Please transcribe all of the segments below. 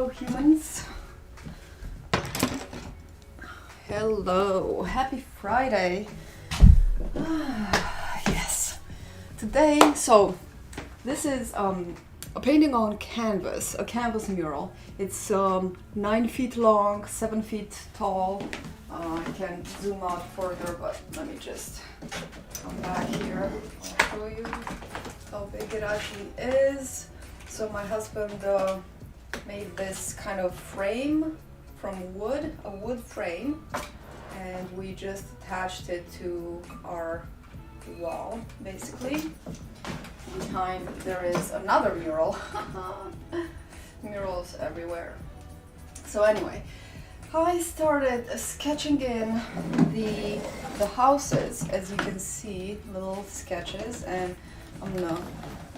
Hello, humans. Hello, happy Friday. Yes. Today, so this is a painting on canvas, a canvas mural. It's 9 feet long, 7 feet tall. I can zoom out further, but let me just come back here. I'll show you how big it actually is. So my husband made this kind of frame from wood, a wood frame, and we just attached it to our wall, basically. Behind there is another mural. Murals everywhere. So anyway, I started sketching in the houses, as you can see, little sketches, and I'm gonna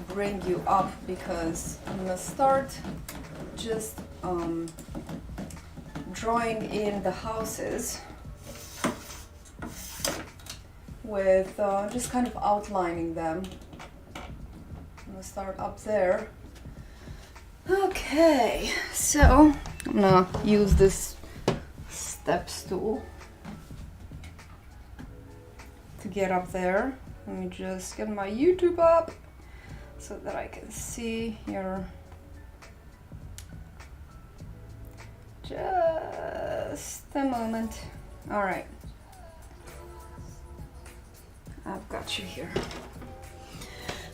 bring you up because I'm gonna start just drawing in the houses with just kind of outlining them. I'm gonna start up there. Okay, so I'm gonna use this step stool to get up there. Let me just get my YouTube up so that I can see here. Just a moment. All right, I've got you here.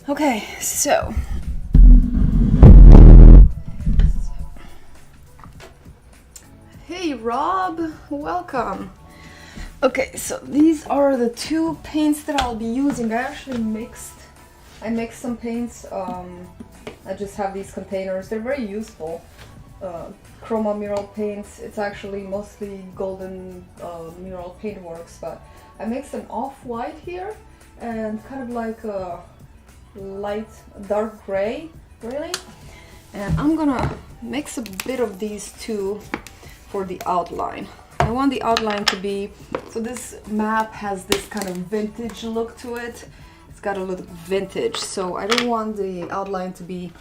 Okay, so hey Rob, welcome. Okay, so these are the two paints that I'll be using. I mixed some paints. I just have these containers. They're very useful. Chroma mural paints. It's actually mostly golden mural paintworks, but I mixed an off-white here and kind of like a light dark gray, really. And I'm gonna mix a bit of these two for the outline. I want the outline to be, so this map has this kind of vintage look to it. It's got a look vintage, so I don't want the outline to be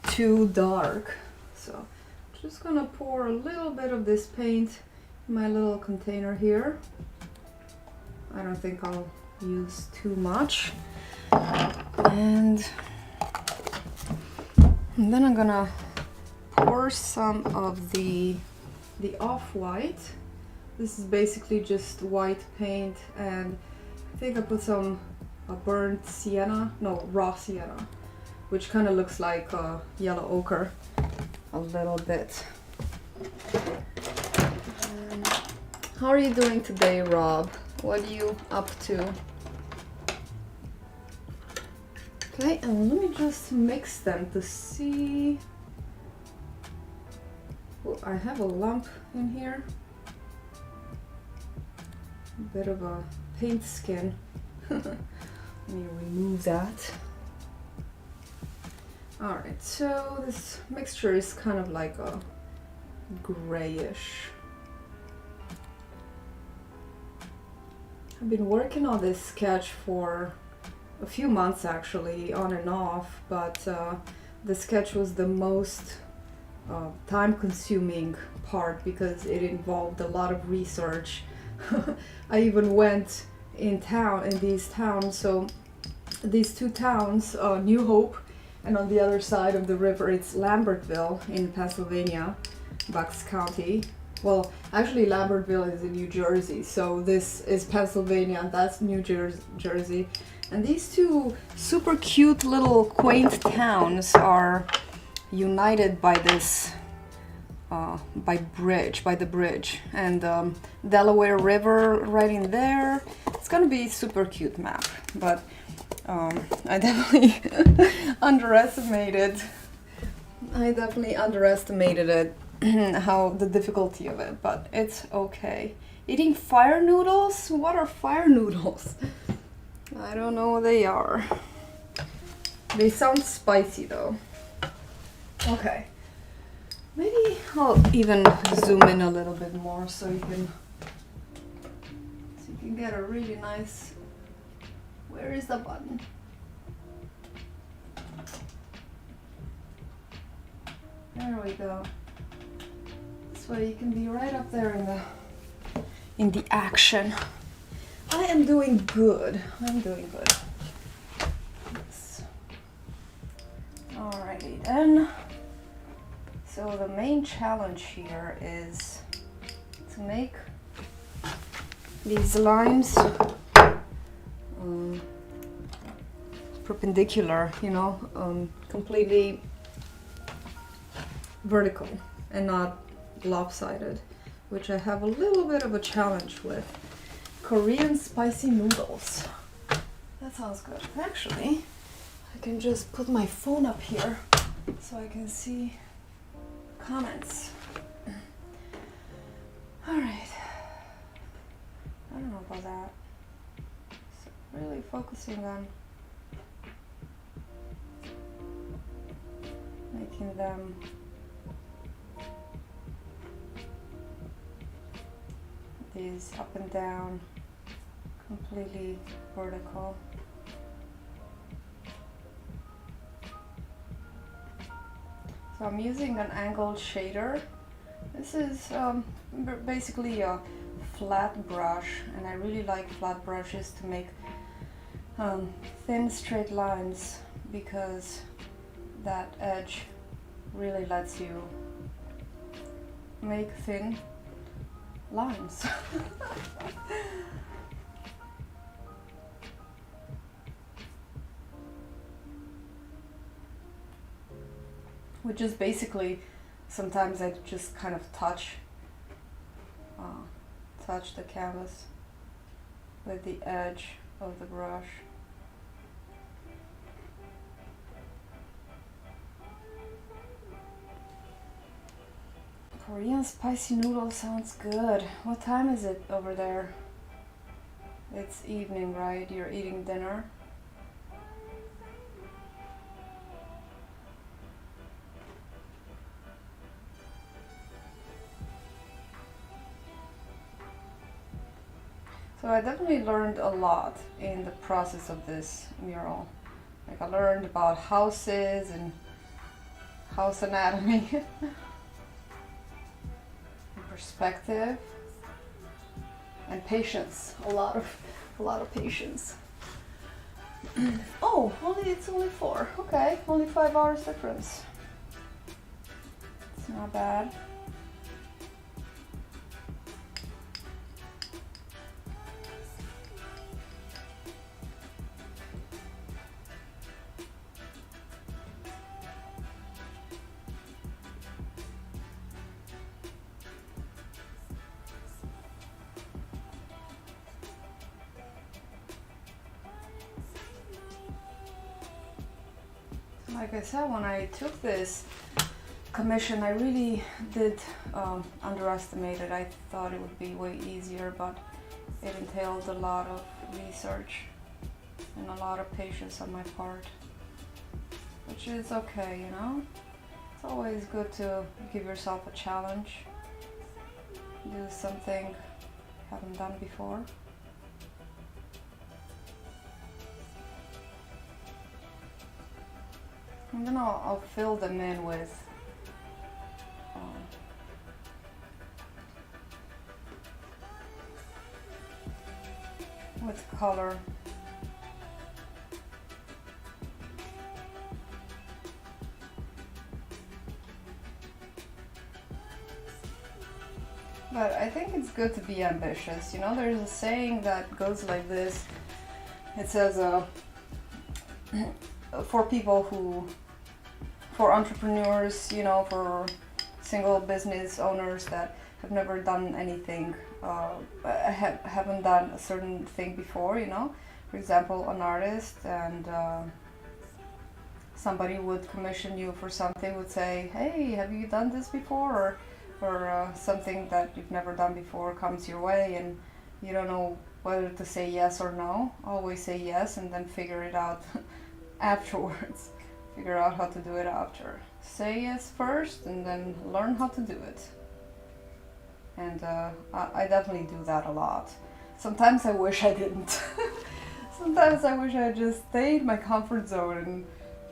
too dark. So I'm just gonna pour a little bit of this paint in my little container here. I don't think I'll use too much. And then I'm gonna pour some of the off-white. This is basically just white paint, and I think I put some burnt sienna, no, raw sienna, which kind of looks like yellow ochre a little bit. How are you doing today, Rob? What are you up to? Okay, and let me just mix them to see. Oh, I have a lump in here. A bit of a paint skin. Let me remove that. Alright, so this mixture is kind of like a grayish. I've been working on this sketch for a few months actually, on and off, but the sketch was the most time-consuming part because it involved a lot of research. I even went in these towns, so these two towns, New Hope, and on the other side of the river it's Lambertville in Pennsylvania, Bucks County. Well, actually Lambertville is in New Jersey, so this is Pennsylvania and that's New Jersey. And these two super cute little quaint towns are united by this by the bridge, and Delaware River right in there. It's gonna be super cute map, but I definitely underestimated it, how the difficulty of it, but it's okay. Eating fire noodles? What are fire noodles? I don't know what they are. They sound spicy though. Okay. Maybe I'll even zoom in a little bit more so you can get a really nice. Where is the button? There we go. This way you can be right up there in the action. I am doing good. I'm doing good. Yes. Alrighty then. So the main challenge here is to make these lines perpendicular, you know, completely vertical and not lopsided, which I have a little bit of a challenge with. Korean spicy noodles. That sounds good. Actually, I can just put my phone up here so I can see comments. All right. I don't know about that. So really focusing on making them these up and down, completely vertical. So I'm using an angled shader. This is basically a flat brush, and I really like flat brushes to make thin straight lines, because that edge really lets you make thin lines. Which is basically, sometimes I just kind of touch the canvas with the edge of the brush. Korean spicy noodle sounds good. What time is it over there? It's evening, right? You're eating dinner? So I definitely learned a lot in the process of this mural. Like, I learned about houses and house anatomy. Perspective and patience. A lot of patience. Oh, it's only 4. Okay, only 5 hours difference. It's not bad. Like I said, when I took this commission, I really did underestimate it. I thought it would be way easier, but it entailed a lot of research and a lot of patience on my part, which is okay, you know? It's always good to give yourself a challenge, do something you haven't done before. And then I'll fill them in with color. But I think it's good to be ambitious. You know, there's a saying that goes like this. It says, for entrepreneurs, you know, for single business owners that have never done anything, haven't done a certain thing before, you know. For example, an artist, and somebody would commission you for something, would say, hey, have you done this before? Or something that you've never done before comes your way and you don't know whether to say yes or no. Always say yes and then figure it out afterwards. Figure out how to do it after. Say yes first and then learn how to do it. And I definitely do that a lot. Sometimes I wish I didn't. Sometimes I wish I just stayed in my comfort zone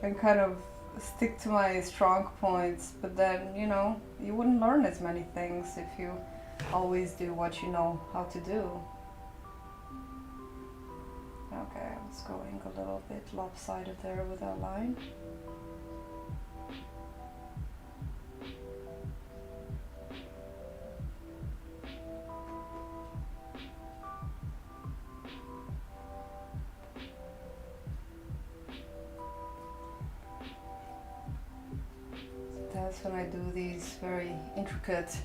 and kind of stick to my strong points, but then, you know, you wouldn't learn as many things if you always do what you know how to do. Okay, I was going a little bit lopsided there with that line. That's when I do these very intricate,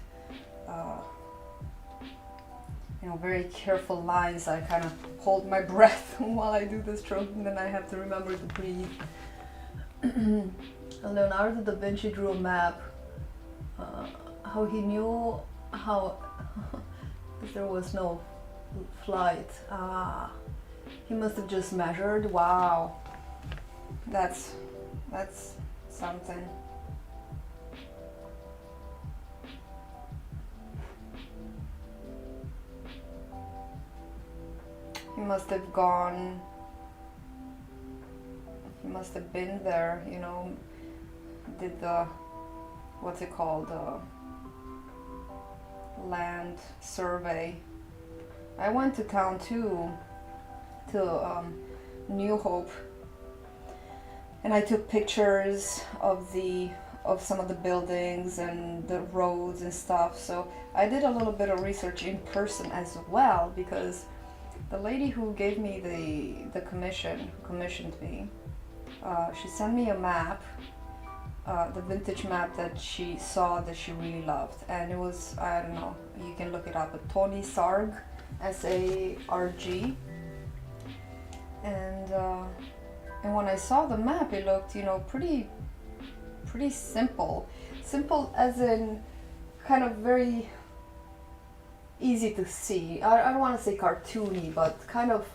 you know, very careful lines. I kind of hold my breath while I do the stroke, and then I have to remember to breathe. Leonardo da Vinci drew a map. How he knew how there was no flight. He must have just measured. Wow, that's something. He must have gone, he must have been there, you know, did the, what's it called, land survey. I went to town too, to New Hope, and I took pictures of some of the buildings and the roads and stuff. So I did a little bit of research in person as well, because the lady who gave me the commission, who commissioned me, she sent me a map, the vintage map that she saw that she really loved, and it was, I don't know, you can look it up, but Tony Sarg, S-A-R-G, and when I saw the map, it looked, you know, pretty simple as in kind of very easy to see. I don't want to say cartoony, but kind of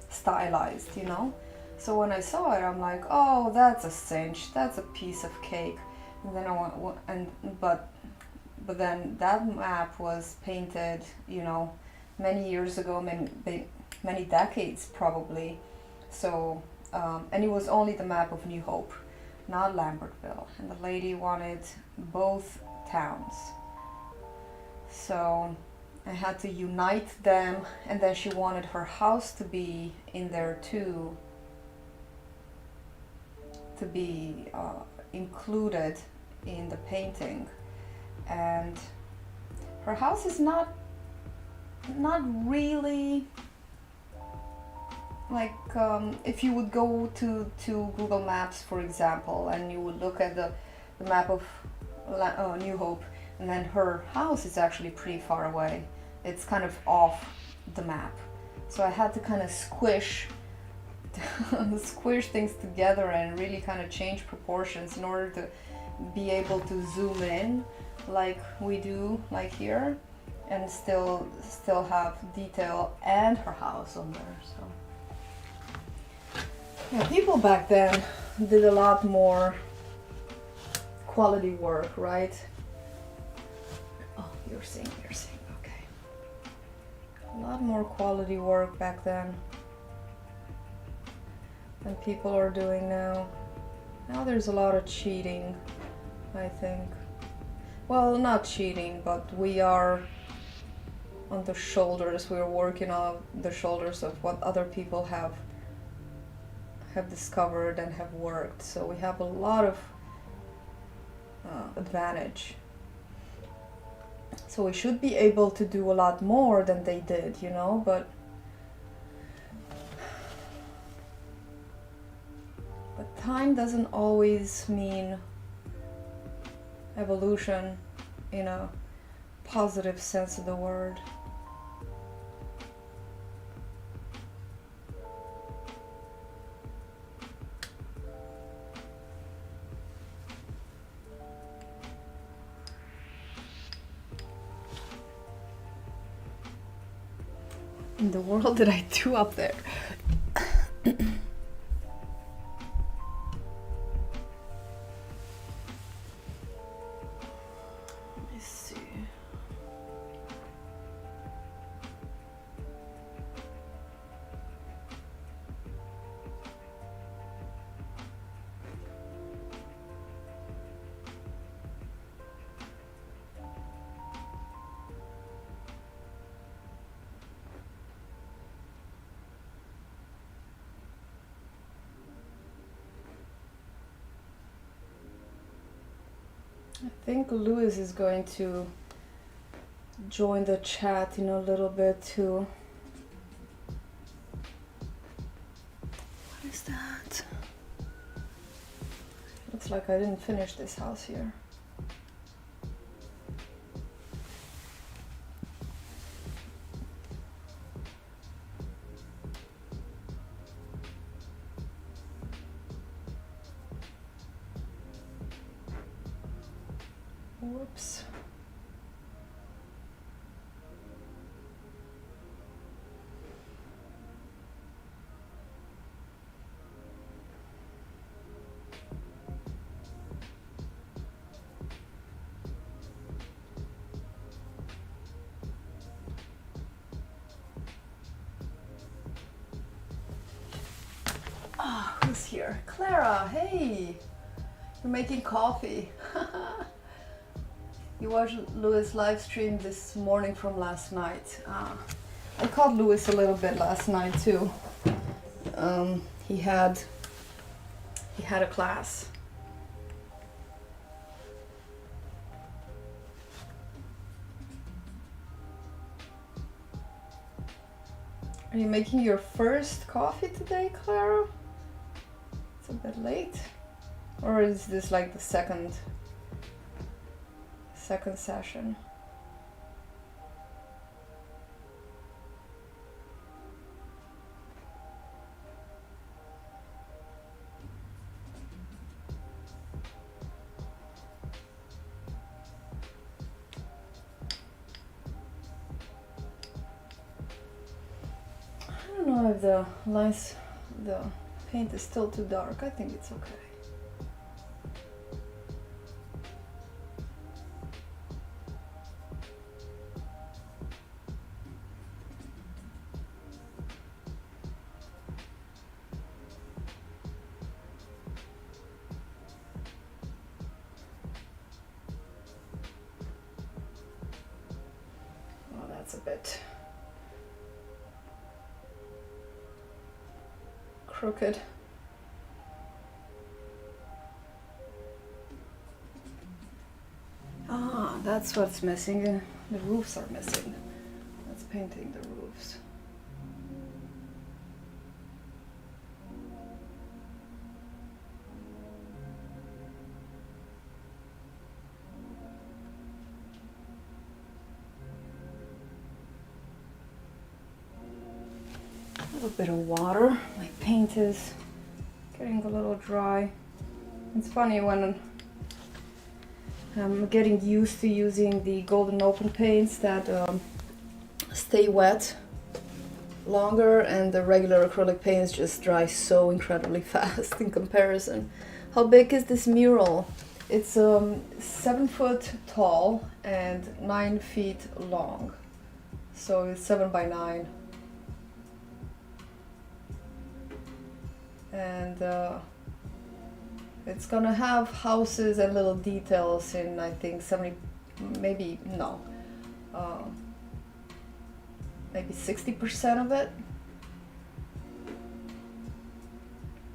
stylized, you know. So when I saw it, I'm like, oh, that's a cinch. That's a piece of cake. And then but then that map was painted, you know, many years ago, many decades probably. So and it was only the map of New Hope, not Lambertville. And the lady wanted both towns. So I had to unite them, and then she wanted her house to be in there too, to be included in the painting. And her house is not really like, if you would go to Google Maps, for example, and you would look at the map of New Hope, and then her house is actually pretty far away. It's kind of off the map. So I had to kind of squish things together and really kind of change proportions in order to be able to zoom in like we do, like here, and still have detail and her house on there. So yeah, people back then did a lot more quality work, right? You're seeing, okay. A lot more quality work back then than people are doing now. Now there's a lot of cheating, I think. Well, not cheating, but we are on the shoulders, we're working on the shoulders of what other people have discovered and have worked. So we have a lot of advantage. So we should be able to do a lot more than they did, you know, but time doesn't always mean evolution in a positive sense of the word. In the world that I do up there. I think Louis is going to join the chat in a little bit too. What is that? Looks like I didn't finish this house here. Whoops. Ah, who's here? Clara, hey! You're making coffee. You watched Louis' live stream this morning from last night. I caught Louis a little bit last night too. He had a class. Are you making your first coffee today, Clara? It's a bit late. Or is this like the second session? I don't know if the paint is still too dark. I think it's okay. Oh, that's a bit crooked. Ah, that's what's missing. The roofs are missing. That's painting the roofs. A little bit of water. My paint is getting a little dry. It's funny when I'm getting used to using the Golden Open paints that stay wet longer, and the regular acrylic paints just dry so incredibly fast in comparison. How big is this mural? It's 7 foot tall and 9 feet long. So it's 7 by 9. And it's gonna have houses and little details in, I think, 70, maybe, no, maybe 60% of it.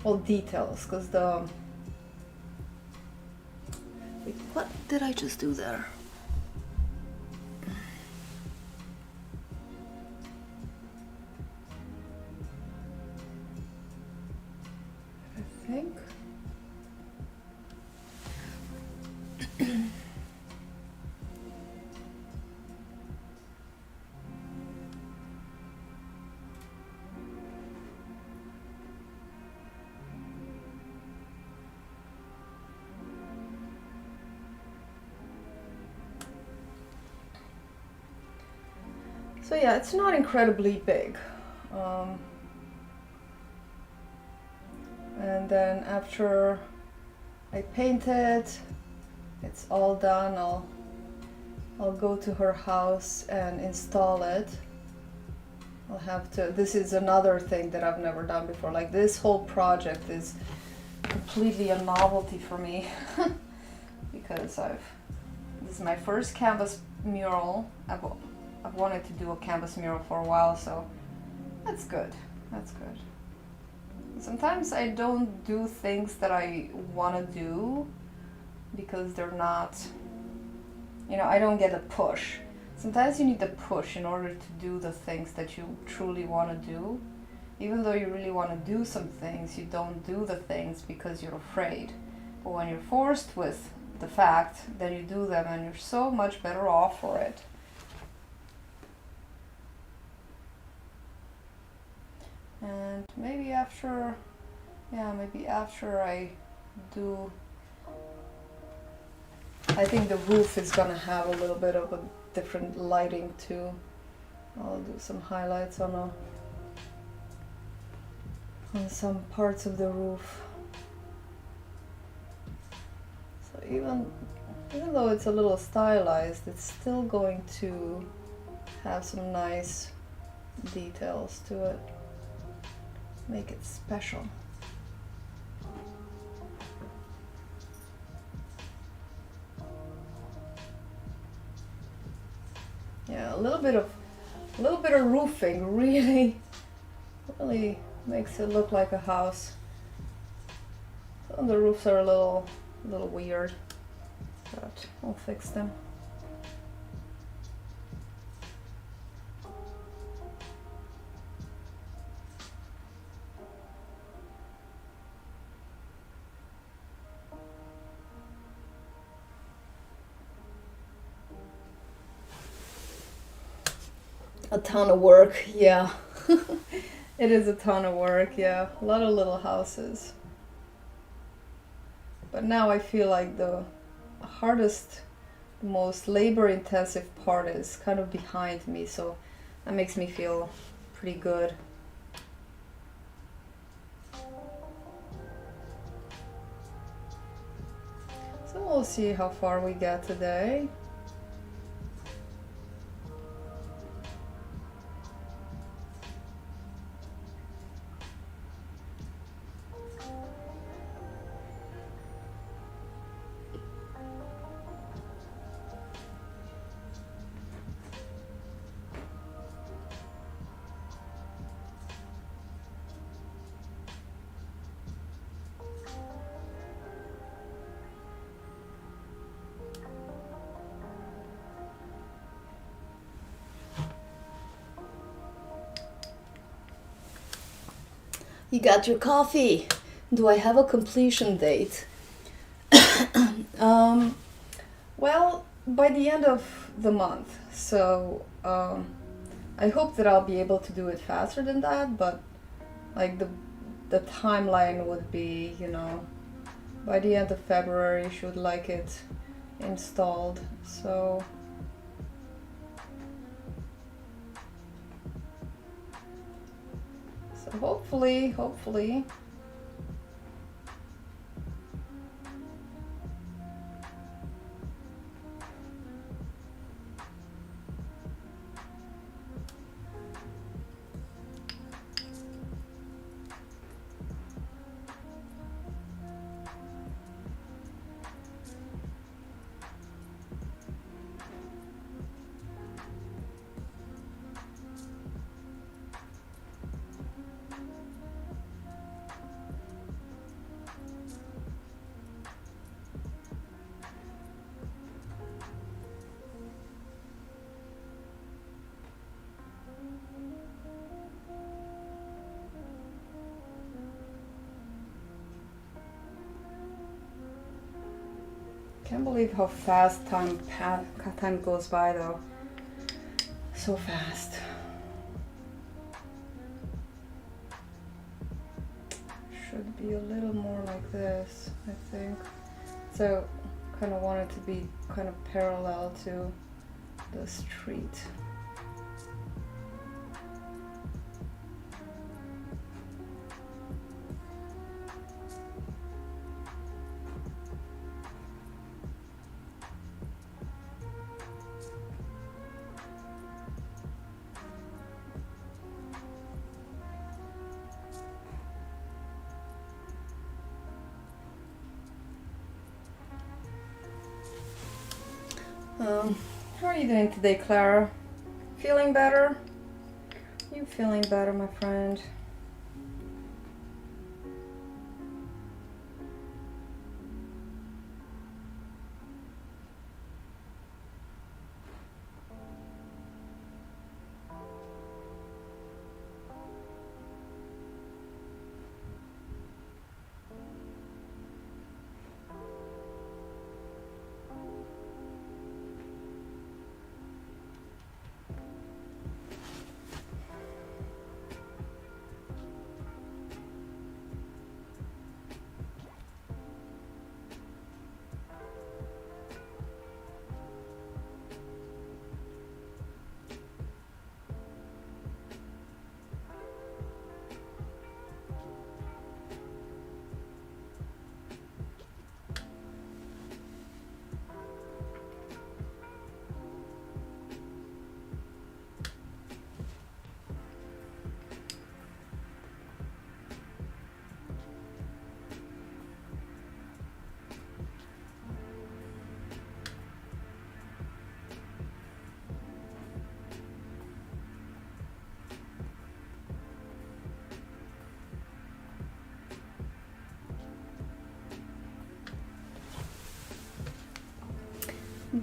Well, details, because the, wait, what did I just do there? I think. So yeah, it's not incredibly big. And then after I paint it, it's all done, I'll go to her house and install it. I'll have to, this is another thing that I've never done before. Like, this whole project is completely a novelty for me because this is my first canvas mural. I've wanted to do a canvas mural for a while, so that's good. That's good. Sometimes I don't do things that I want to do because they're not, you know, I don't get a push. Sometimes you need a push in order to do the things that you truly want to do. Even though you really want to do some things, you don't do the things because you're afraid. But when you're forced with the fact, then you do them and you're so much better off for it. And maybe after, maybe after I do, I think the roof is gonna have a little bit of a different lighting too. I'll do some highlights on some parts of the roof. So even though it's a little stylized, it's still going to have some nice details to it. Make it special. Yeah, a little bit of roofing really makes it look like a house. Some of the roofs are a little weird, but I'll fix them. A ton of work, yeah. It is a ton of work, yeah. A lot of little houses. But now I feel like the hardest, the most labor-intensive part is kind of behind me, so that makes me feel pretty good. So we'll see how far we get today. You got your coffee. Do I have a completion date? Well, by the end of the month. So I hope that I'll be able to do it faster than that, but like the timeline would be, you know, by the end of February, should like it installed. So hopefully. Can't believe how fast time goes by though. So fast. Should be a little more like this, I think. So kind of want it to be kind of parallel to the street. How are you doing today, Clara? Feeling better? You feeling better, my friend?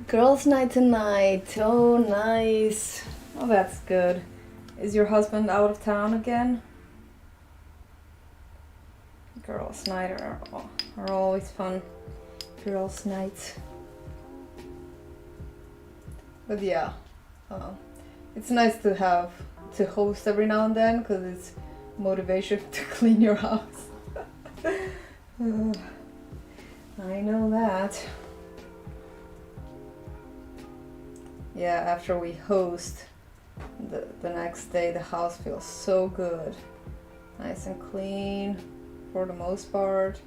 Girls' night tonight. Oh, nice. Oh, that's good. Is your husband out of town again? Girls' night are always fun. Girls' nights. But yeah, it's nice to host every now and then because it's motivation to clean your house. I know that. Yeah, after we host, the next day the house feels so good. Nice and clean for the most part.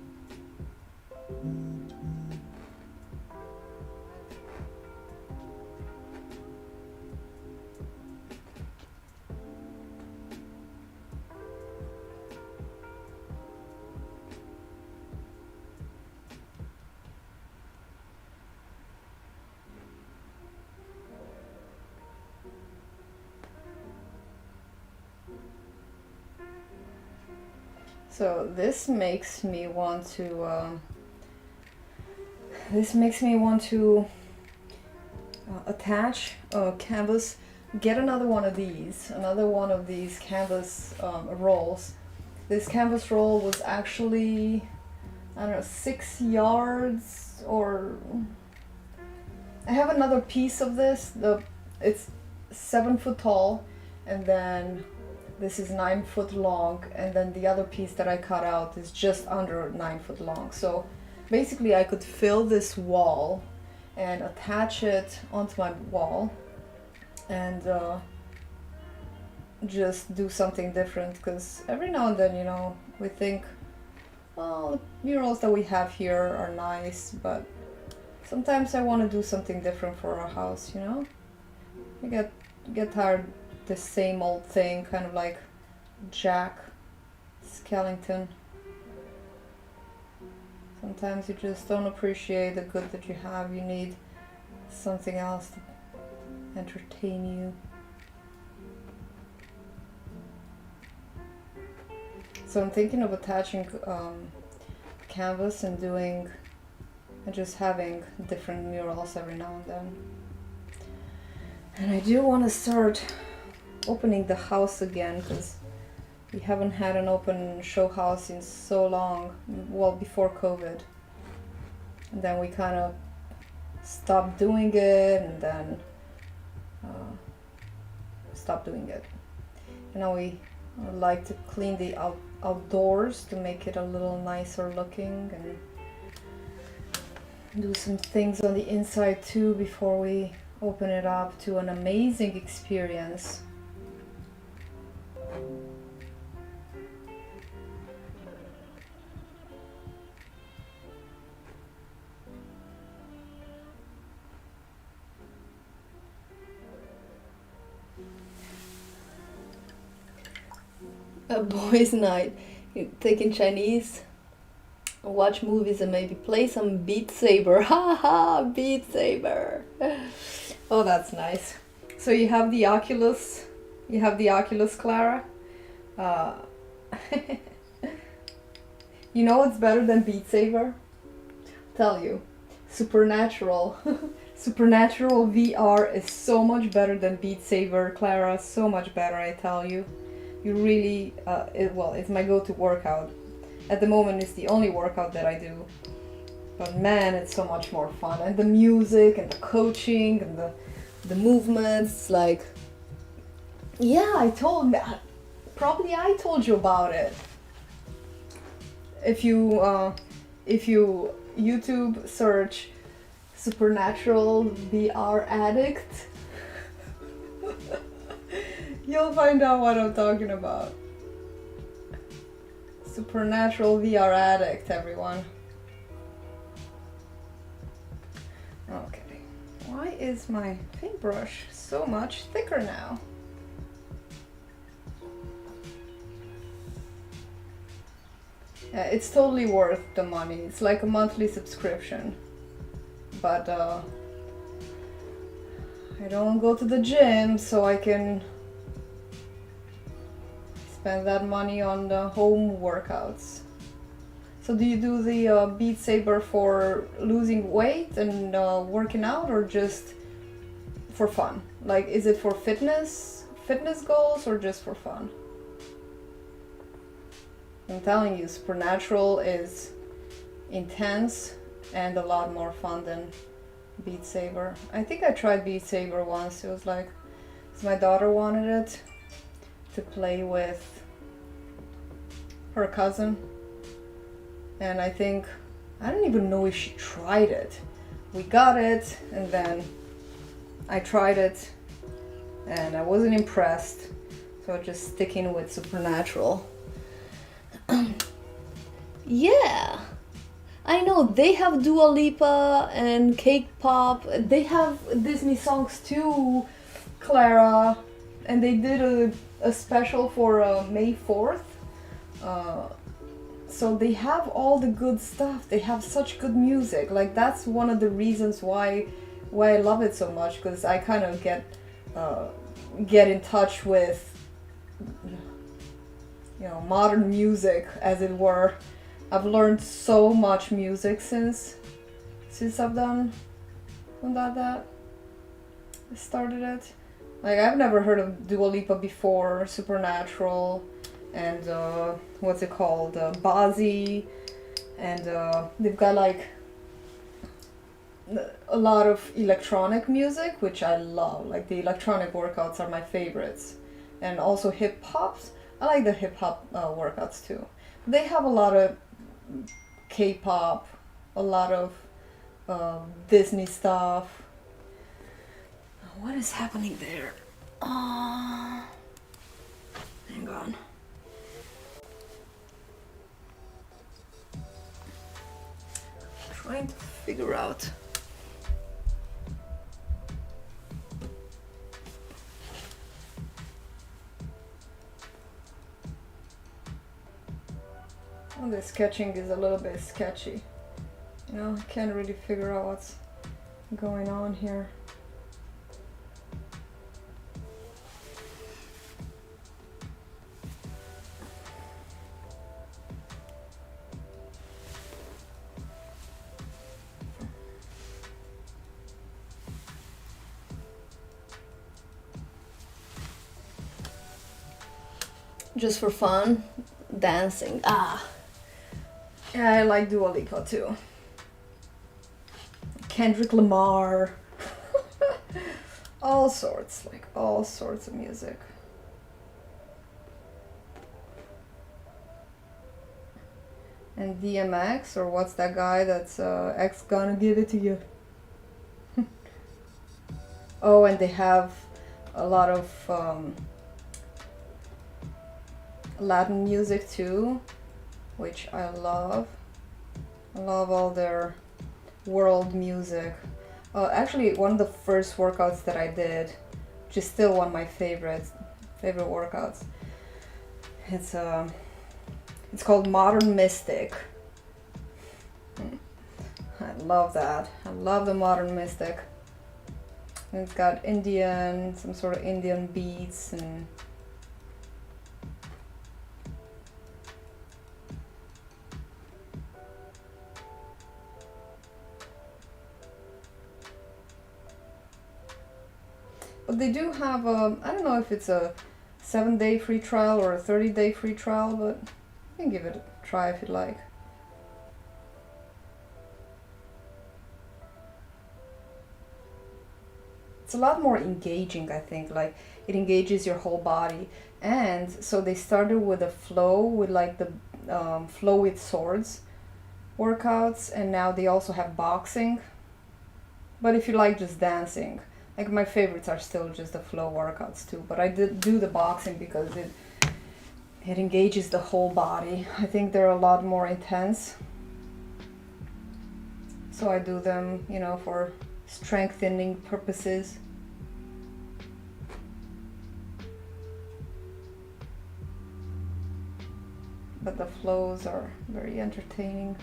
So this makes me want to attach a canvas, get another one of these canvas rolls. This canvas roll was actually, I don't know, 6 yards, or I have another piece of this. It's 7 foot tall, and then this is 9 foot long, and then the other piece that I cut out is just under 9 foot long. So basically I could fill this wall and attach it onto my wall and just do something different, because every now and then, you know, we think, well, the murals that we have here are nice, but sometimes I want to do something different for our house, you know? I get tired the same old thing, kind of like Jack Skellington. Sometimes you just don't appreciate the good that you have. You need something else to entertain you. So I'm thinking of attaching canvas and just having different murals every now and then. And I do want to start opening the house again, because we haven't had an open show house in so long, well, before COVID. And then we kind of stopped doing it, and then stopped doing it. And now we like to clean the outdoors to make it a little nicer looking, and do some things on the inside too before we open it up to an amazing experience. A boys' night. You taking Chinese, watch movies, and maybe play some Beat Saber. Ha ha, Beat Saber. Oh, that's nice. So you have the Oculus. You have the Oculus, Clara. You know what's better than Beat Saber? Tell you, Supernatural. Supernatural VR is so much better than Beat Saber, Clara. So much better, I tell you. You really, it's my go-to workout. At the moment, it's the only workout that I do. But man, it's so much more fun. And the music and the coaching and the movements, like, yeah, I told you about it. If you YouTube search Supernatural VR Addict, you'll find out what I'm talking about. Supernatural VR Addict, everyone. Okay. Why is my paintbrush so much thicker now? Yeah, it's totally worth the money. It's like a monthly subscription. But I don't go to the gym, so I can spend that money on the home workouts. So do you do the Beat Saber for losing weight and working out, or just for fun? Like, is it for fitness goals, or just for fun? I'm telling you, Supernatural is intense and a lot more fun than Beat Saber. I think I tried Beat Saber once. It was like, my daughter wanted it to play with her cousin, and I don't even know if she tried it. We got it, and then I tried it, and I wasn't impressed, so just sticking with Supernatural. Yeah, I know they have Dua Lipa and Cake Pop. They have Disney songs too, Clara, and they did a special for May 4th. So they have all the good stuff. They have such good music. Like, that's one of the reasons why I love it so much, because I kind of get in touch with, you know, modern music, as it were. I've learned so much music since I've done that. I started it. Like, I've never heard of Dua Lipa before, Supernatural, and what's it called, Bazzi, and they've got like a lot of electronic music, which I love. Like, the electronic workouts are my favorites, and also hip hops. I like the hip hop workouts too. They have a lot of K-pop, a lot of Disney stuff. What is happening there? Hang on. Trying to figure out. Well, the sketching is a little bit sketchy. You know, I can't really figure out what's going on here. Just for fun, dancing. Yeah, I like Dua Lipa too. Kendrick Lamar. all sorts of music. And DMX, or what's that guy that's X gonna give it to you? Oh, and they have a lot of Latin music too, which I love. I love all their world music. Actually, one of the first workouts that I did, which is still one of my favorite workouts. It's called Modern Mystic. I love that. I love the Modern Mystic. And it's got some sort of Indian beats, and but they do have I don't know if it's a 7-day free trial or a 30-day free trial, but you can give it a try if you'd like. It's a lot more engaging, I think. Like, it engages your whole body. And so they started with a flow, with like the flow with swords workouts, and now they also have boxing. But if you like just dancing, like, my favorites are still just the flow workouts too, but I did do the boxing because it engages the whole body. I think they're a lot more intense. So I do them, you know, for strengthening purposes. But the flows are very entertaining.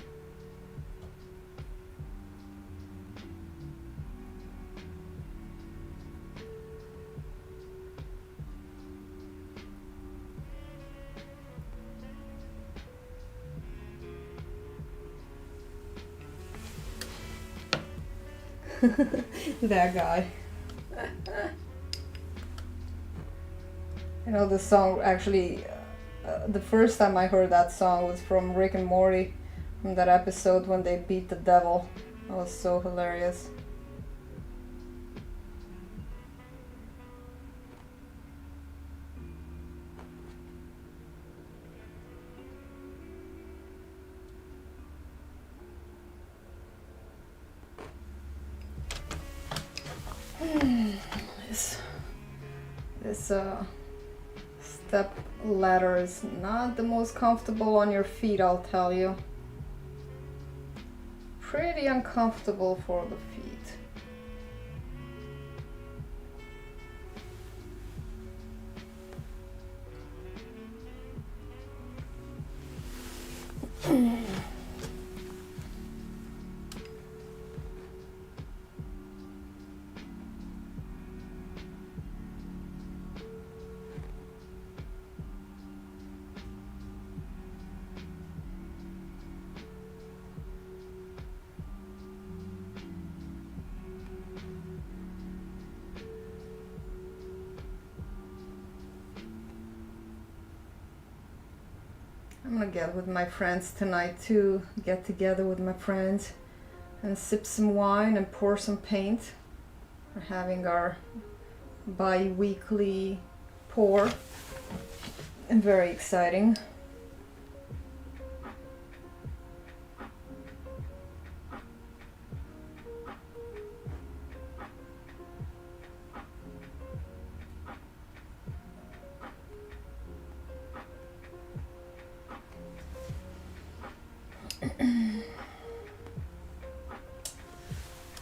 That guy. You know, the song actually, the first time I heard that song was from Rick and Morty, from that episode when they beat the devil. That was so hilarious. This step ladder is not the most comfortable on your feet, I'll tell you. Pretty uncomfortable for the feet. I'm gonna get with my friends tonight too, get together with my friends and sip some wine and pour some paint. We're having our bi-weekly pour, and very exciting.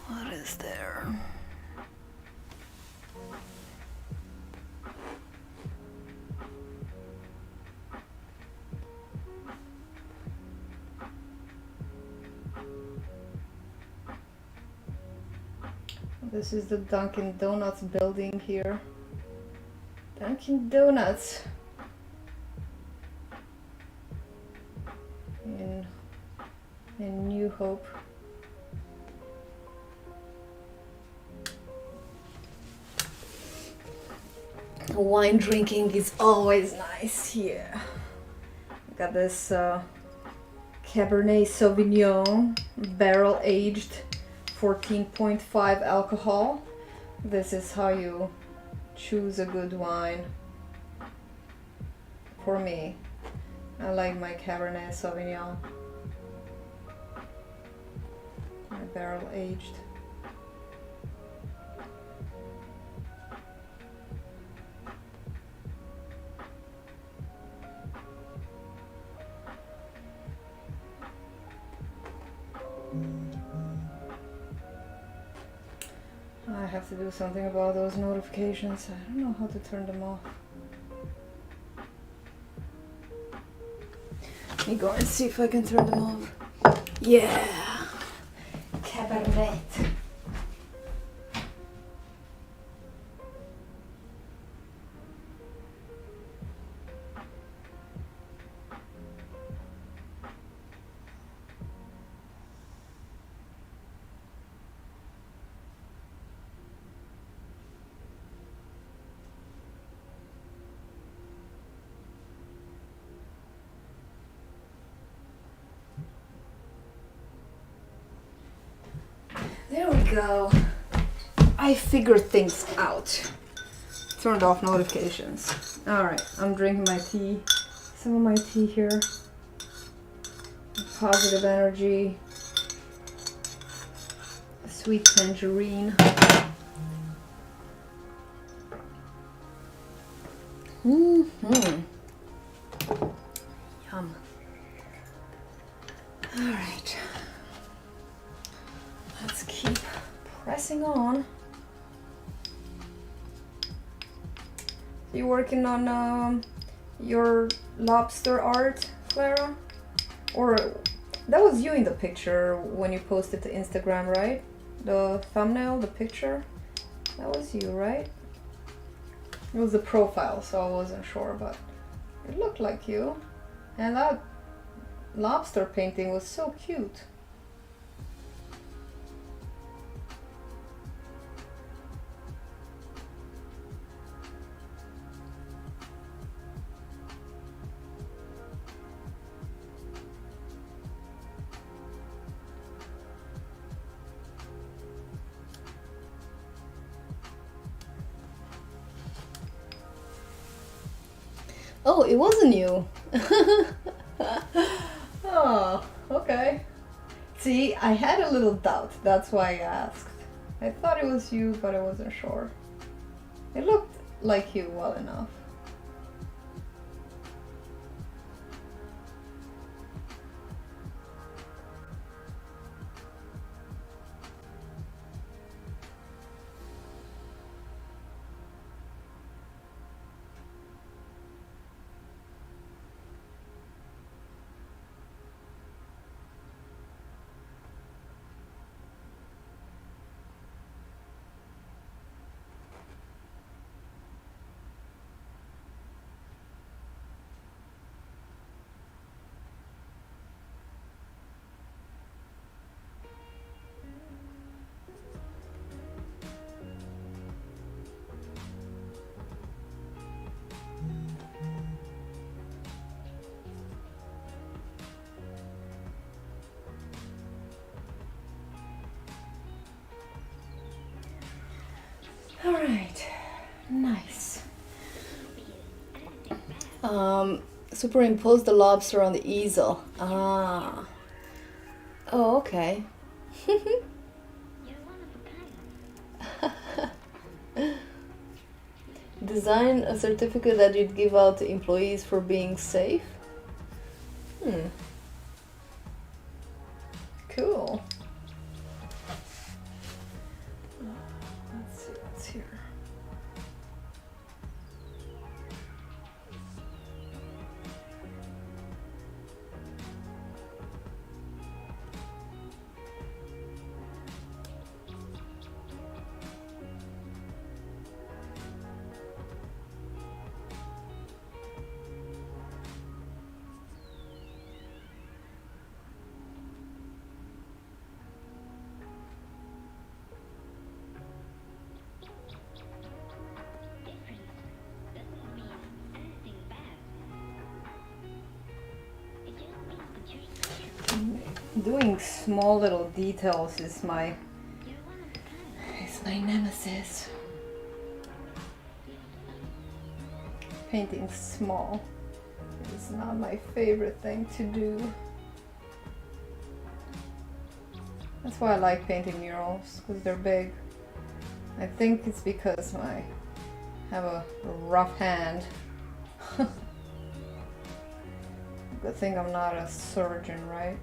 What is there? This is the Dunkin' Donuts building here. Dunkin' Donuts in New Hope. Wine drinking is always nice here. Got this Cabernet Sauvignon, barrel aged, 14.5 alcohol. This is how you choose a good wine. For me, I like my Cabernet Sauvignon. My barrel aged. I have to do something about those notifications. I don't know how to turn them off. Let me go and see if I can turn them off. Yeah! Cabernet. There we go. I figured things out. Turned off notifications. Alright, I'm drinking my tea. Some of my tea here. Positive energy. Sweet tangerine. Mm-hmm. Yum. Alright. Let's keep pressing on. You working on your lobster art, Clara? Or that was you in the picture when you posted to Instagram, right? The thumbnail, the picture? That was you, right? It was the profile, so I wasn't sure, but it looked like you. And that lobster painting was so cute. Oh, it wasn't you. Oh, okay. See, I had a little doubt. That's why I asked. I thought it was you, but I wasn't sure. It looked like you well enough. All right, nice. Superimpose the lobster on the easel. Ah. Oh, okay. Design a certificate that you'd give out to employees for being safe. Cool. Let's see what's here. Doing small little details is my nemesis. Painting small is not my favorite thing to do. That's why I like painting murals, because they're big. I think it's because I have a rough hand. Good thing I'm not a surgeon, right?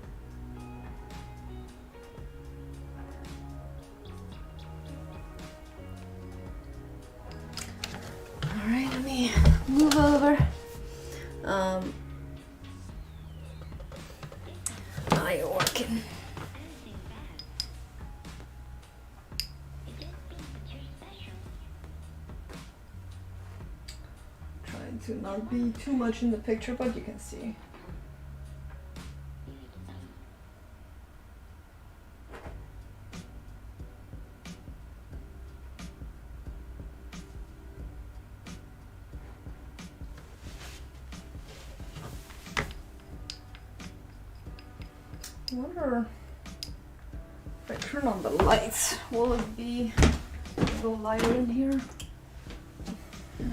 Alright, let me move over. You're working. Trying to not be too much in the picture, but you can see. I wonder if I turn on the lights, will it be a little lighter in here?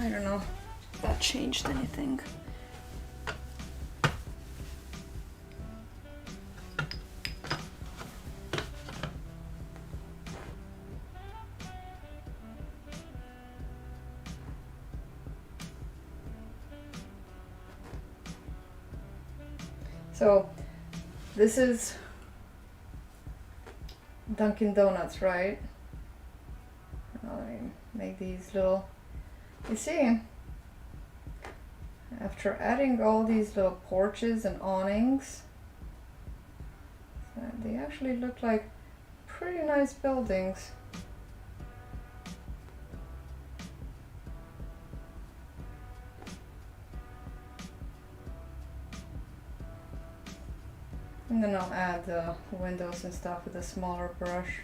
I don't know if that changed anything. So this is Dunkin' Donuts, right? Let me make these little, you see, after adding all these little porches and awnings, they actually look like pretty nice buildings. And then I'll add the windows and stuff with a smaller brush.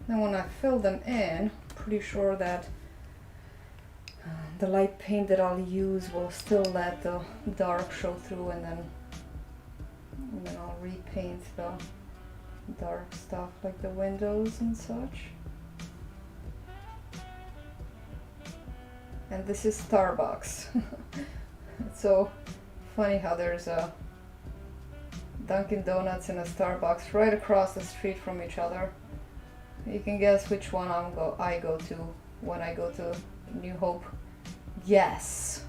Then when I fill them in, pretty sure that the light paint that I'll use will still let the dark show through, and then I'll repaint the dark stuff like the windows and such. and this is Starbucks. It's so funny how there's a Dunkin' Donuts and a Starbucks right across the street from each other. You can guess which one I go to when I go to New Hope. Yes.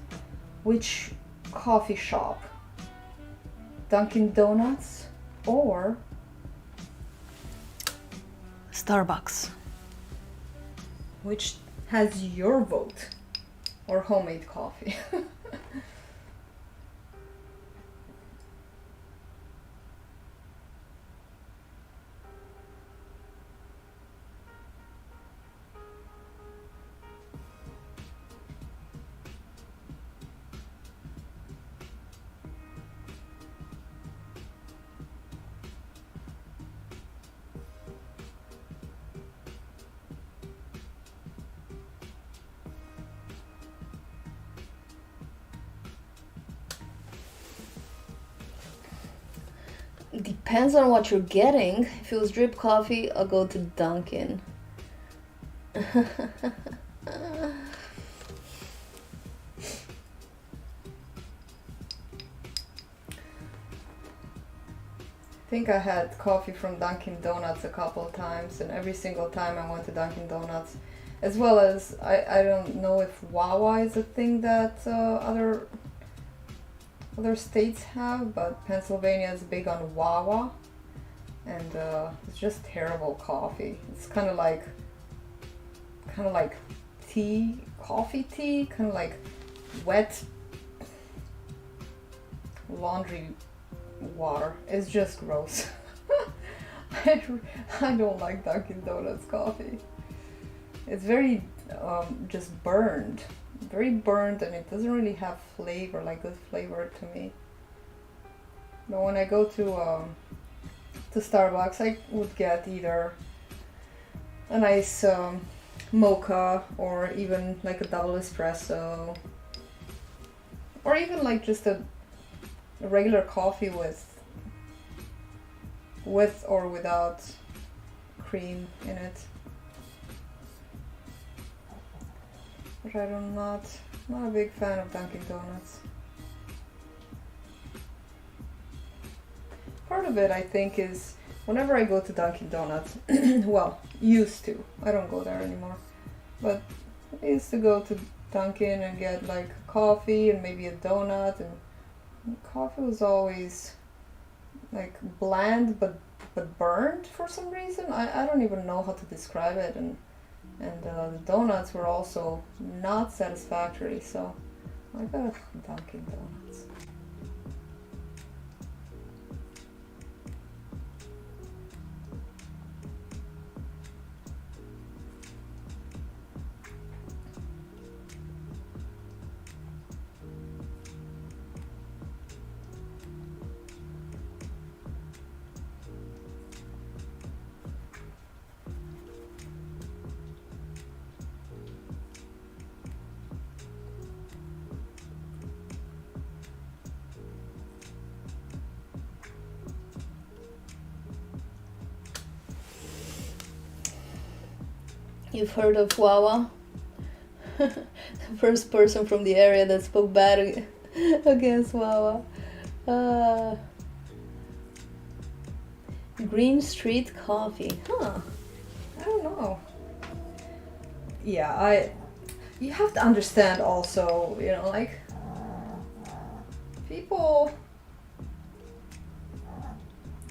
Which coffee shop? Dunkin' Donuts or Starbucks? Which has your vote? Or homemade coffee? Depends on what you're getting. If it was drip coffee, I'll go to Dunkin'. I think I had coffee from Dunkin' Donuts a couple of times, and every single time I went to Dunkin' Donuts, as well as I don't know if Wawa is a thing that other states have, but Pennsylvania is big on Wawa, and it's just terrible coffee. It's kind of like tea, coffee tea, kind of like wet laundry water. It's just gross. I don't like Dunkin' Donuts coffee. It's very just burned. Very burnt, and it doesn't really have flavor, like good flavor to me. But when I go to Starbucks, I would get either a nice mocha, or even like a double espresso, or even like just a regular coffee with or without cream in it. But I'm not a big fan of Dunkin' Donuts. Part of it, I think, is whenever I go to Dunkin' Donuts, well, used to, I don't go there anymore, but I used to go to Dunkin' and get like coffee and maybe a donut, and coffee was always like bland but burned for some reason. I don't even know how to describe it, and the donuts were also not satisfactory, so I got Dunkin' Donuts. You've heard of Wawa? The first person from the area that spoke bad against Wawa. Green Street Coffee. Huh. I don't know. Yeah, you have to understand also, you know, like, people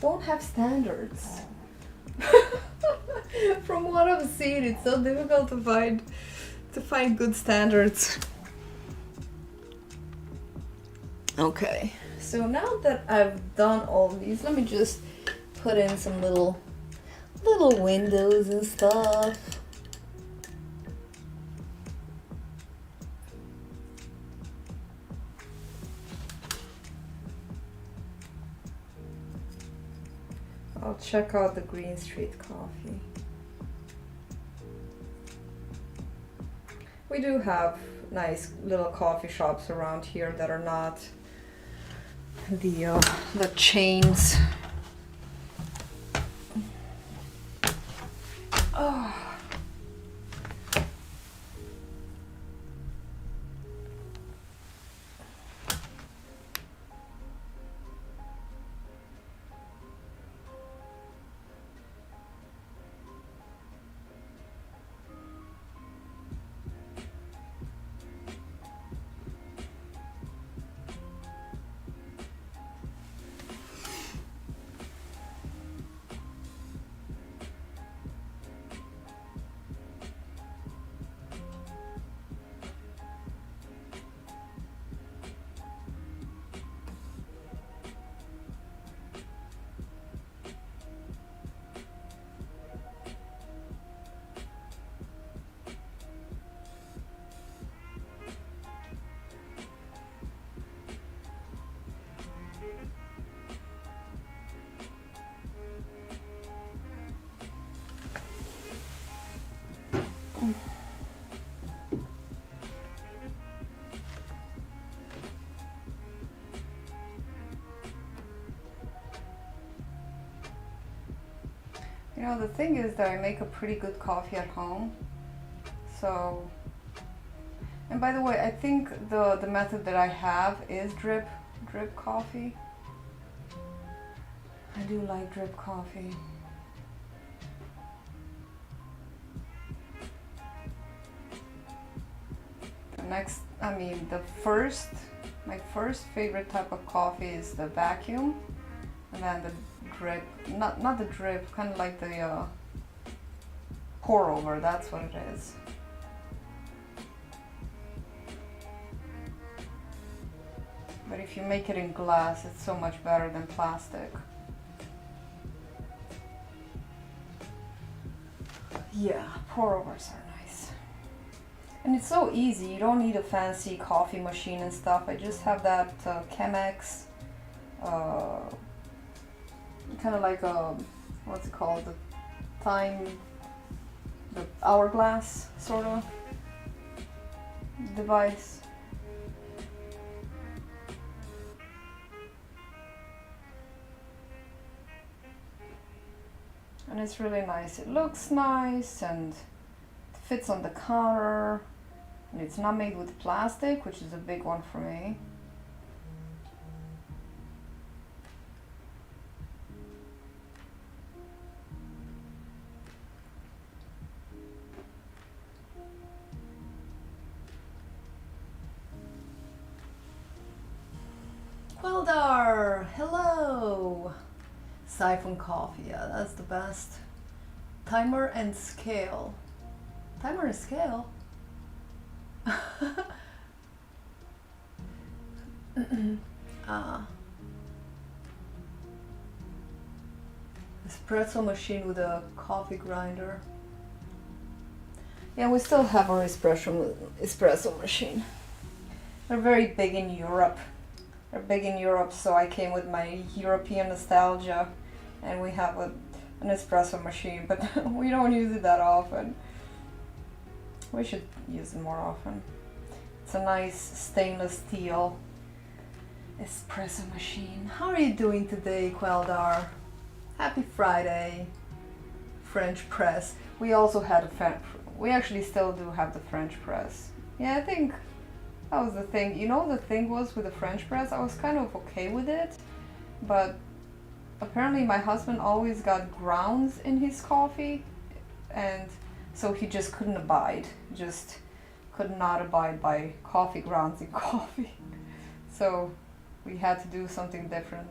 don't have standards. From what I've seen, it's so difficult to find good standards. Okay, so now that I've done all these, let me just put in some little windows and stuff. I'll check out the Green Street Coffee. We do have nice little coffee shops around here that are not the chains. Oh. You know, the thing is that I make a pretty good coffee at home. So, and by the way, I think the method that I have is drip coffee. I do like drip coffee. My first favorite type of coffee is the vacuum, and then the drip, not the drip, kind of like the pour over, that's what it is. But if you make it in glass, it's so much better than plastic. Yeah, pour overs are nice. And it's so easy, you don't need a fancy coffee machine and stuff. I just have that Chemex, kind of like a, what's it called, the hourglass sort of device. And it's really nice. It looks nice and it fits on the counter, and it's not made with plastic, which is a big one for me. Eldar, hello! Siphon coffee, yeah, that's the best. Timer and scale. Timer and scale? Espresso machine with a coffee grinder. Yeah, we still have our espresso machine. They're very big in Europe. They're big in Europe, so I came with my European nostalgia, and we have an espresso machine, but we don't use it that often. We should use it more often. It's a nice stainless steel espresso machine. How are you doing today, Queldar? Happy Friday. French press. We also had we actually still do have the French press. Yeah, I think that was the thing. You know, the thing was with the French press, I was kind of okay with it, but apparently my husband always got grounds in his coffee, and so he just couldn't abide, just could not abide by coffee grounds in coffee. So we had to do something different.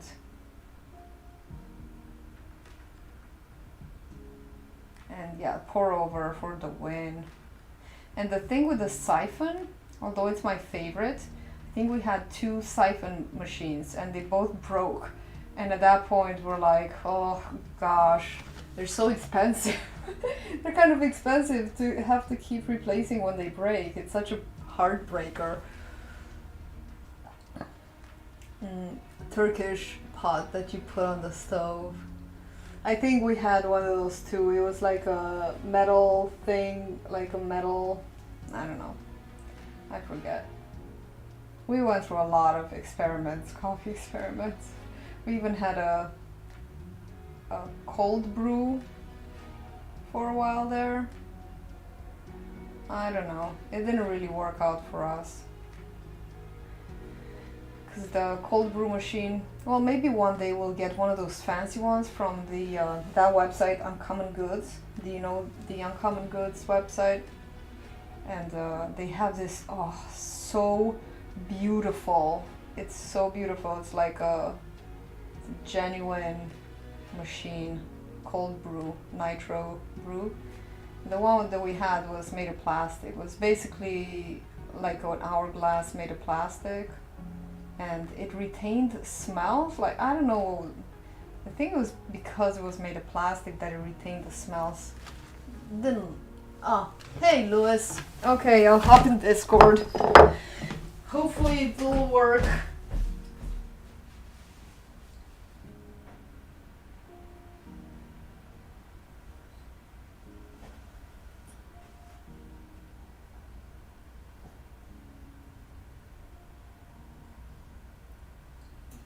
And yeah, pour over for the win. And the thing with the siphon, although it's my favorite, I think we had 2 siphon machines and they both broke. And at that point we're like, oh gosh, they're so expensive. They're kind of expensive to have to keep replacing when they break. It's such a heartbreaker. Turkish pot that you put on the stove. I think we had one of those too. It was like a metal thing, like a metal, I don't know. I forget. We went through a lot of experiments, coffee experiments. We even had a cold brew for a while there. I don't know. It didn't really work out for us. Because the cold brew machine, well, maybe one day we'll get one of those fancy ones from the that website, Uncommon Goods. Do you know the Uncommon Goods website? And they have this, oh, so beautiful. It's so beautiful. It's like a genuine machine, cold brew, nitro brew. The one that we had was made of plastic. It was basically like an hourglass made of plastic, and it retained smells. Like, I don't know, I think it was because it was made of plastic that it retained the smells. Didn't. Oh, hey Lewis. Okay, I'll hop in Discord. Hopefully it will work.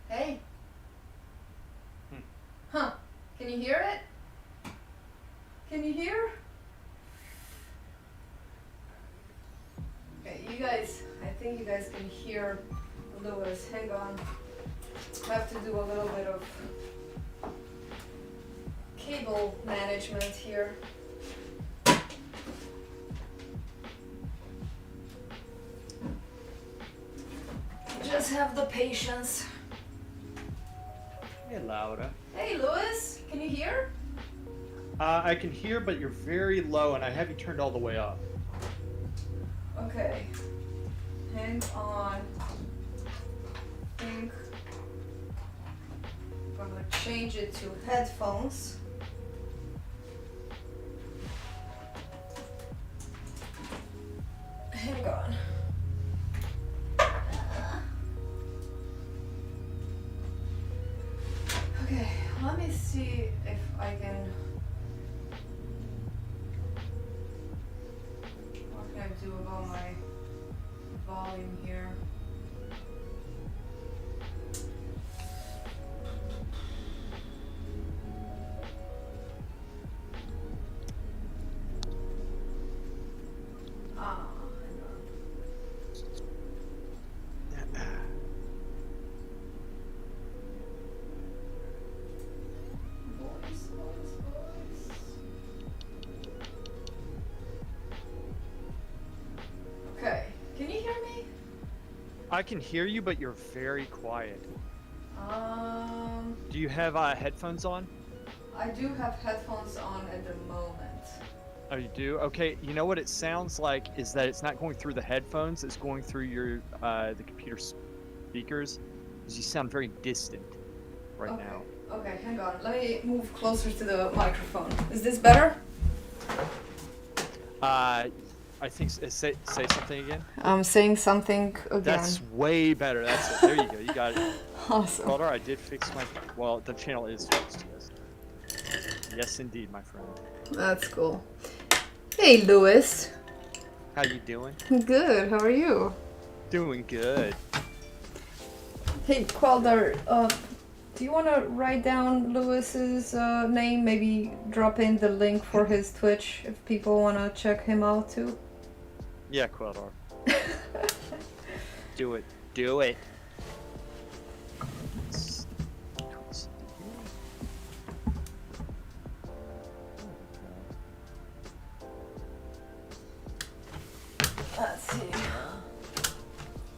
Hey. Huh. Can you hear it? you guys can hear Lewis. Hang on. I have to do a little bit of cable management here. Just have the patience. Hey, Laura. Hey, Lewis, can you hear? I can hear, but you're very low, and I have you turned all the way up. Okay. Hang on. I think I'm gonna change it to headphones. Hang on. Okay, let me see if I can. What can I do about my volume here? Okay, can you hear me? I can hear you, but you're very quiet. Do you have headphones on? I do have headphones on at the moment. Oh, you do? Okay, you know what it sounds like is that it's not going through the headphones, it's going through your the computer speakers, because you sound very distant right now. Okay, hang on. Let me move closer to the microphone. Is this better? I think say something again. I'm saying something again. That's way better. That's it. There you go. You got it. Awesome. Calder, I did fix my. Well, the channel is fixed. Yes. Yes, indeed, my friend. That's cool. Hey, Lewis. How you doing? Good. How are you? Doing good. Hey, Quelder, do you want to write down Lewis's name? Maybe drop in the link for his Twitch if people want to check him out too. Yeah, Quelder. Do it. Do it. Let's see.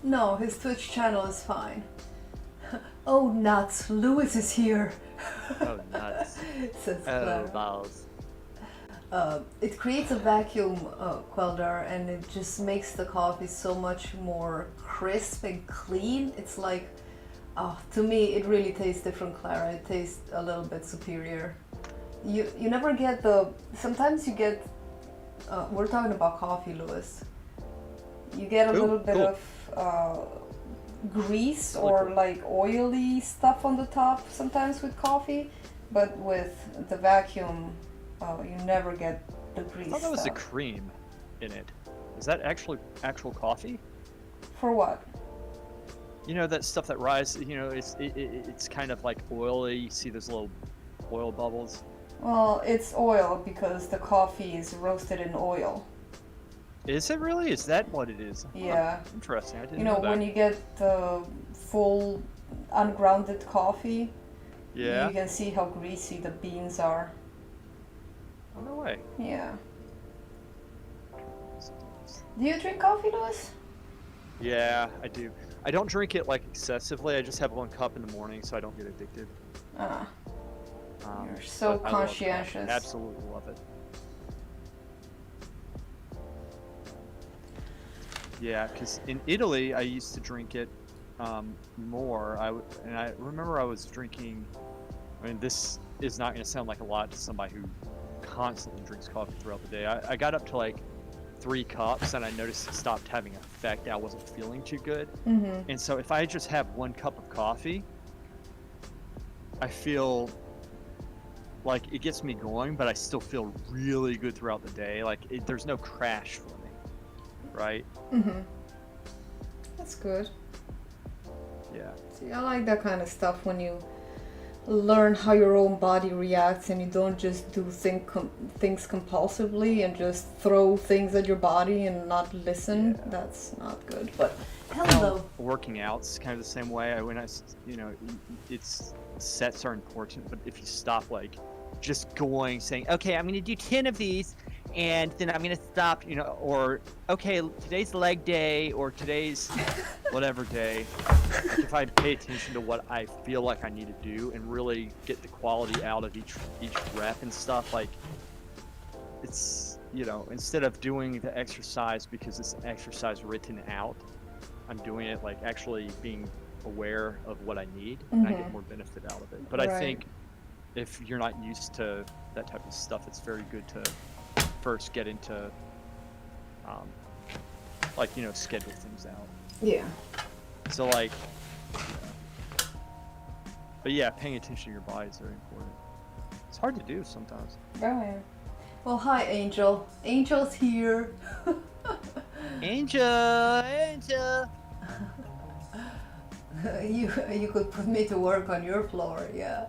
No, his Twitch channel is fine. Oh, nuts. Lewis is here. Oh, nuts. Says Oh, Clara. balls. It creates a vacuum quelder, and it just makes the coffee so much more crisp and clean. It's like, to me, it really tastes different, Clara. It tastes a little bit superior. You never get the. Sometimes you get. We're talking about coffee, Lewis. You get a little bit of grease or like oily stuff on the top sometimes with coffee, but with the vacuum. You never get the grease. I thought that was the stuff. cream in it. Is that actual coffee? For what? You know that stuff that rises. You know, it's kind of like oily. You see those little oil bubbles. Well, it's oil because the coffee is roasted in oil. Is it really? Is that what it is? Yeah. Huh, interesting. I didn't You know, that. when you get the full ungrounded coffee, Yeah. you can see how greasy the beans are. Oh, no way. Yeah. Do you drink coffee, Lewis? Yeah, I do. I don't drink it like excessively. I just have 1 cup in the morning, so I don't get addicted. You're so But I love coffee. conscientious. Absolutely love it. Yeah, because in Italy I used to drink it more. And I remember I was drinking. I mean, this is not going to sound like a lot to somebody who constantly drinks coffee throughout the day. I got up to like 3 cups, and I noticed it stopped having an effect. I wasn't feeling too good, and so if I just have 1 cup of coffee, I feel like it gets me going, but I still feel really good throughout the day. Like there's no crash for me, right? That's good. Yeah. See, I like that kind of stuff when you learn how your own body reacts and you don't just do things compulsively and just throw things at your body and not listen. Yeah. That's not good. But Hello. working out's kind of the same way. It's sets are important, but if you stop like just going saying, okay, I'm gonna do 10 of these, and then I'm gonna stop, or okay, today's leg day, or today's whatever day. Like, if I pay attention to what I feel like I need to do and really get the quality out of each rep and stuff, like it's instead of doing the exercise because it's an exercise written out, I'm doing it like actually being aware of what I need, and I get more benefit out of it. But I think if you're not used to that type of stuff, it's very good to first get into schedule things out. Yeah. So but yeah, paying attention to your body is very important. It's hard to do sometimes. Oh yeah. Well, hi, Angel. Angel's here. Angel. You could put me to work on your floor, yeah.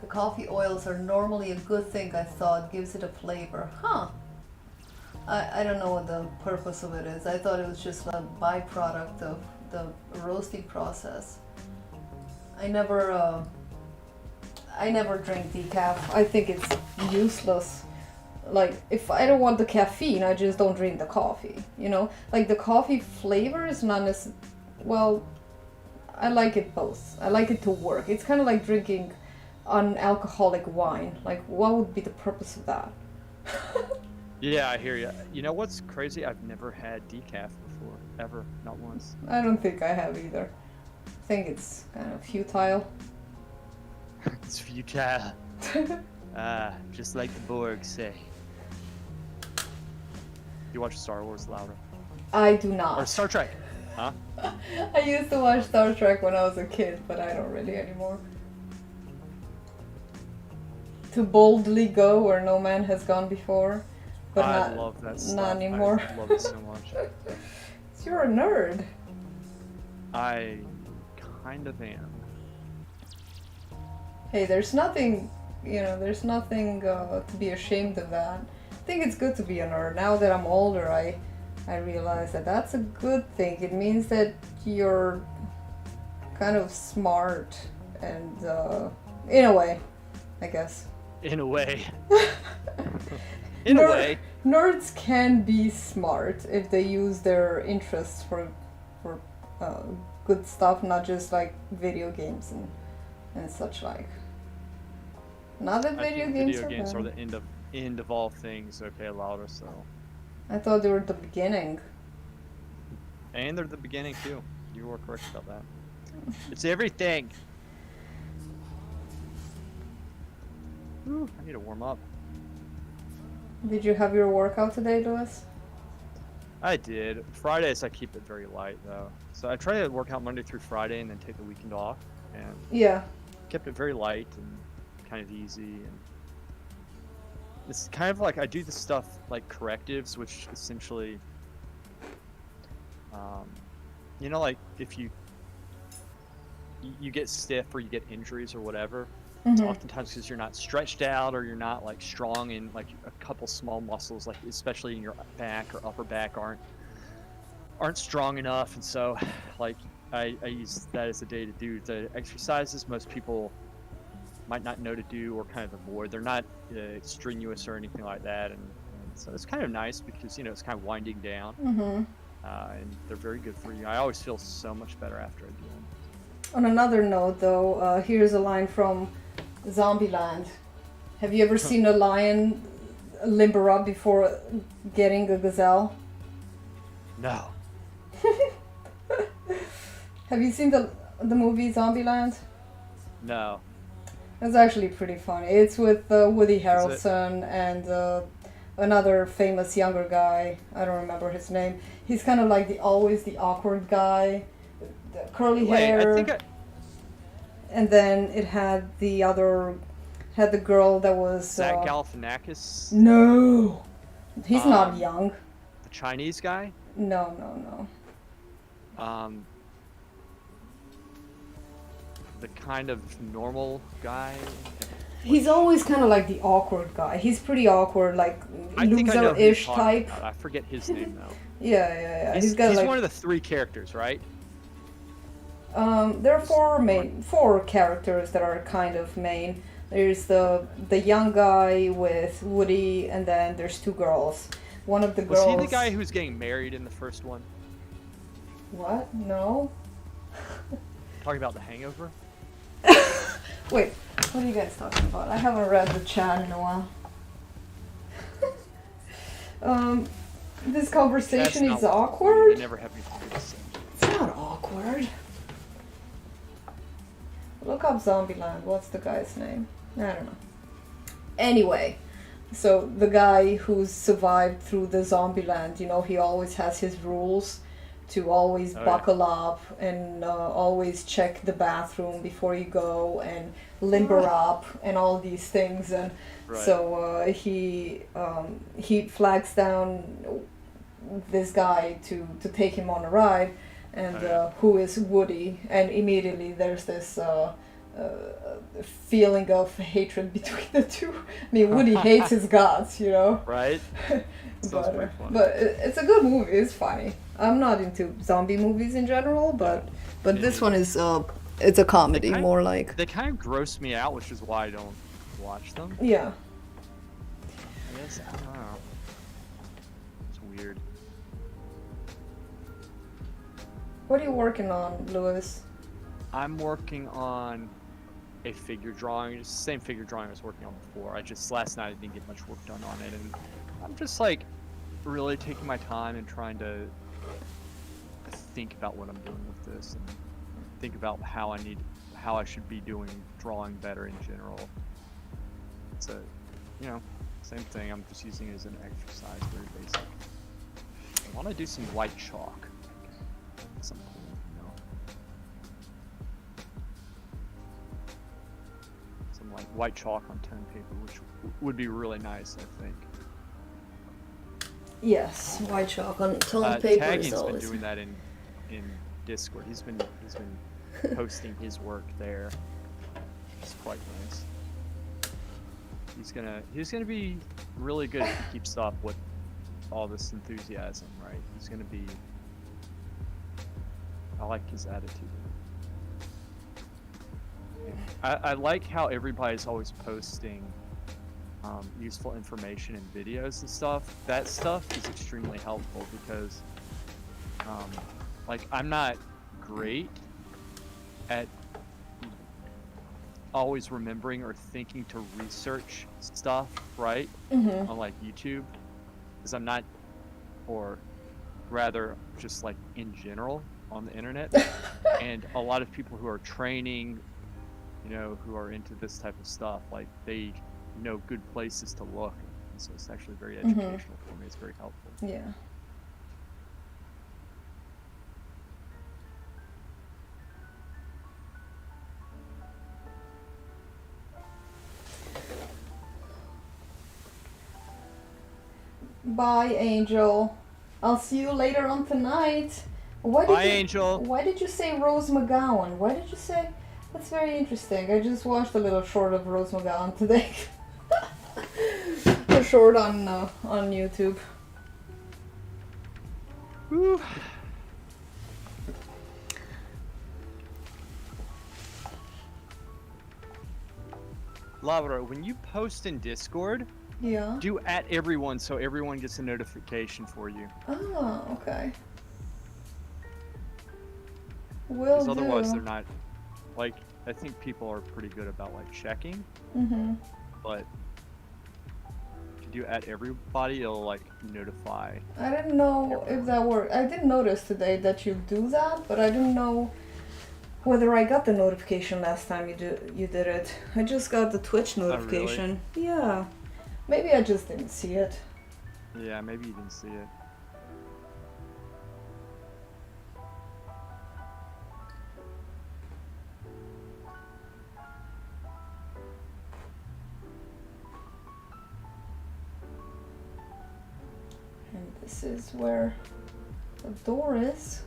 The coffee oils are normally a good thing, I thought. Gives it a flavor. Huh. I don't know what the purpose of it is. I thought it was just a byproduct of the roasting process. I never drink decaf. I think it's useless. Like, if I don't want the caffeine, I just don't drink the coffee, Like, the coffee flavor is not necessarily... Well, I like it both. I like it to work. It's kind of like drinking unalcoholic wine. Like, what would be the purpose of that? Yeah, I hear you. You know what's crazy? I've never had decaf before, ever, not once. I don't think I have either. I think it's kind of futile. It's futile. Just like the Borg say. You watch Star Wars, Laura? I do not. Or Star Trek, huh? I used to watch Star Trek when I was a kid, but I don't really anymore. To boldly go where no man has gone before, but I love that stuff. not anymore. I love it so much. You're a nerd. I kind of am. Hey, there's nothing, to be ashamed of that. I think it's good to be a nerd. Now that I'm older, I realize that that's a good thing. It means that you're kind of smart and, in a way, I guess. In a way. In a way. Nerds can be smart if they use their interests for good stuff, not just like video games and such like. Not that video games are the end of all things. Okay, Laura. So. I thought they were the beginning. And they're the beginning too. You were correct about that. It's everything. Ooh, I need to warm up. Did you have your workout today, Louis? I did. Fridays I keep it very light though. So I try to work out Monday through Friday and then take the weekend off. And yeah. Kept it very light and kind of easy. And it's kind of like I do the stuff like correctives, which essentially, like if you get stiff or you get injuries or whatever, it's oftentimes because you're not stretched out or you're not like strong in like a couple small muscles, like especially in your back or upper back aren't strong enough. And so like I use that as a day to do the exercises most people might not know to do or kind of avoid. They're not strenuous or anything like that, and so it's kind of nice because it's kind of winding down, and they're very good for you. I always feel so much better after I do them. On another note, though, here's a line from Zombieland. Have you ever seen a lion limber up before getting a gazelle? No. Have you seen the movie Zombieland? No. It's actually pretty funny. It's with Woody Harrelson and another famous younger guy. I don't remember his name. He's kind of like always the awkward guy, the curly hair. I think And then it had the girl that was Zach Galifianakis. No, he's not young. The Chinese guy. No. The kind of normal guy. He's always kind of like the awkward guy. He's pretty awkward, like loser-ish type. I forget his name though. Yeah. He's got like like one of the three characters, right? There are four characters that are kind of main. There's the young guy with Woody, and then there's two girls. One of the girls. Was he the guy who was getting married in the first one? What? No. Talking about The Hangover? Wait, what are you guys talking about? I haven't read the chat in a while. This conversation is awkward. They never have anything to say. It's not awkward. Look up Zombieland. What's the guy's name? I don't know. Anyway, so the guy who's survived through the Zombieland, you know, he always has his rules to always buckle up and always check the bathroom before you go and limber up and all these things. And so he flags down this guy to take him on a ride, and who is Woody, and immediately there's this feeling of hatred between the two. I mean, Woody hates his guts, you know. Right. But it's a good movie. It's funny. I'm not into zombie movies in general, but this one is it's a comedy, more like. They kind of gross me out, which is why I don't watch them. Yeah. I guess I don't know. It's weird. What are you working on, Lewis? I'm working on a figure drawing. It's the same figure drawing I was working on before. Last night I didn't get much work done on it, and I'm just like really taking my time and trying to think about what I'm doing with this and think about how I should be doing drawing better in general. It's a, same thing. I'm just using it as an exercise, very basic. I want to do some white chalk at some point, some like white chalk on tone paper, which would be really nice, I think. Yes, white chalk on tone paper. Tagging's been doing that in Discord. He's been posting his work there. It's quite nice. He's gonna be really good if he keeps up with all this enthusiasm, right? He's gonna be. I like his attitude. I like how everybody's always posting useful information and videos and stuff. That stuff is extremely helpful because, like, I'm not great at always remembering or thinking to research stuff, right? Mm-hmm. On like YouTube, because I'm not, or rather just like in general on the internet. And a lot of people who are training, who are into this type of stuff, like they know good places to look, and so it's actually very educational for me. It's very helpful. Yeah. Bye, Angel. I'll see you later on tonight. Angel. Why did you say Rose McGowan? Why did you say? That's very interesting. I just watched a little short of Rose McGowan today. A short on YouTube. Woo. Lavaro, when you post in Discord, do at everyone so everyone gets a notification for you. Oh, okay. Will do. Otherwise, they're not. Like, I think people are pretty good about like checking. Mm-hmm. But if you do at everybody, it'll like notify. I didn't know if that worked. I did notice today that you do that, but I didn't know whether I got the notification last time you did it. I just got the Twitch notification. Oh, really? Yeah. Maybe I just didn't see it. Yeah, maybe you didn't see it. And this is where the door is.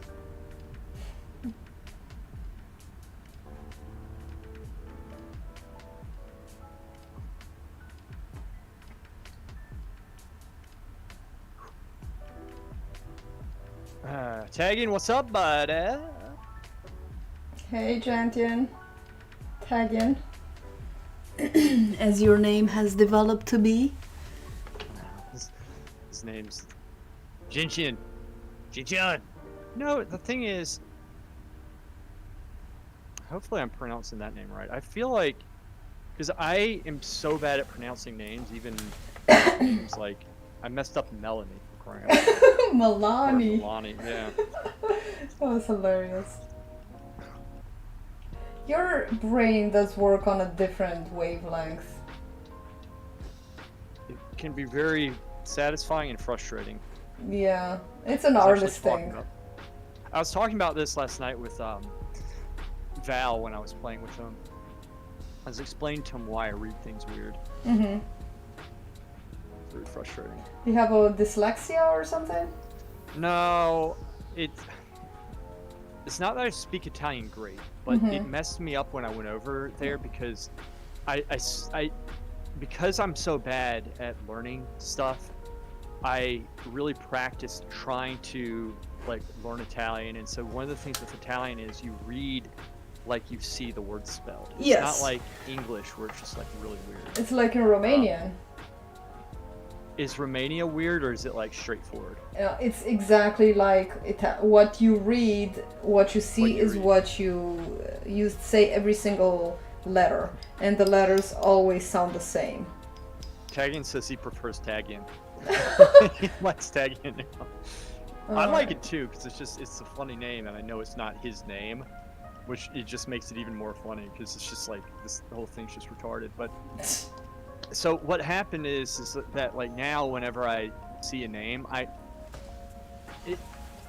Tagging, what's up, buddy? Hey, Jantian. Tagian. As your name has developed to be. His name's Jinjian. Jinjian. No, the thing is, hopefully I'm pronouncing that name right. I feel like, because I am so bad at pronouncing names, even names like, I messed up Melanie for crying out loud. Milani. Melanie, yeah. That was hilarious. Your brain does work on a different wavelength. It can be very satisfying and frustrating. Yeah, it's an I was artist actually talking thing. about- I was talking about this last night with Val when I was playing with him. I was explaining to him why I read things weird. Mm-hmm. It's very frustrating. You have a dyslexia or something? No, it's not that I speak Italian great, but it messed me up when I went over there because because I'm so bad at learning stuff, I really practiced trying to like learn Italian, and so one of the things with Italian is you read like you see the word spelled. It's Yes. not like English where it's just like really weird. It's like in Romanian. Is Romania weird or is it like straightforward? It's exactly like what you read, what you see is read. what you say every single letter, and the letters always sound the same. Tagian says he prefers Tagian. He likes Tagian now. I like it too because it's a funny name and I know it's not his name, which it just makes it even more funny because it's just like the whole thing's just retarded. But so what happened is that like now whenever I see a name,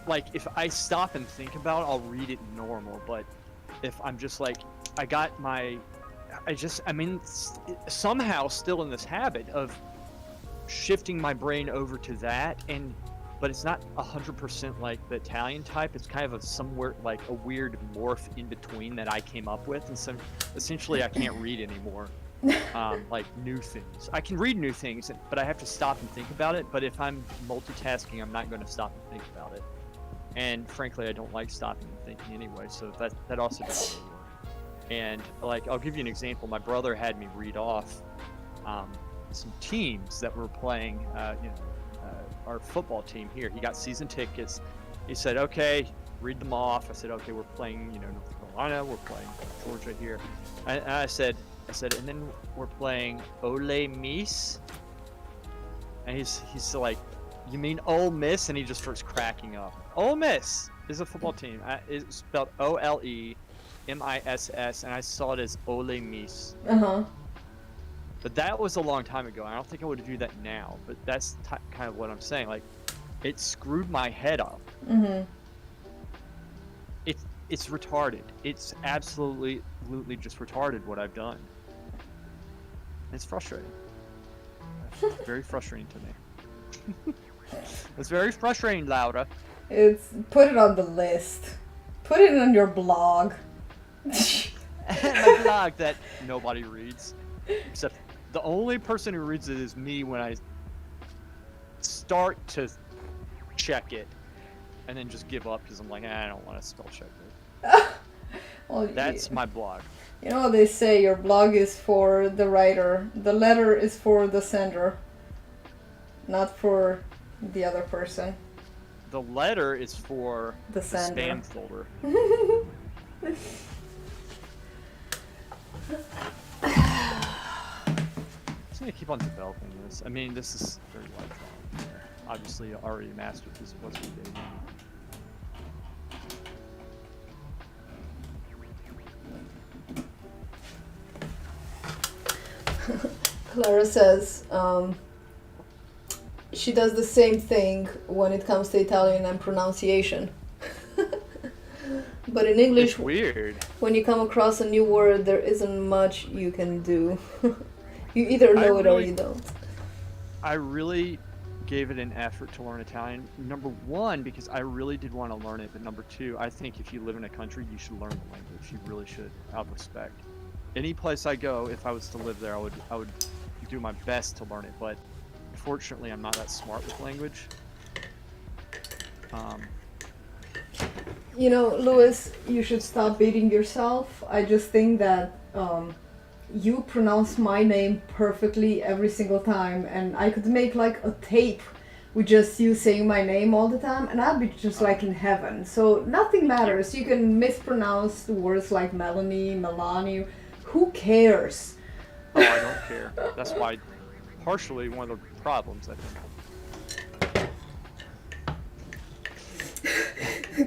like if I stop and think about it, I'll read it normal. But if I'm just like I'm in somehow still in this habit of shifting my brain over to that, but it's not 100% like the Italian type. It's kind of somewhere like a weird morph in between that I came up with, and so essentially I can't read anymore. Like new things. I can read new things, but I have to stop and think about it. But if I'm multitasking, I'm not going to stop and think about it. And frankly, I don't like stopping and thinking anyway. So that also doesn't really work. And like, I'll give you an example. My brother had me read off some teams that were playing. Our football team here. He got season tickets. He said, "Okay, read them off." I said, "Okay, we're playing, North Carolina. We're playing Georgia here." And I said, and then we're playing Ole Miss. And he's like, "You mean Ole Miss?" And he just starts cracking up. Ole Miss is a football team. It's spelled OLEMISS, and I saw it as Ole Miss. But that was a long time ago. I don't think I would do that now. But that's kind of what I'm saying. Like, it screwed my head up. It's retarded. It's absolutely just retarded what I've done. It's frustrating. Very frustrating to me. It's very frustrating, Laura. Put it on the list. Put it on your blog. My blog that nobody reads. Except the only person who reads it is me when I start to check it and then just give up because I'm like, I don't want to spell check it. Well, That's my blog. You know what they say, your blog is for the writer. The letter is for the sender, not for the other person. The letter is for the sender. spam folder. I'm gonna keep on developing this. I mean, this is very lifelong. Obviously, already mastered this was day one. Clara says she does the same thing when it comes to Italian and pronunciation. But in English, It's weird. When you come across a new word, there isn't much you can do. You either know it or you don't. I really gave it an effort to learn Italian. Number one, because I really did want to learn it. But number two, I think if you live in a country, you should learn the language. You really should, out of respect. Any place I go, if I was to live there, I would do my best to learn it. But unfortunately, I'm not that smart with language. You know, Louis, you should stop beating yourself. I just think that you pronounce my name perfectly every single time, and I could make like a tape with just you saying my name all the time, and I'd be just like in heaven. So nothing matters. You can mispronounce the words like Melanie, Melanie. Who cares? Oh, I don't care. That's why, partially one of the problems, I think.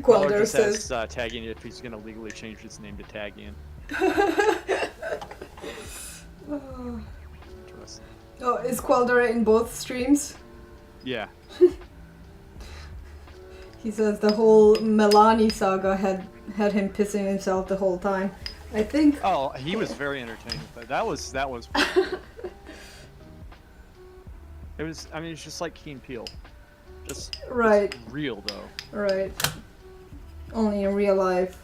Quelder just says asked Tagian if he's going to legally change his name to Tagian. Interesting. Oh, is Quelder in both streams? Yeah. He says the whole Melanie saga had him pissing himself the whole time. I think. Oh, he was very entertaining. But that was. It was. I mean, it's just like Key and Peele. Just right. It's real though. Right. Only in real life.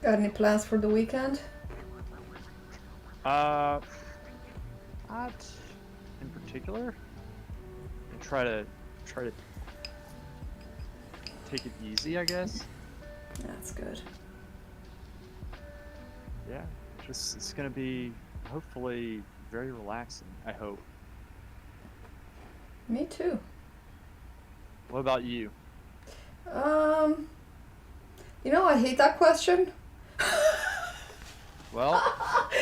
Got any plans for the weekend? Not in particular. And try to take it easy, I guess. That's good. Yeah, just it's gonna be hopefully very relaxing. I hope. Me too. What about you? You know, I hate that question. Well,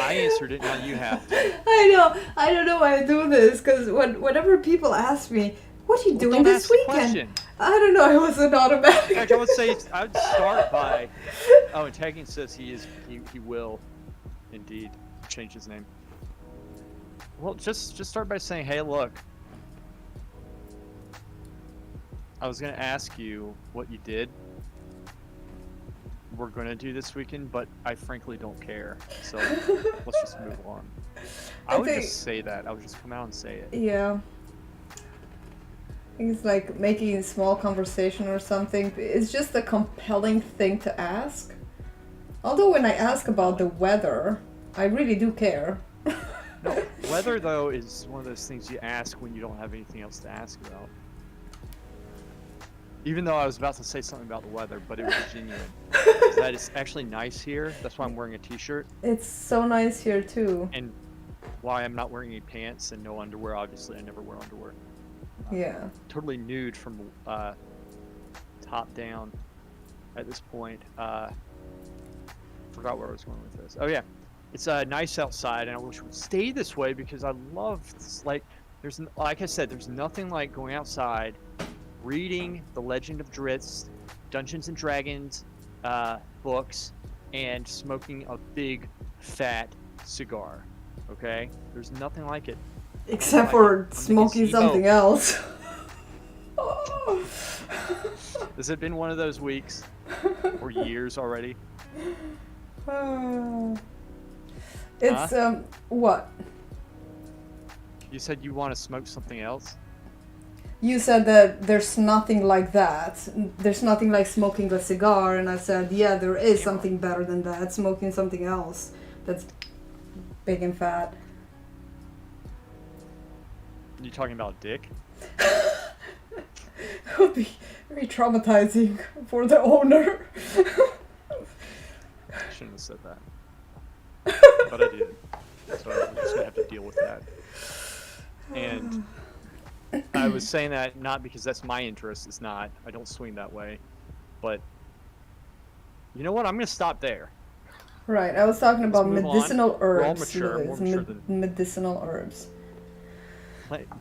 I answered it. Now you have to. I know. I don't know why I do this because whenever people ask me, "What are you doing Don't this ask the weekend?" question. I don't know. It was an automatic. In fact, I would say I would start by. Oh, and Tagging says he will, indeed, change his name. Well, just start by saying, "Hey, look, I was gonna ask you what you did. We're gonna do this weekend, but I frankly don't care. So let's just move on." I would just say that. I would just come out and say it. Yeah. It's like making a small conversation or something. It's just a compelling thing to ask. Although when I ask about the weather, I really do care. No, weather though is one of those things you ask when you don't have anything else to ask about. Even though I was about to say something about the weather, but it was genuine. That is actually nice here. That's why I'm wearing a t-shirt. It's so nice here too. And why I'm not wearing any pants and no underwear. Obviously, I never wear underwear. Yeah. Totally nude from top down at this point. Forgot where I was going with this. Oh yeah, it's nice outside, and I wish it would stay this way because I love like I said, there's nothing like going outside, reading The Legend of Drizzt, Dungeons and Dragons books, and smoking a big fat cigar. Okay, there's nothing like it. Except for smoking something else. Has it been one of those weeks or years already? It's what? You said you want to smoke something else? You said that there's nothing like that. There's nothing like smoking a cigar, and I said, yeah, there is something better than that. Smoking something else that's big and fat. You talking about dick? It would be very traumatizing for the owner. I shouldn't have said that. But I did. So I'm just gonna have to deal with that. And I was saying that not because that's my interest, it's not. I don't swing that way. But you know what? I'm gonna stop there. Right, I was talking about medicinal herbs. We're all mature, more mature than medicinal herbs.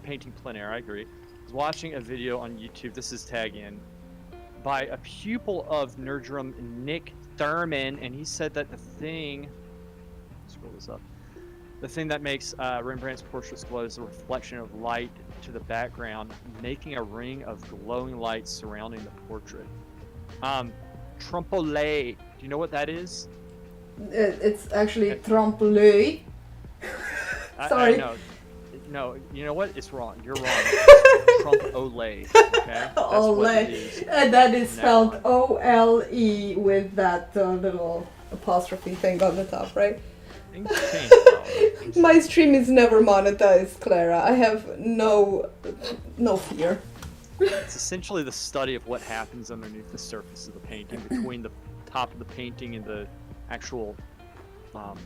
Painting plein air, I agree. I was watching a video on YouTube, this is tag in, by a pupil of Nerdrum, Nick Thurman, and he said that the thing, scroll this up, the thing that makes Rembrandt's portraits glow is the reflection of light to the background, making a ring of glowing light surrounding the portrait. Trompe-l'oeil, do you know what that is? It's actually trompe-l'oeil. Sorry. I know. No, you know what? It's wrong. You're wrong. Trump Olay. Okay, that's what it is. And that is From now spelled on. O-L-E with that little apostrophe thing on the top, right? Things change, though. My stream is never monetized, Clara. I have no fear. It's essentially the study of what happens underneath the surface of the painting, between the top of the painting and the actual,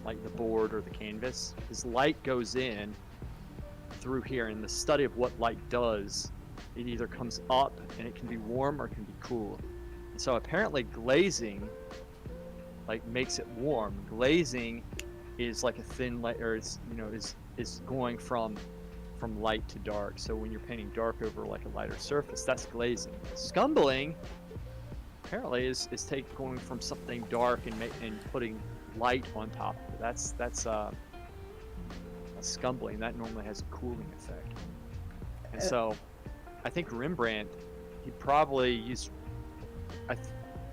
like the board or the canvas. Because light goes in through here, and the study of what light does, it either comes up and it can be warm or it can be cool. And so apparently glazing, like, makes it warm. Glazing is like a thin layer, is going from light to dark. So when you're painting dark over like a lighter surface, that's glazing. Scumbling apparently is going from something dark and putting light on top of it. That's a scumbling. That normally has a cooling effect. And so I think Rembrandt, he probably used,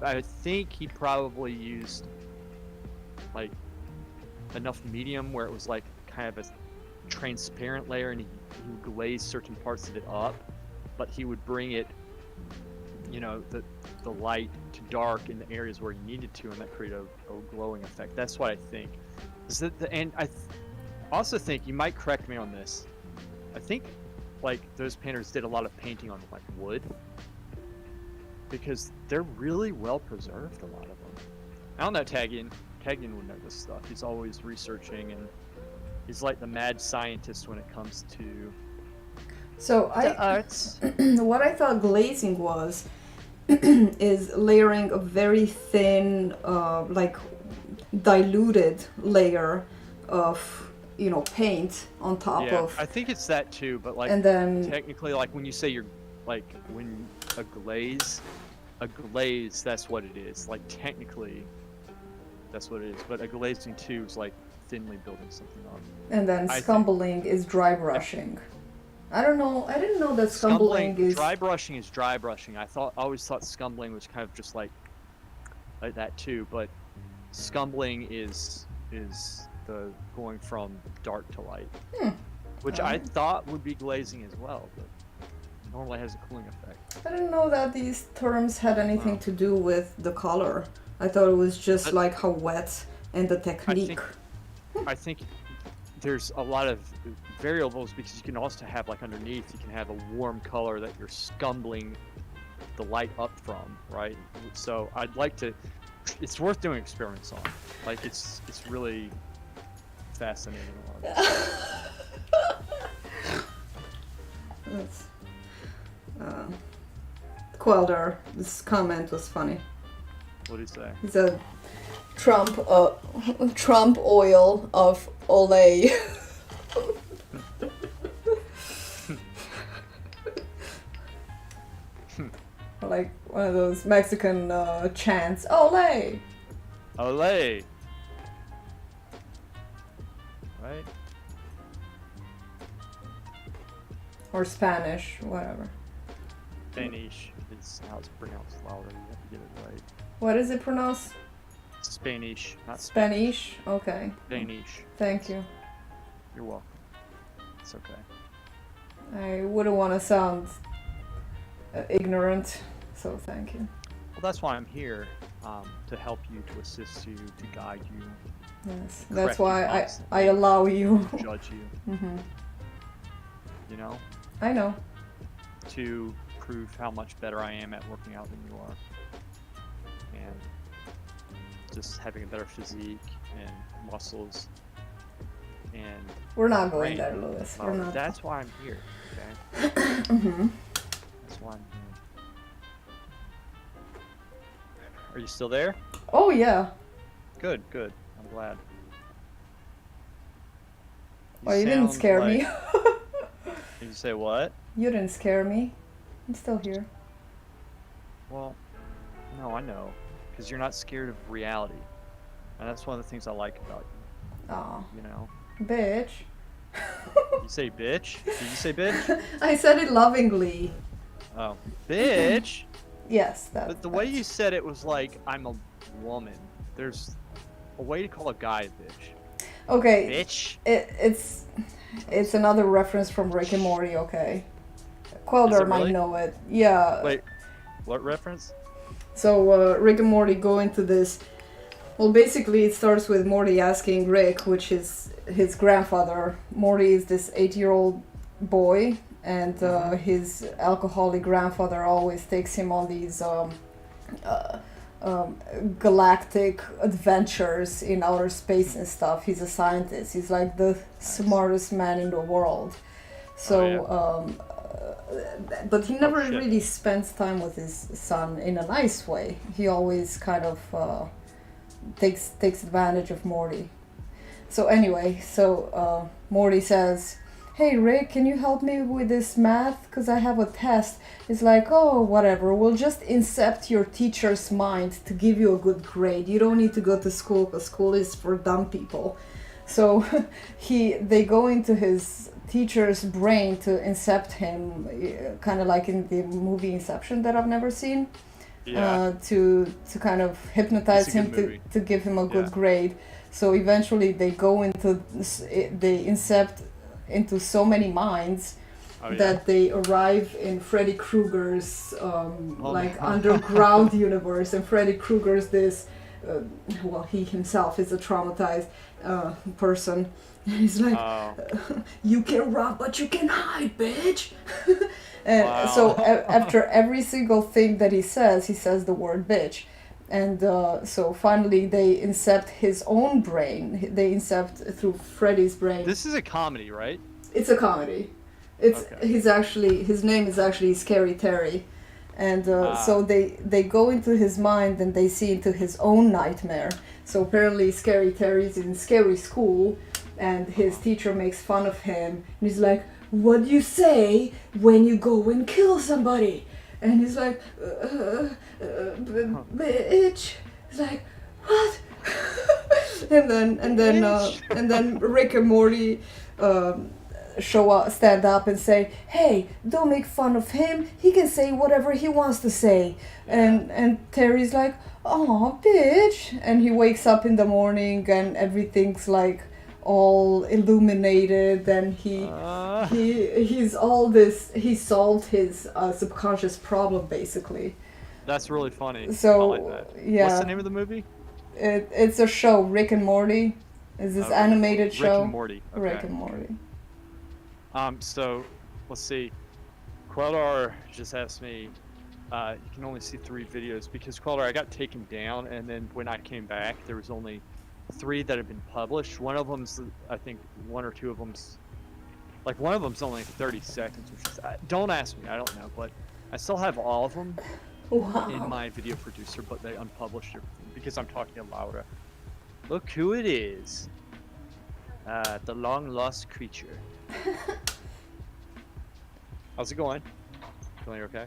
I think he probably used like enough medium where it was like kind of a transparent layer, and he would glaze certain parts of it up, but he would bring it, the light to dark in the areas where he needed to, and that created a glowing effect. That's what I think. And I also think, you might correct me on this, I think like those painters did a lot of painting on like wood, because they're really well preserved, a lot of them. I don't know, Tagian would know this stuff. He's always researching, and he's like the mad scientist when it comes to the arts. What I thought glazing was is layering a very thin, like diluted layer of paint on top of. I think it's that too, but like, and then technically, like when you say you're like when a glaze, that's what it is. Like technically, that's what it is. But a glazing too is like thinly building something up. And then scumbling is dry brushing. I don't know. I didn't know that scumbling is dry brushing. Is dry brushing. I always thought scumbling was kind of just like that too. But scumbling is the going from dark to light, which I thought would be glazing as well, but it normally has a cooling effect. I didn't know that these terms had anything to do with the color. I thought it was just like how wet and the technique. I think there's a lot of variables, because you can also have like underneath, you can have a warm color that you're scumbling the light up from, right? So I'd like to, it's worth doing experiments on. Like it's really fascinating. That's, Quelder, this comment was funny. What do you say? He said, Trump oil of Olay. Like one of those Mexican chants, Olay! Olay! Right? Or Spanish, whatever. Spanish is how it's pronounced louder. You have to get it right. What is it pronounced? Spanish, not Spanish? Okay. Danish. Thank you. You're welcome. It's okay. I wouldn't want to sound ignorant, so thank you. Well, that's why I'm here, to help you, to assist you, to guide you. Yes, that's why I allow you. To judge you. Mm-hmm. You know? I know. To prove how much better I am at working out than you are. And just having a better physique and muscles. And we're not going brain. there, Lewis. We're not. That's why I'm here, okay? Mm-hmm. That's why I'm here. Are you still there? Oh, yeah. Good, good. I'm glad. Oh, you didn't scare me. Did you say what? You didn't scare me. I'm still here. Well, no, I know. Because you're not scared of reality. And that's one of the things I like about you. Aw. You know? Bitch. You say bitch? Did you say bitch? I said it lovingly. Oh. Bitch? Yes, that. But the way you said it was like, I'm a woman. There's a way to call a guy a bitch. Okay. Bitch? It's another reference from Rick and Morty, okay? Quelder it might really? know it. Yeah. Wait, what reference? So Rick and Morty go into this. Well, basically, it starts with Morty asking Rick, which is his grandfather. Morty is this 8-year-old boy, and his alcoholic grandfather always takes him on these uh, galactic adventures in outer space and stuff. He's a scientist. He's like the smartest man in the world. So, but he never really spends time with his son in a nice way. He always kind of takes advantage of Morty. So anyway, Morty says, "Hey Rick, can you help me with this math? Because I have a test." It's like, "Oh, whatever. We'll just incept your teacher's mind to give you a good grade. You don't need to go to school because school is for dumb people." So they go into his teacher's brain to incept him, kind of like in the movie Inception that I've never seen. Yeah. To kind of hypnotize him to give him a good grade. So eventually they incept into so many minds that they arrive in Freddy Krueger's underground universe. And Freddy Krueger's this, he himself is a traumatized person. And he's like, "You can run, but you can hide, bitch." And so after every single thing that he says the word bitch. And so finally they incept his own brain. They incept through Freddy's brain. This is a comedy, right? It's a comedy. His name is actually Scary Terry. And so they go into his mind and they see into his own nightmare. So apparently Scary Terry's in scary school and his teacher makes fun of him. And he's like, "What do you say when you go and kill somebody?" And he's like, "Bitch." He's like, "What?" and then Rick and Morty stand up and say, "Hey, don't make fun of him. He can say whatever he wants to say." And Terry's like, "Aw, bitch." And he wakes up in the morning and everything's like all illuminated, and he's all this. He solved his subconscious problem, basically. That's really funny. So I like that. Yeah, what's the name of the movie? It's a show, Rick and Morty. Is this animated show? Rick and Morty. Okay. Rick and Morty. So let's see. Queldar just asked me. You can only see 3 videos because Queldar, I got taken down, and then when I came back, there was only 3 that have been published. One of them's, I think, 1 or 2 of them's, like one of them's only 30 seconds, which is, don't ask me, I don't know, but I still have all of them in my video producer, but they unpublished everything because I'm talking to Laura. Look who it is. The long lost creature. How's it going? Feeling okay?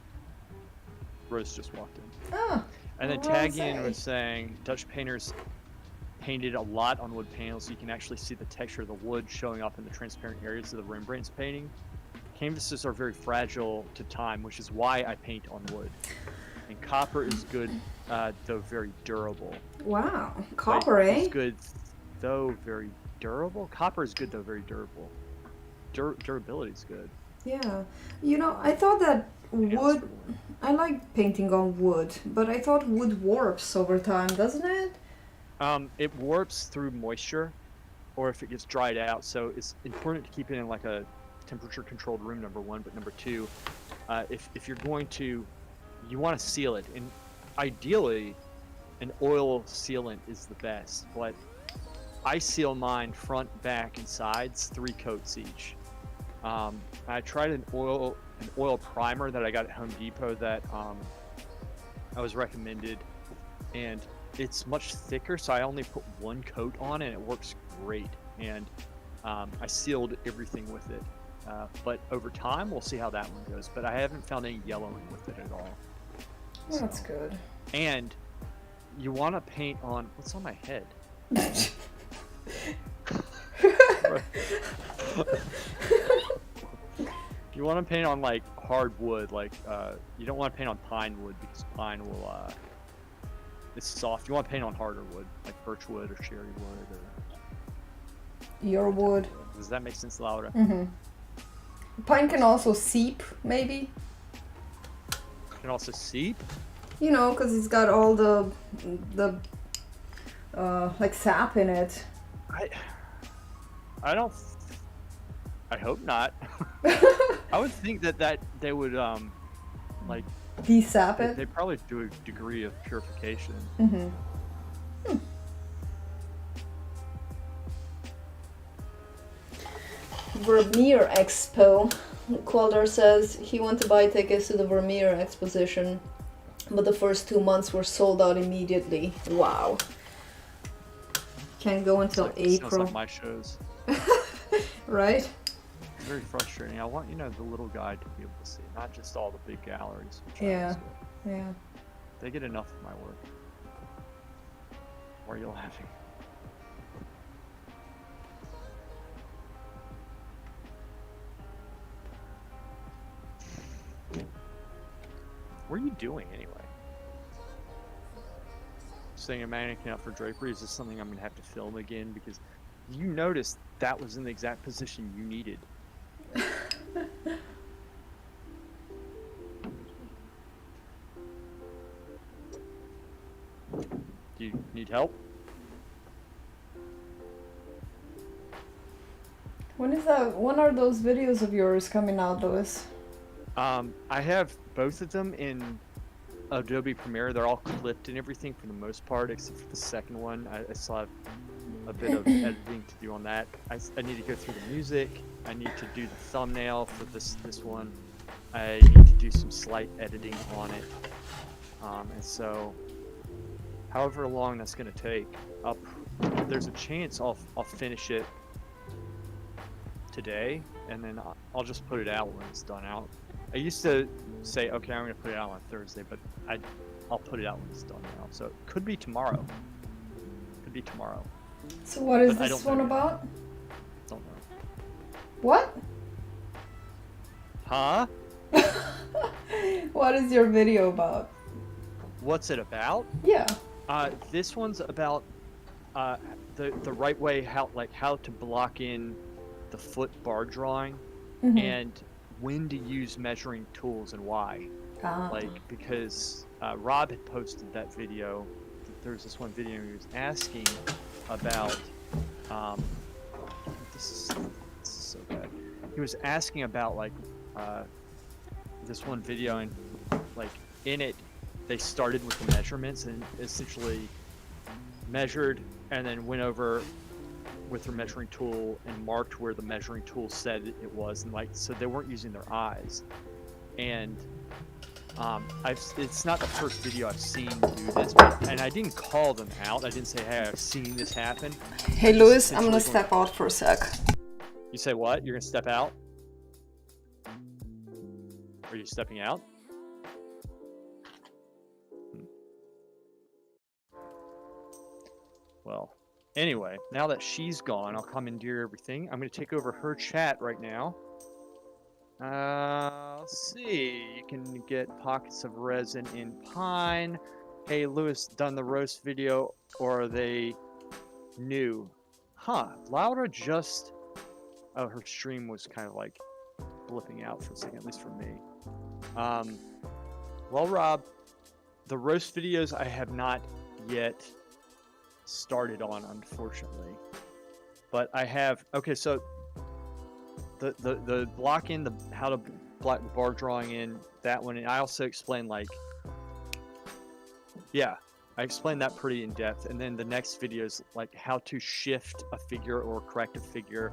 Rose just walked in. Oh, and then Tagian was saying Dutch painters painted a lot on wood panels, so you can actually see the texture of the wood showing up in the transparent areas of the Rembrandt's painting. Canvases are very fragile to time, which is why I paint on wood. And copper is good, though very durable. Wow, copper, Is good, though very durable. Copper is good, though very durable. Durability is good. Yeah, I thought that wood. I like painting on wood, but I thought wood warps over time, doesn't it? It warps through moisture, or if it gets dried out. So it's important to keep it in like a temperature-controlled room. Number 1, but number 2, if you're going to, you want to seal it, and ideally, an oil sealant is the best. But I seal mine front, back, and sides 3 coats each. I tried an oil primer that I got at Home Depot that I was recommended, and it's much thicker, so I only put 1 coat on and it works great. And I sealed everything with it. But over time, we'll see how that one goes. But I haven't found any yellowing with it at all. Well, that's good. And you want to paint on what's on my head. You want to paint on like hardwood, like you don't want to paint on pine wood because pine will it's soft. You want to paint on harder wood, like birch wood or cherry wood or your wood. Does that make sense, Laura? Mm-hmm. Pine can also seep, maybe. Can also seep. You know, because it's got all the like sap in it. I don't. I hope not. I would think that they would like Desap it. they probably do a degree of purification. Mm-hmm. Vermeer Expo. Qualdar says he went to buy tickets to the Vermeer exposition, but the first 2 months were sold out immediately. Wow. Can't go until April. Sounds like my shows. Right? It's very frustrating. I want the little guy to be able to see, not just all the big galleries. Yeah. Yeah. They get enough of my work. Why are you laughing? What are you doing anyway? Setting a mannequin up for drapery. Is this something I'm gonna have to film again? Because you noticed that was in the exact position you needed. Do you need help? When are those videos of yours coming out, Louis? I have both of them in Adobe Premiere. They're all clipped and everything for the most part, except for the second one. I still have a bit of editing to do on that. I need to go through the music. I need to do the thumbnail for this one. I need to do some slight editing on it. And so, however long that's going to take, there's a chance I'll finish it today, and then I'll just put it out when it's done out. I used to say, okay, I'm going to put it out on Thursday, but I'll put it out when it's done now. So it could be tomorrow. Could be tomorrow. So what is this one about? Don't know. What? Huh? What is your video about? What's it about? Yeah. This one's about the right way how to block in the foot bar drawing, Mm-hmm. and when to use measuring tools and why. Because Rob had posted that video. There was this one video he was asking about. This is so bad. He was asking about this one video, and in it they started with the measurements and essentially measured and then went over with their measuring tool and marked where the measuring tool said it was, and so they weren't using their eyes. And it's not the first video I've seen do this, and I didn't call them out. I didn't say, hey, I've seen this happen. Hey Louis, I'm gonna step out for a sec. You say what? You're gonna step out? Are you stepping out? Well, anyway, now that she's gone, I'll commandeer everything. I'm going to take over her chat right now. Let's see. You can get pockets of resin in pine. Hey, Lewis, done the roast video, or are they new? Huh. Laura just... Oh, her stream was kind of blipping out for a second, at least for me. Well, Rob, the roast videos I have not yet started on, unfortunately, but I have. Okay, so the block in, how to block the bar drawing in, that one, and I also explained I explained that pretty in depth. And then the next video is how to shift a figure or correct a figure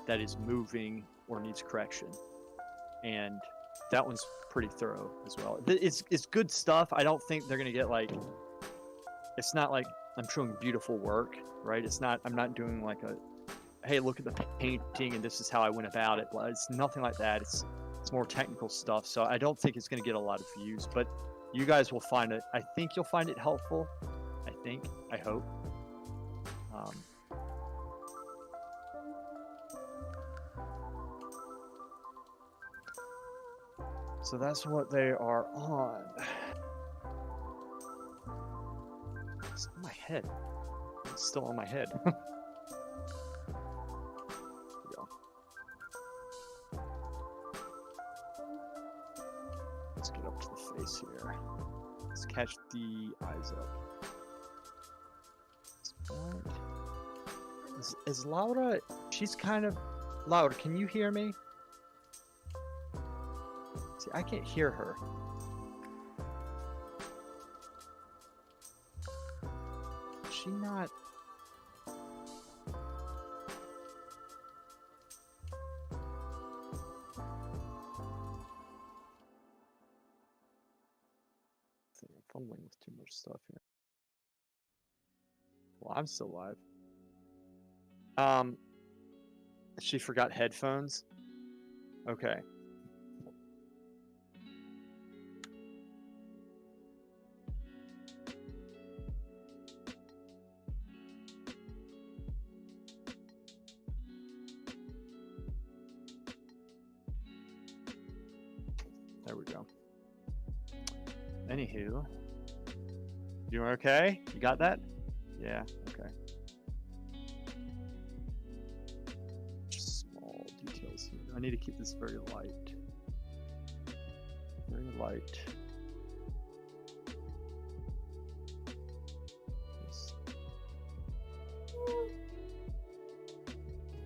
that is moving or needs correction, and that one's pretty thorough as well. It's good stuff. I don't think they're gonna get it's not I'm showing beautiful work, right? It's not. I'm not doing hey, look at the painting and this is how I went about it. It's nothing like that. It's more technical stuff. So I don't think it's going to get a lot of views, but you guys will find it. I think you'll find it helpful. I hope. So that's what they are on. It's on my head. It's still on my head. There we go. face here. Let's catch the eyes up. Is Laura? She's kind of. Laura, can you hear me? See, I can't hear her. Is she not? I'm fumbling with too much stuff here. Well, I'm still alive. She forgot headphones. Okay. There we go. Anywho, you okay? You got that? Yeah. Okay. Small details here. I need to keep this very light. Very light. Yes.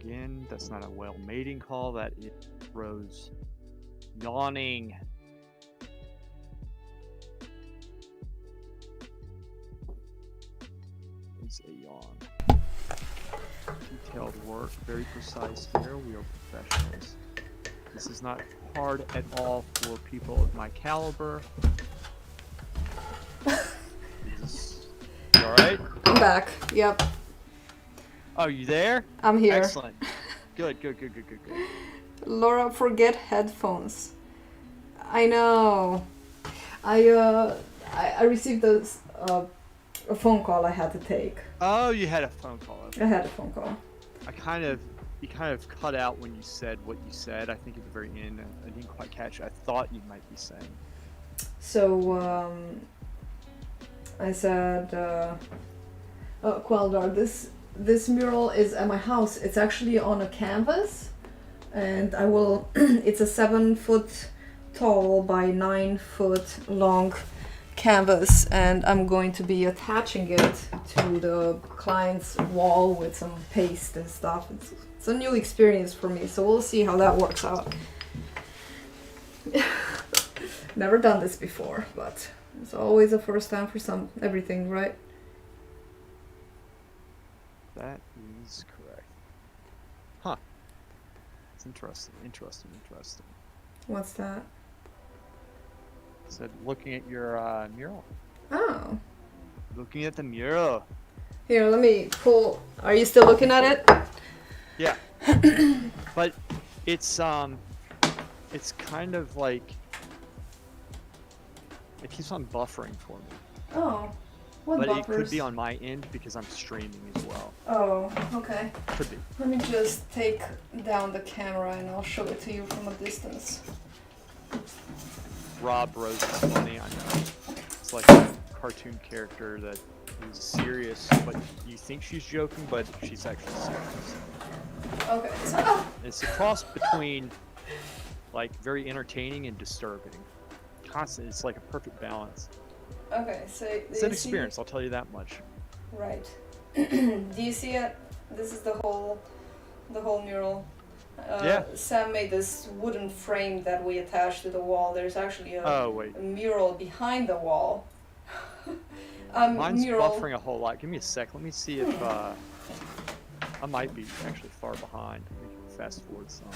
Again, that's not a whale mating call. That is Rose yawning. A yawn. Detailed work, very precise here. We are professionals. This is not hard at all for people of my caliber. You alright? I'm back. Yep. Oh, you there? I'm here. Excellent. Good. Laura, forget headphones. I know. I received a phone call I had to take. Oh, you had a phone call. I had a phone call. You kind of cut out when you said what you said. I think at the very end, I didn't quite catch it. I thought you might be saying. So, I said, Queldar, this mural is at my house. It's actually on a canvas, and I will. It's a 7 foot tall by 9 foot long canvas, and I'm going to be attaching it to the client's wall with some paste and stuff. It's a new experience for me, so we'll see how that works out. Never done this before, but it's always a first time for everything, right? That is correct. Huh. It's interesting. What's that? Said looking at your mural. Oh. Looking at the mural. Here, let me pull. Are you still looking at it? Yeah. But it's kind of like it keeps on buffering for me. Oh. What but buffers? It could be on my end because I'm streaming as well. Oh, okay. Could be. Let me just take down the camera and I'll show it to you from a distance. Rob Rose is funny, I know. It's like a cartoon character that is serious, but you think she's joking, but she's actually serious. Okay, so... It's a cross between, like, very entertaining and disturbing. Constant, it's like a perfect balance. Okay, so... It's an experience, I'll tell you that much. Right. Do you see it? This is the whole mural. Yeah. Sam made this wooden frame that we attached to the wall. There's actually a mural behind the wall. Mine's mural. buffering a whole lot. Give me a sec. Let me see if I might be actually far behind. Let me fast forward some.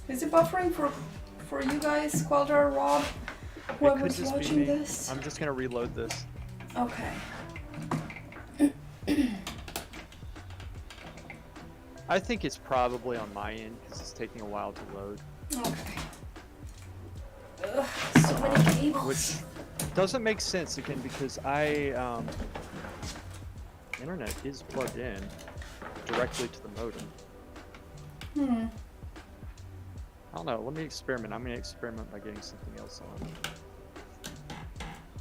Is it buffering for you guys, Queldar, Rob? Whoever's just watching be me. this? I'm just gonna reload this. Okay. I think it's probably on my end because it's taking a while to load. Okay. Ugh, so many cables. Which doesn't make sense again because internet is plugged in directly to the modem. I don't know. Let me experiment. I'm gonna experiment by getting something else on.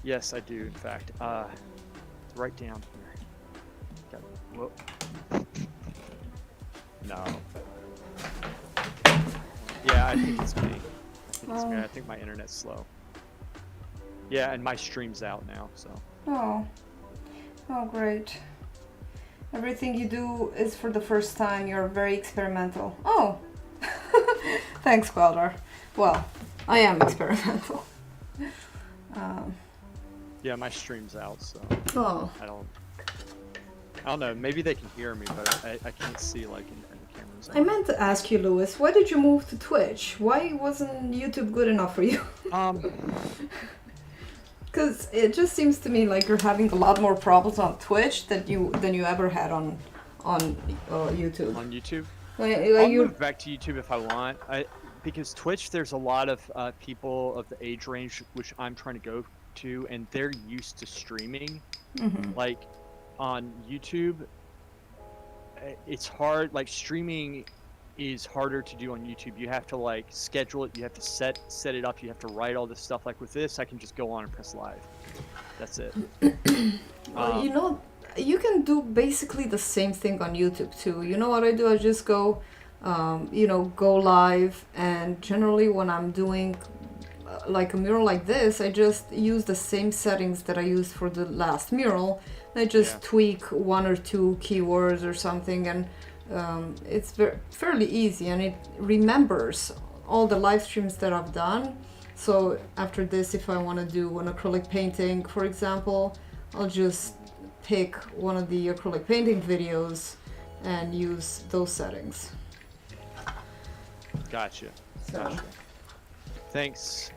Yes, I do. In fact, it's right down here. Whoop. No. Yeah, I think it's me. I think my internet's slow. Yeah, and my stream's out now, so. Oh. Oh, great. Everything you do is for the first time. You're very experimental. Oh. Thanks, Quelder. Well, I am experimental. Yeah, my stream's out, so. Oh. I don't know. Maybe they can hear me, but I can't see like in the cameras. I meant to ask you, Lewis, why did you move to Twitch? Why wasn't YouTube good enough for you? Because it just seems to me like you're having a lot more problems on Twitch than you ever had on YouTube. On YouTube? Like I'll move back to YouTube if I want. Because Twitch, there's a lot of people of the age range which I'm trying to go to, and they're used to streaming. Mm-hmm. Like on YouTube, it's hard. Like streaming is harder to do on YouTube. You have to like schedule it. You have to set it up. You have to write all this stuff. Like with this, I can just go on and press live. That's it. Well, you can do basically the same thing on YouTube too. You know what I do? I just go, go live, and generally when I'm doing like a mural like this, I just use the same settings that I used for the last mural. I just tweak one or two keywords or something, and it's fairly easy, and it remembers all the live streams that I've done. So after this, if I want to do an acrylic painting, for example, I'll just pick one of the acrylic painting videos and use those settings. Gotcha. So. Gotcha. Thanks.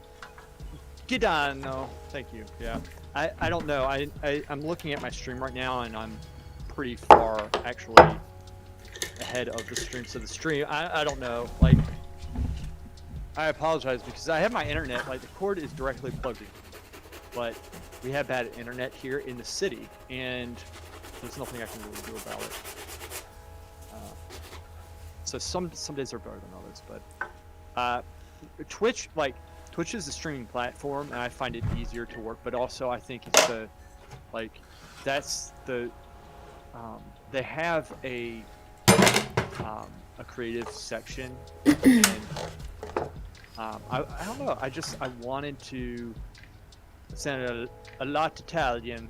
Get on. No, thank you. Yeah. I don't know. I'm looking at my stream right now, and I'm pretty far actually ahead of the stream. So the stream, I don't know. Like, I apologize because I have my internet. Like the cord is directly plugged in, but we have bad internet here in the city, and there's nothing I can really do about it. So some days are better than others, but Twitch is a streaming platform, and I find it easier to work. But also, I think it's they have a creative section, and I don't know. I wanted to sound a lot Italian.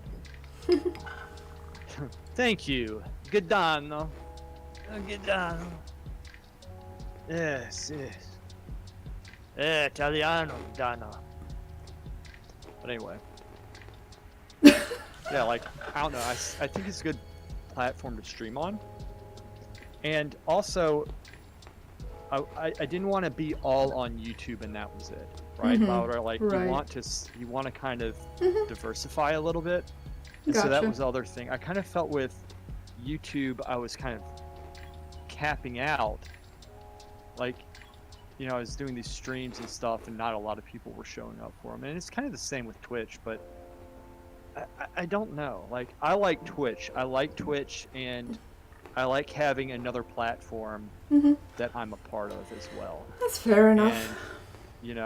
Thank you. Good danno. Good danno. Yes. Italiano, Dana. But anyway. Yeah, like, I don't know. I think it's a good platform to stream on. And also, I didn't want to be all on YouTube and that was it, right? Mm-hmm. Laura, like, right. you want to kind of diversify a little bit. And Gotcha. so that was the other thing. I kind of felt with YouTube, I was kind of capping out. Like, I was doing these streams and stuff, and not a lot of people were showing up for them. And it's kind of the same with Twitch, but I don't know. Like, I like Twitch. And I like having another platform that I'm a part of as well. That's fair enough. And,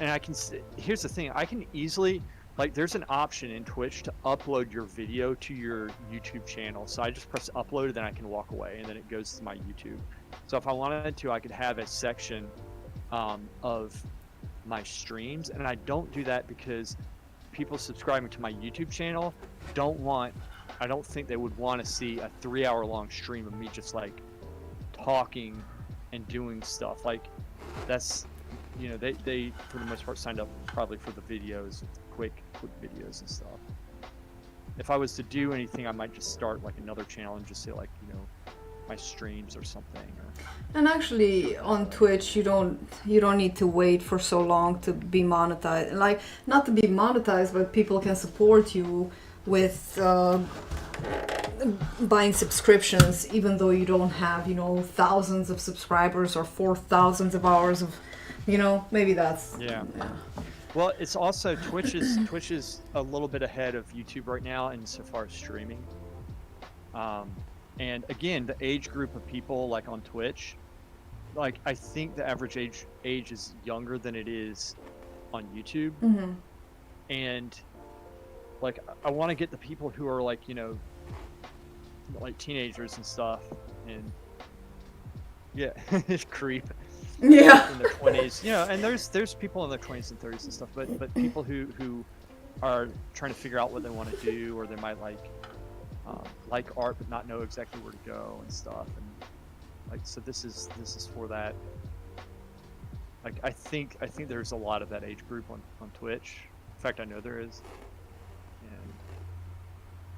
and I can, here's the thing, I can easily, like, there's an option in Twitch to upload your video to your YouTube channel. So I just press upload, and then I can walk away, and then it goes to my YouTube. So if I wanted to, I could have a section of my streams, and I don't do that because people subscribing to my YouTube channel I don't think they would want to see a 3-hour-long stream of me just like talking and doing stuff. Like, that's, they for the most part signed up probably for the videos, quick videos and stuff. If I was to do anything, I might just start like another channel and just say like, my streams or something. And actually, on Twitch, you don't need to wait for so long to be monetized. Like, not to be monetized, but people can support you with buying subscriptions, even though you don't have, thousands of subscribers or 4,000 of hours of, maybe that's yeah. Well, it's also Twitch is a little bit ahead of YouTube right now insofar as streaming. And again, the age group of people like on Twitch, like I think the average age is younger than it is on YouTube. Mm-hmm. And like I want to get the people who are like, like teenagers and stuff. And yeah, it's creep. Yeah. in their 20s, you know, and there's people in their 20s and 30s and stuff, but people who are trying to figure out what they want to do, or they might like art but not know exactly where to go and stuff, and like, so this is for that. Like, I think there's a lot of that age group on Twitch. In fact, I know there is, and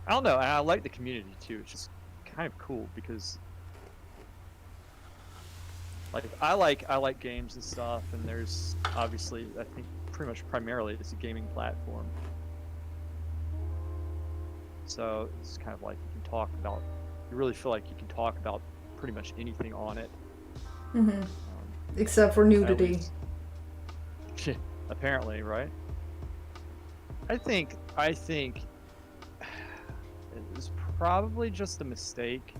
I don't know, and I like the community too. It's just kind of cool because, like, I like games and stuff, and there's obviously, I think pretty much primarily it's a gaming platform. So it's kind of like you can talk about, you really feel like you can talk about pretty much anything on it. Mm-hmm. Except for nudity. Apparently, right? I think it was probably just a mistake.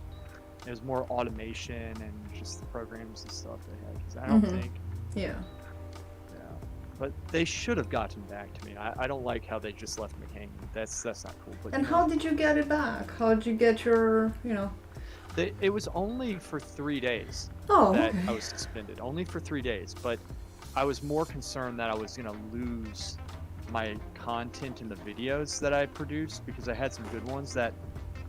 It was more automation and just the programs and stuff they had. Because I don't think. Yeah. Yeah. But they should have gotten back to me. I don't like how they just left me hanging. That's not cool. But, And how did you get it back? How did you get your, you know? It was only for 3 days that I was suspended. Only for 3 days. But I was more concerned that I was going to lose my content in the videos that I produced, because I had some good ones that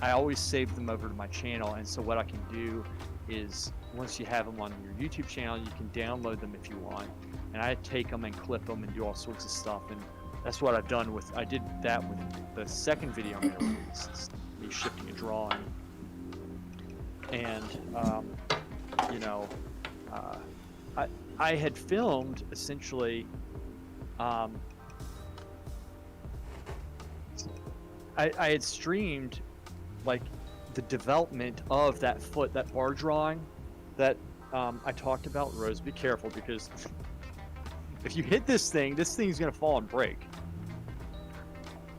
I always saved them over to my channel. And so what I can do is, once you have them on your YouTube channel, you can download them if you want. And I take them and clip them and do all sorts of stuff. And that's what I've done with, I did that with the second video I'm going to release. It's me shifting a drawing. And, you know, I had filmed essentially, I had streamed like the development of that bar drawing that I talked about. Rose, be careful, because if you hit this thing's gonna fall and break.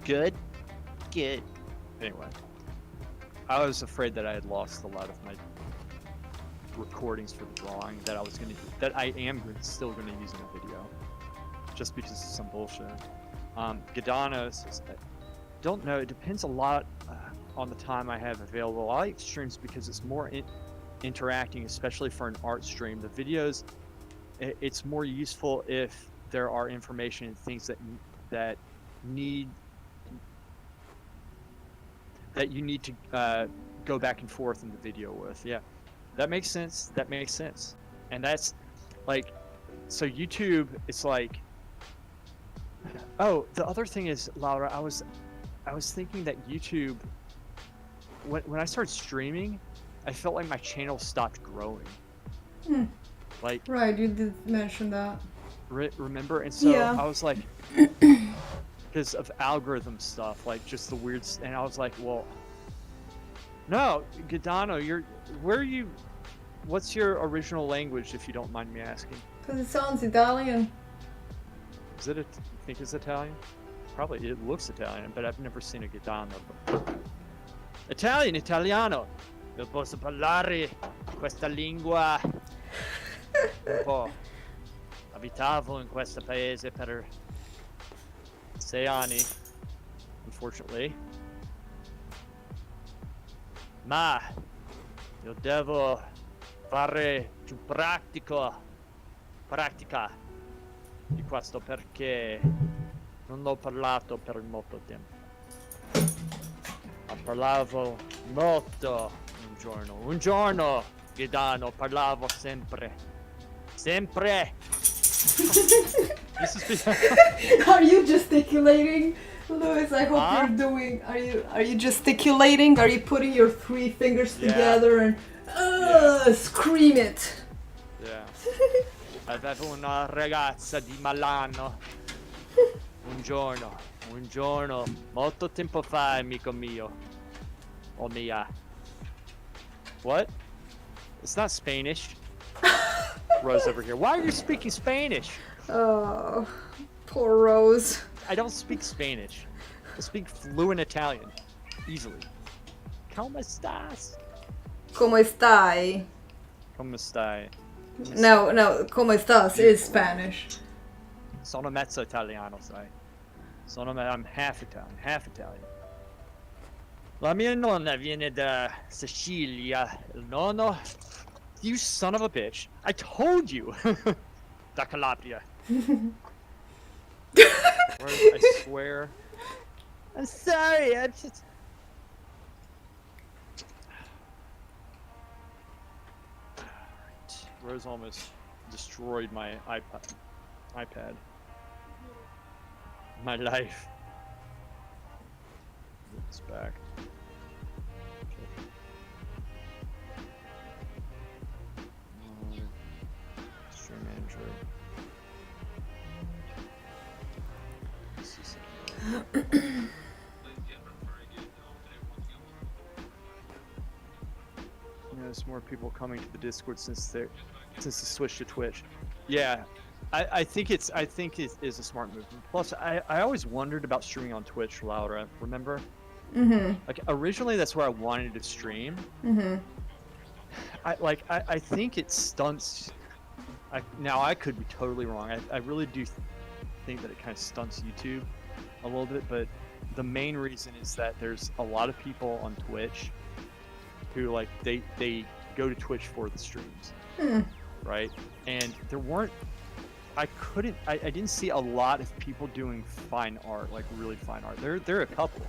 Good. Anyway, I was afraid that I had lost a lot of my recordings for the drawing that I am still gonna use in a video, just because of some bullshit. Gadano says, I don't know, it depends a lot on the time I have available. I like streams because it's more interacting, especially for an art stream. The videos, it's more useful if there are information and things that you need to go back and forth in the video with. Yeah, that makes sense. And that's like, so YouTube, it's like, oh, the other thing is, Laura, I was thinking that YouTube, when I started streaming, I felt like my channel stopped growing. Like, right, you did mention that. Remember? And so yeah. I was like, because of algorithm stuff, like just the weird, and I was like, well, no, Gadano, what's your original language, if you don't mind me asking? Because it sounds Italian. Is it, you think it's Italian? Probably, it looks Italian, but I've never seen a Gadano before. Italiano. Io posso parlare questa lingua un po'. Abitavo in questo paese per 6 anni, unfortunately. Ma io devo fare più pratica di questo, perché non l'ho parlato per molto tempo. Ma parlavo molto un giorno, Gadano, parlavo sempre. Are you gesticulating, Louis? I hope you're doing. Are you gesticulating? Are you putting your 3 fingers together and scream it? Yeah. Avevo una ragazza di Milano. Un giorno, molto tempo fa, amico mio. O mia. What? It's not Spanish. Rose over here. Why are you speaking Spanish? Oh, poor Rose. I don't speak Spanish. I speak fluent Italian. Easily. ¿Cómo estás? ¿Cómo estai? ¿Cómo stai? No, ¿cómo estás is Spanish. Sono mezzo italiano, sai. I'm half Italian. La mia nonna viene da Sicilia. Il nonno You son of a bitch! I told you. Da Calabria. I swear. I'm sorry. I'm just. Rose almost destroyed my iPad. My life. It's back. Stream manager. There's more people coming to the Discord since the switch to Twitch. Yeah, I think it is a smart move. Plus, I always wondered about streaming on Twitch, Laura. Remember? Mm-hmm. Like originally, that's where I wanted to stream. Mm-hmm. I think it stunts. Now I could be totally wrong. I really do think that it kind of stunts YouTube a little bit, but the main reason is that there's a lot of people on Twitch who like they go to Twitch for the streams, right? And there weren't. I didn't see a lot of people doing fine art, like really fine art. There are a couple,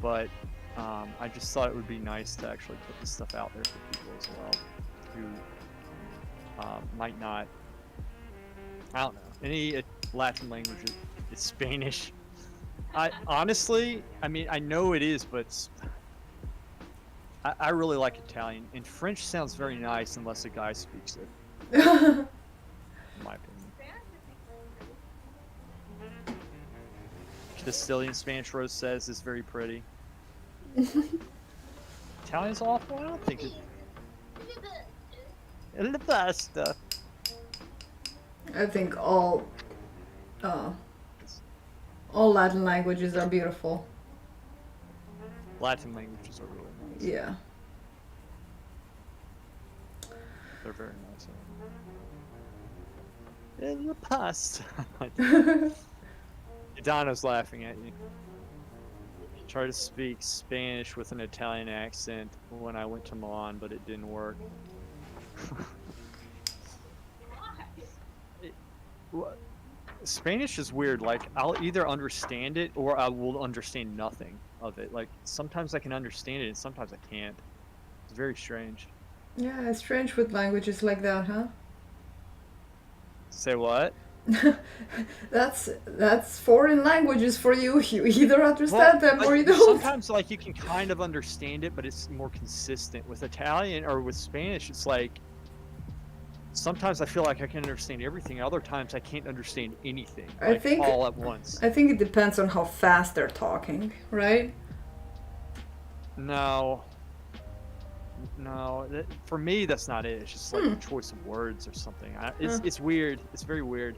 but I just thought it would be nice to actually put this stuff out there for people as well who might not. I don't know any Latin language. It's Spanish. I honestly, I mean, I know it is, but I really like Italian, and French sounds very nice unless a guy speaks it. In my opinion. Castilian Spanish, Rose says, is very pretty. Italian's awful? I don't think it. El pasta. I think all Latin languages are beautiful. Latin languages are really nice. Yeah. They're very nice. El pasta. Donna's laughing at you. Tried to speak Spanish with an Italian accent when I went to Milan, but it didn't work. Spanish is weird. Like, I'll either understand it or I will understand nothing of it. Like, sometimes I can understand it and sometimes I can't. It's very strange. Yeah, it's strange with languages like that, huh? Say what? That's foreign languages for you. You either understand them or you don't. Sometimes, like, you can kind of understand it, but it's more consistent. With Italian or with Spanish, it's like sometimes I feel like I can understand everything. Other times, I can't understand anything. Like, I think all at once. I think it depends on how fast they're talking, right? No, for me, that's not it. It's just like a choice of words or something. It's weird. It's very weird.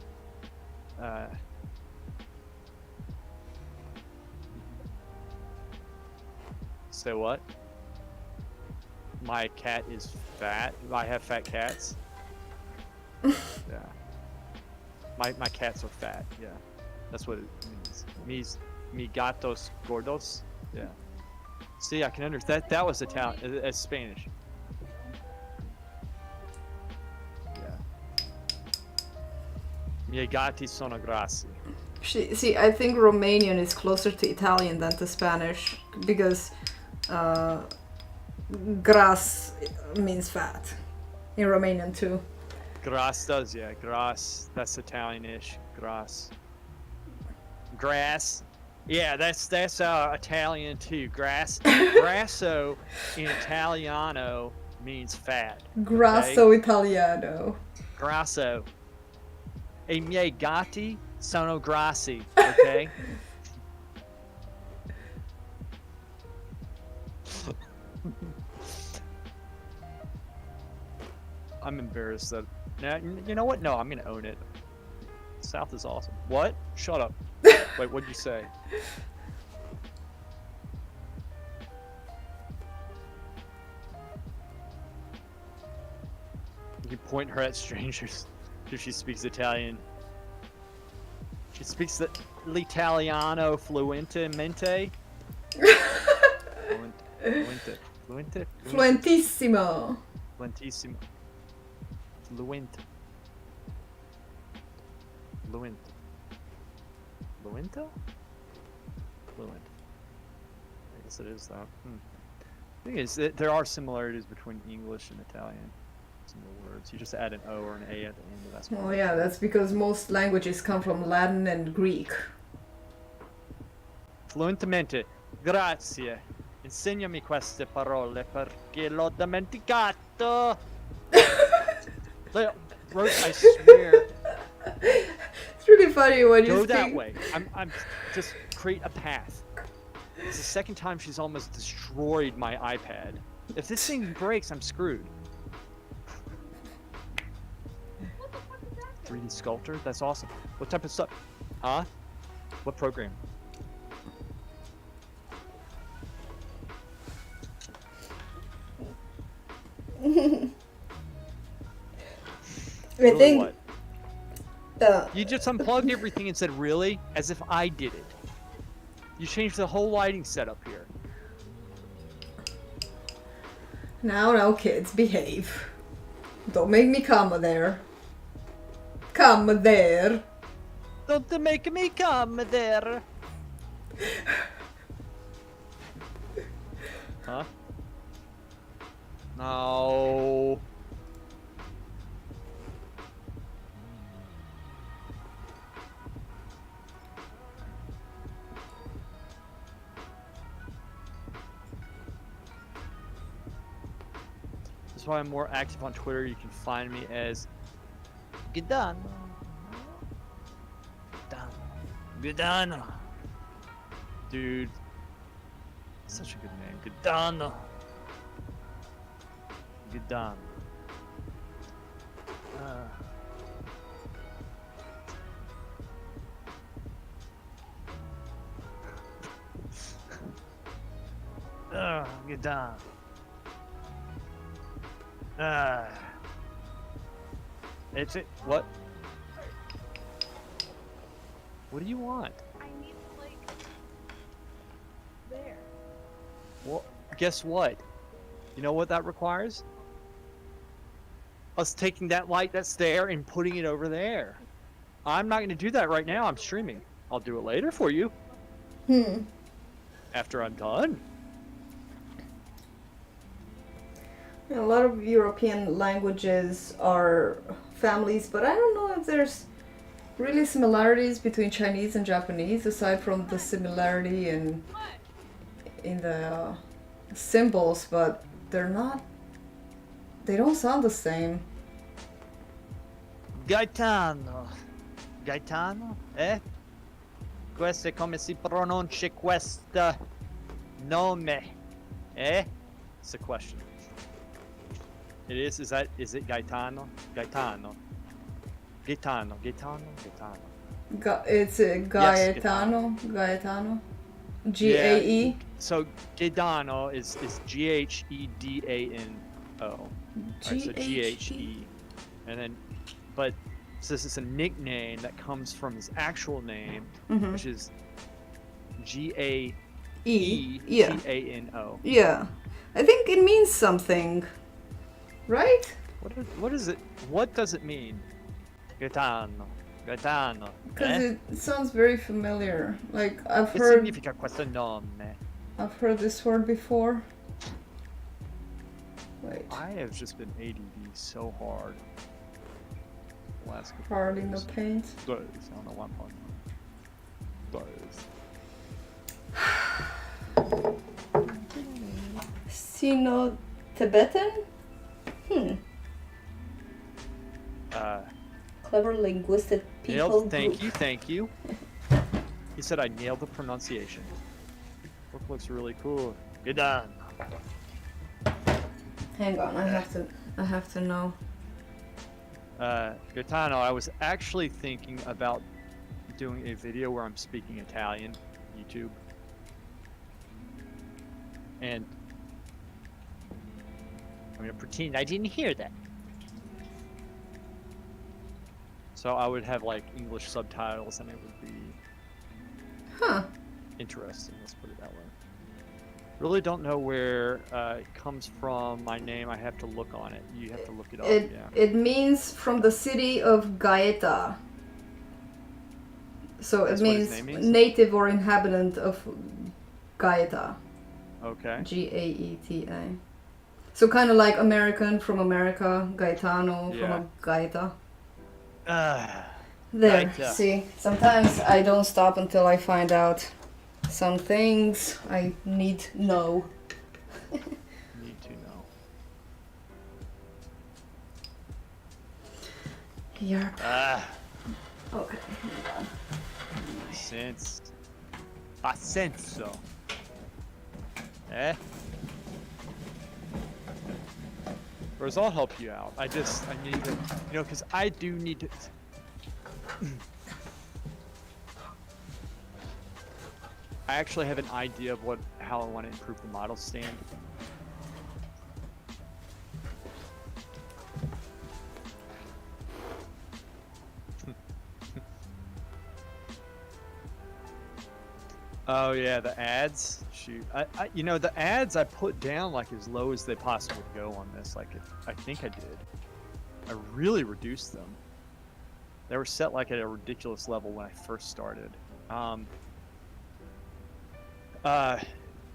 Say what? My cat is fat. I have fat cats. Yeah. My cats are fat. Yeah. That's what it means. Mi gatos gordos. Yeah. See, I can understand. That was Italian. It's Spanish. Miei gatti sono grassi. See, I think Romanian is closer to Italian than to Spanish because gras means fat in Romanian too. Gras does, yeah. Gras, that's Italian-ish. Gras. Grass. Yeah, that's Italian too. Grasso in Italiano means fat. Grasso Italiano. Grasso. E miei gatti sono grassi, okay? I'm embarrassed that. Now, you know what? No, I'm gonna own it. South is awesome. What? Shut up. Wait, what'd you say? You point her at strangers if she speaks Italian. She speaks l'Italiano fluentemente. Fluente. Fluentissimo. Fluentissimo. Fluent. Fluent. Fluento? Fluent. I guess it is though. The thing is, there are similarities between English and Italian. Similar words. You just add an O or an A at the end of that. Oh yeah, that's because most languages come from Latin and Greek. Fluentemente. Grazie. Insegnami queste parole perché l'ho dimenticato. I swear. It's really funny when you Go speak. that way. I'm just create a path. It's the second time she's almost destroyed my iPad. If this thing breaks, I'm screwed. 3D sculptor? That's awesome. What type of stuff? Huh? What program? I think What? You just unplugged everything and said, really? As if I did it. You changed the whole lighting setup here. now kids, behave. Don't make me come there. Come there. Don't make me come there. Huh? No. That's why I'm more active on Twitter. You can find me as Gidano. Gidano. Dude. Such a good name. Gidano. Gidano. Gidano. It's it. What? What do you want? I need like there. Well, guess what? You know what that requires? Us taking that light that's there and putting it over there. I'm not going to do that right now. I'm streaming. I'll do it later for you. After I'm done. A lot of European languages are families, but I don't know if there's really similarities between Chinese and Japanese aside from the similarity in the symbols, but they don't sound the same. Gaetano. Gaetano? Eh? Questo è come si pronuncia questo nome? Eh? It's a question. It is? Is it Gaetano? Gaetano. Gaetano. Gaetano? Gaetano. It's Gaetano. Gaetano. G-A-E. Yeah, so Gaetano is G-H-E-D-A-N-O. Right, so G-H-E. And then, but since it's a nickname that comes from his actual name, which is G-A-E-T-A-N-O. Yeah. I think it means something. Right? What is it? What does it mean? Gaetano. Gaetano. Because it sounds very familiar. Like I've Che heard. significa questo nome? I've heard this word before. Wait. I have just been ADD so hard. The last couple Hard of in the days. paint. Dois. I don't know why I'm talking. Dois. Sino-Tibetan? Clever linguistic people. Thank you. He said I nailed the pronunciation. Work looks really cool. Good done. Hang on, I have to know. Gaetano, I was actually thinking about doing a video where I'm speaking Italian, YouTube. And I'm gonna pretend I didn't hear that. So I would have like English subtitles and it would be interesting, let's put it that way. Really don't know where it comes from. My name, I have to look on it. You have to look it up. It Yeah. it means from the city of Gaeta. So That's it what his means name means? native or inhabitant of Gaeta. Okay. Gaeta. So kind of like American from America, Gaetano from Yeah. a Gaeta. Ah. There, Gaeta. see, sometimes I don't stop until I find out some things I need know. Need to know. Yep. Ah. Okay, hold on. Sensed. I sense so. Eh? Whereas I'll help you out. I need to, you know, because I do need to. I actually have an idea of how I want to improve the model stand. Oh yeah, the ads. Shoot, you know, the ads I put down like as low as they possibly go on this. Like, I think I did. I really reduced them. They were set like at a ridiculous level when I first started.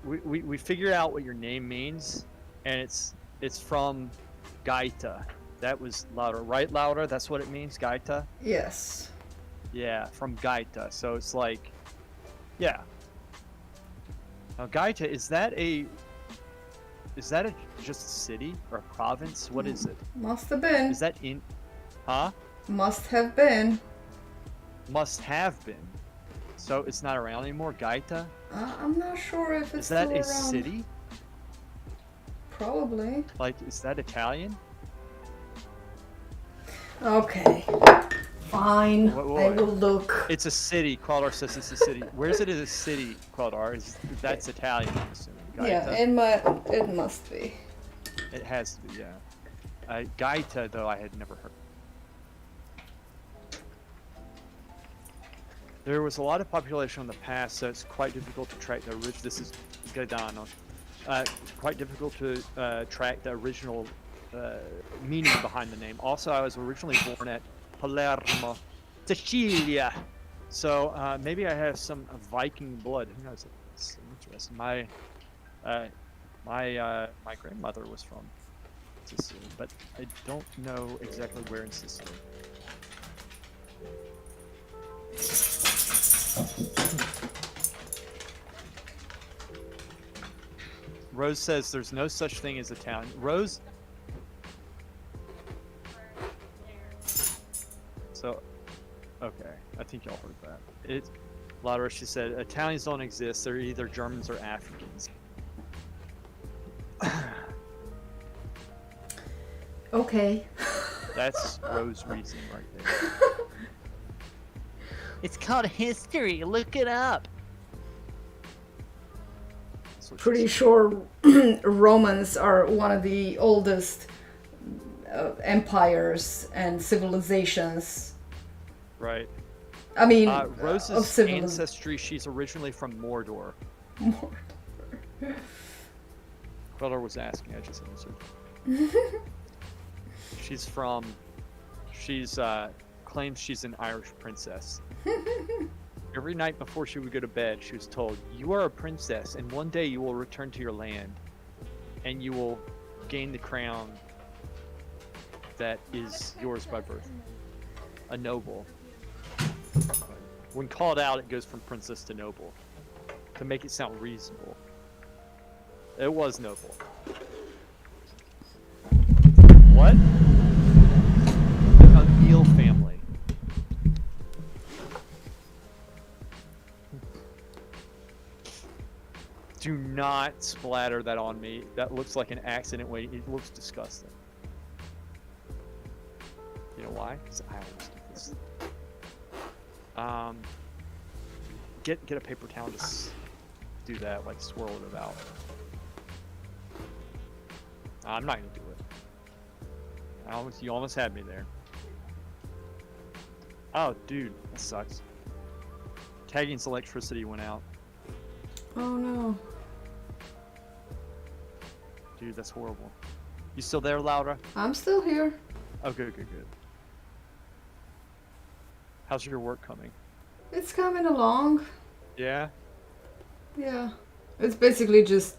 We figured out what your name means, and it's from Gaeta. That was louder, right? Louder. That's what it means, Gaeta. Yes. Yeah, from Gaeta. So it's like, yeah. Now, Gaeta, is that just a city or a province? What is it? Must have been. Is that in? Huh? Must have been. Must have been. So it's not around anymore, Gaeta? I'm not sure if it's Is that still a around. city? Probably. Like, is that Italian? Okay. Fine. What? I will look. It's a city. Qualdar says it's a city. Where's it as a city, Qualdar? That's Italian, I'm assuming. Gaeta? Yeah, it must be. It has to be, yeah. Gaeta, though, I had never heard. There was a lot of population in the past, so it's quite difficult to track the original. This is Gaetano. Quite difficult to track the original meaning behind the name. Also, I was originally born at Palermo, Sicilia, so maybe I have some Viking blood. Who knows? It's interesting. My grandmother was from Sicily, but I don't know exactly where in Sicily. Rose says there's no such thing as a town. Rose? So, okay. I think y'all heard that. Laura, she said, Italians don't exist. They're either Germans or Africans. Okay. That's Rose reasoning right there. It's called history. Look it up. Pretty sure Romans are one of the oldest empires and civilizations. Right. I mean, Rose's ancestry, she's originally from Mordor. Mordor. Queller was asking, I just answered. She's claims she's an Irish princess. Every night before she would go to bed, she was told, "You are a princess, and one day you will return to your land, and you will gain the crown that is yours by birth. A noble." When called out, it goes from princess to noble, to make it sound reasonable. It was noble. What? The O'Neill family. Do not splatter that on me. That looks like an accident. Wait, it looks disgusting. You know why? Because I always do this. Get a paper towel. Just do that. Like swirl it about. I'm not gonna do it. You almost had me there. Oh, dude, that sucks. Tagging's electricity went out. Oh no. Dude, that's horrible. You still there, Laura? I'm still here. Oh, good, good, good. How's your work coming? It's coming along. Yeah? Yeah. It's basically just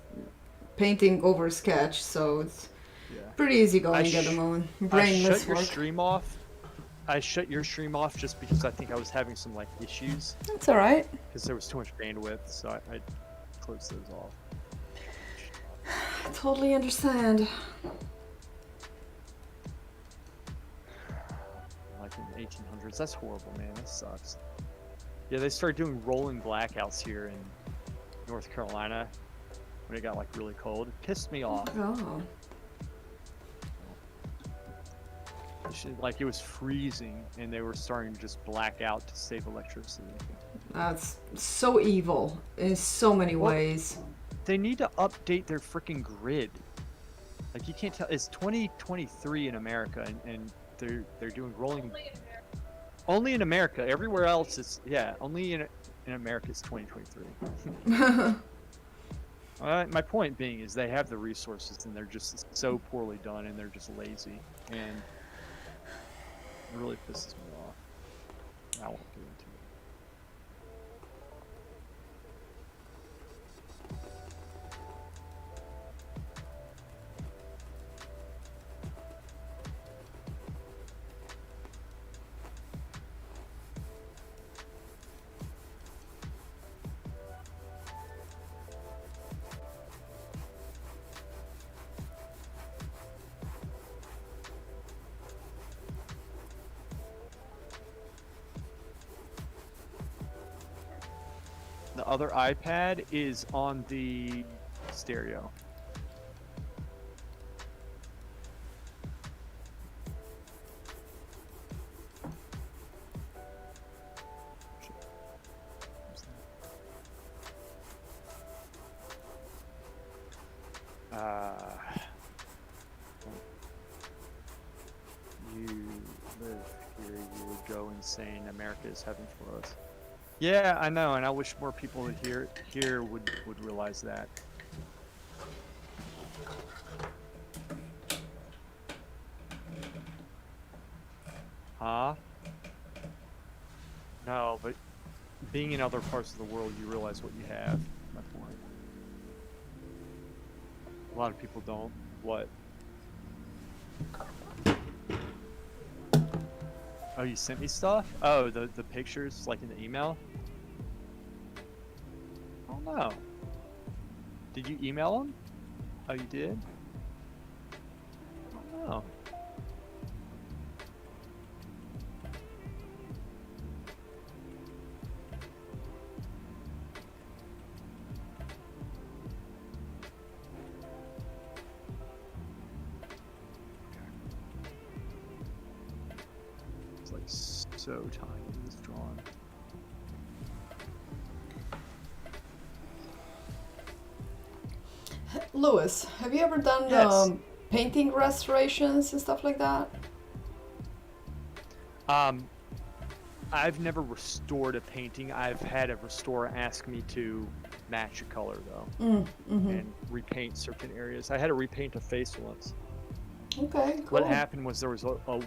painting over sketch, so it's Yeah. pretty easy going at the moment. I Brainless shut your work. stream off. I shut your stream off just because I think I was having some, like, issues. That's alright. Because there was too much bandwidth, so I closed those off. I totally understand. Like in the 1800s. That's horrible, man. That sucks. Yeah, they started doing rolling blackouts here in North Carolina when it got like really cold. It pissed me off. Oh. Like it was freezing and they were starting to just black out to save electricity. That's so evil in so many ways. They need to update their freaking grid. Like you can't tell. It's 2023 in America, and they're doing rolling. Only in America. Everywhere else, it's only in America it's 2023. My point being is they have the resources and they're just so poorly done and they're just lazy and it really pisses me off. I won't get into it. The other iPad is on the stereo. You live here, you would go insane. America is heaven for us. Yeah, I know, and I wish more people here would realize that. Huh? No, but being in other parts of the world, you realize what you have. My point. A lot of people don't. What? Oh, you sent me stuff? Oh, the pictures, like in the email? Oh no. Did you email them? Oh, you did? Oh no. It's like so tiny, this drawing. Lewis, have you ever done Yes. Painting restorations and stuff like that? I've never restored a painting. I've had a restorer ask me to match a color though, and repaint certain areas. I had to repaint a face once. Okay, cool. What happened was there was a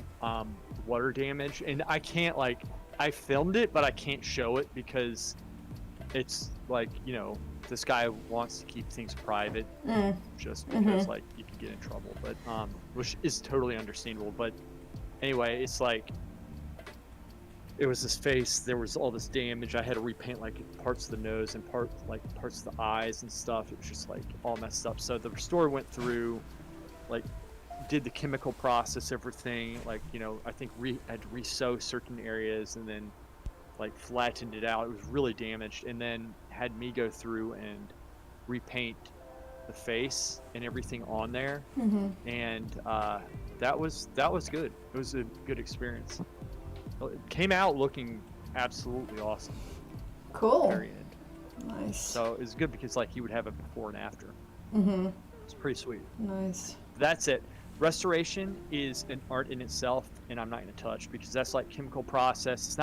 water damage, and I can't I filmed it, but I can't show it because it's like, you know, this guy wants to keep things private just because like you can get in trouble, but which is totally understandable. But anyway, it's like it was this face, there was all this damage. I had to repaint like parts of the nose and parts of the eyes and stuff. It was just like all messed up. So the restorer went through, like, did the chemical process, everything, like, you know, I think had to re-sew certain areas and then like flattened it out. It was really damaged, and then had me go through and repaint the face and everything on there. And that was good. It was a good experience. It came out looking absolutely awesome. Cool. Very end. Nice. So it's good because like you would have a before and after. It's pretty sweet. Nice. That's it. Restoration is an art in itself, and I'm not going to touch because that's like chemical process. It's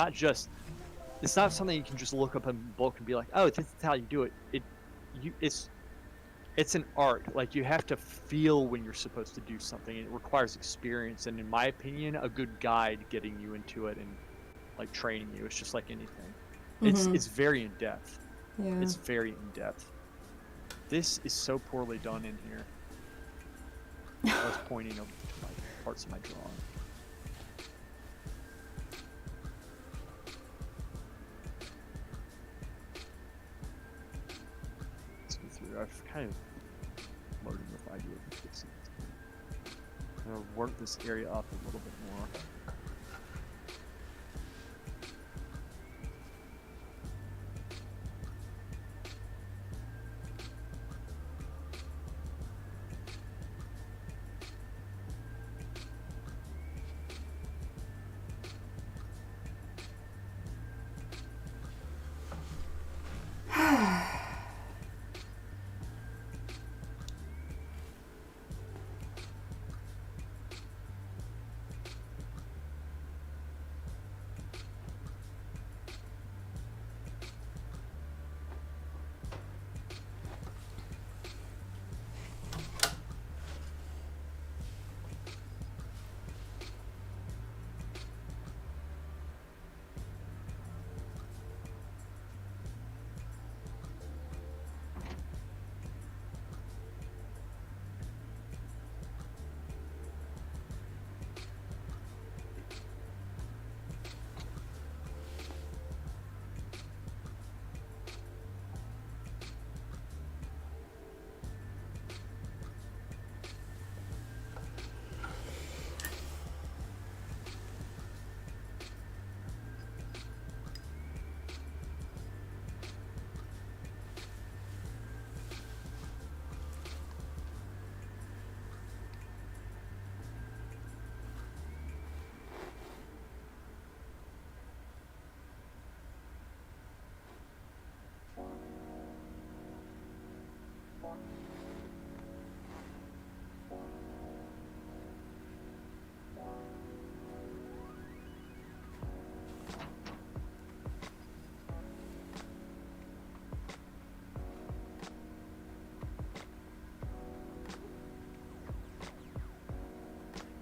not something you can just look up in a book and be like, oh, this is how you do it. It's it's an art. Like, you have to feel when you're supposed to do something. It requires experience, and in my opinion, a good guide getting you into it and like training you. It's just like anything. It's very in depth. Yeah. It's very in depth. This is so poorly done in here. I was pointing to my parts of my drawing. Let's go through. I've kind of loaded with ideas of fixing it. I'm gonna work this area up a little bit more.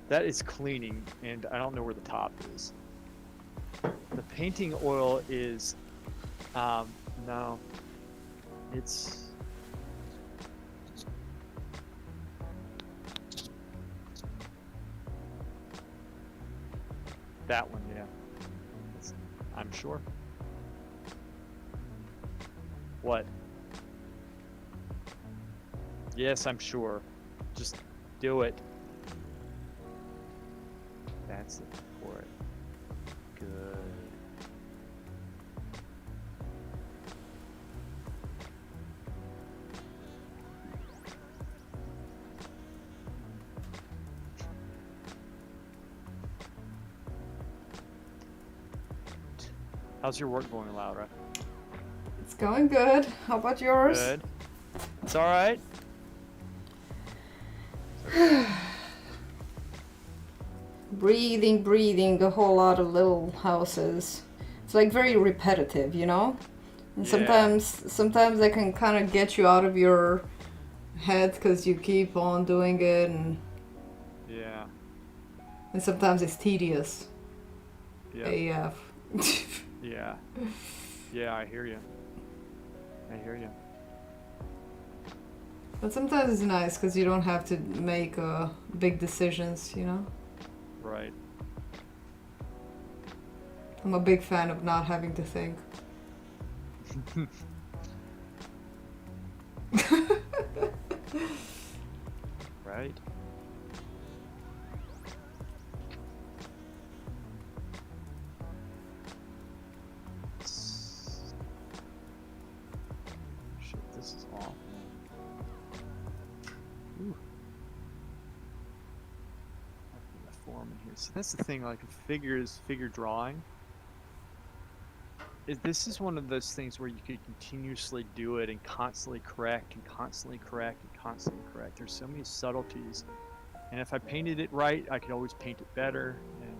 That is cleaning, and I don't know where the top is. The painting oil is, no, it's, that one, yeah. I'm sure. What? Yes, I'm sure. Just do it. That's it for it. Good. How's your work going, Laura? It's going good. How about yours? Good. It's all right. Breathing a whole lot of little houses. It's like very repetitive, you know? And Yeah. sometimes they can kind of get you out of your head because you keep on doing it, Yeah. and sometimes it's tedious. Yeah. AF. Yeah. Yeah, I hear you. I hear you. But sometimes it's nice because you don't have to make big decisions, you know? Right. I'm a big fan of not having to think. Right. Shit, this is awful. Ooh. The form in here. So that's the thing, like figure drawing. This is one of those things where you could continuously do it and constantly correct and constantly correct and constantly correct. There's so many subtleties. And if I painted it right, I could always paint it better. And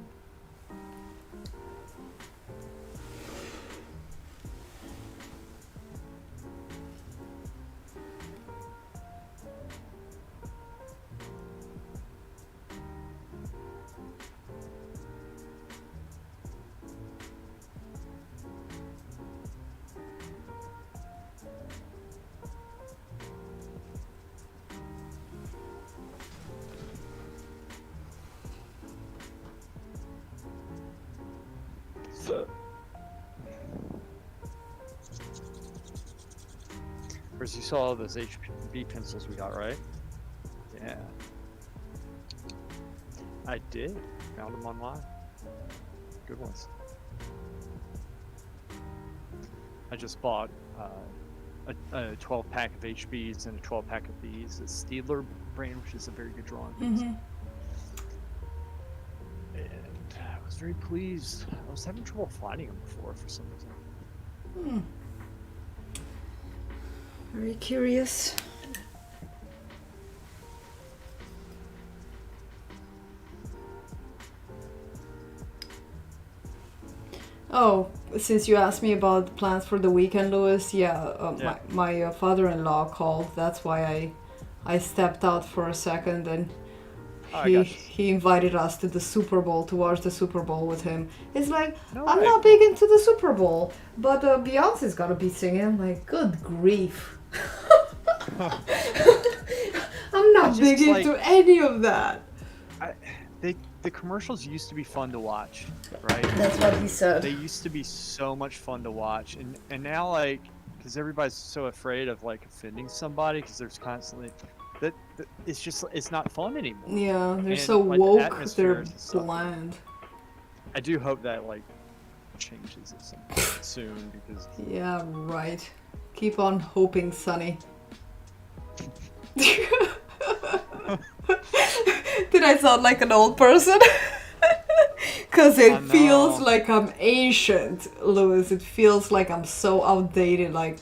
Whereas you saw all those HB pencils we got, right? Yeah. I did. Found them online. Good ones. I just bought a 12-pack of HBs and a 12-pack of Bs. It's Steedler brand, which is a very good drawing piece. And I was very pleased. I was having trouble finding them before for some reason. Very curious. Oh, since you asked me about plans for the weekend, Louis, Yeah. my father-in-law called. That's why I stepped out for a second, and Oh, I got you. he invited us to the Super Bowl to watch the Super Bowl with him. It's like, No I'm way. not big into the Super Bowl, but Beyonce's gonna be singing. I'm like, good grief. I'm not It's big just into any of that. The commercials used to be fun to watch, right? That's what he said. They used to be so much fun to watch, and now, like, because everybody's so afraid of like offending somebody because there's constantly that it's just, it's not fun anymore. Yeah, they're And, so like, the woke, atmosphere they're is sucking. bland. I do hope that like changes at some point soon, because Yeah, right. Keep on hoping, Sonny. Did I sound like an old person? Because it I feels know. like I'm ancient, Louis. It feels like I'm so outdated. Like,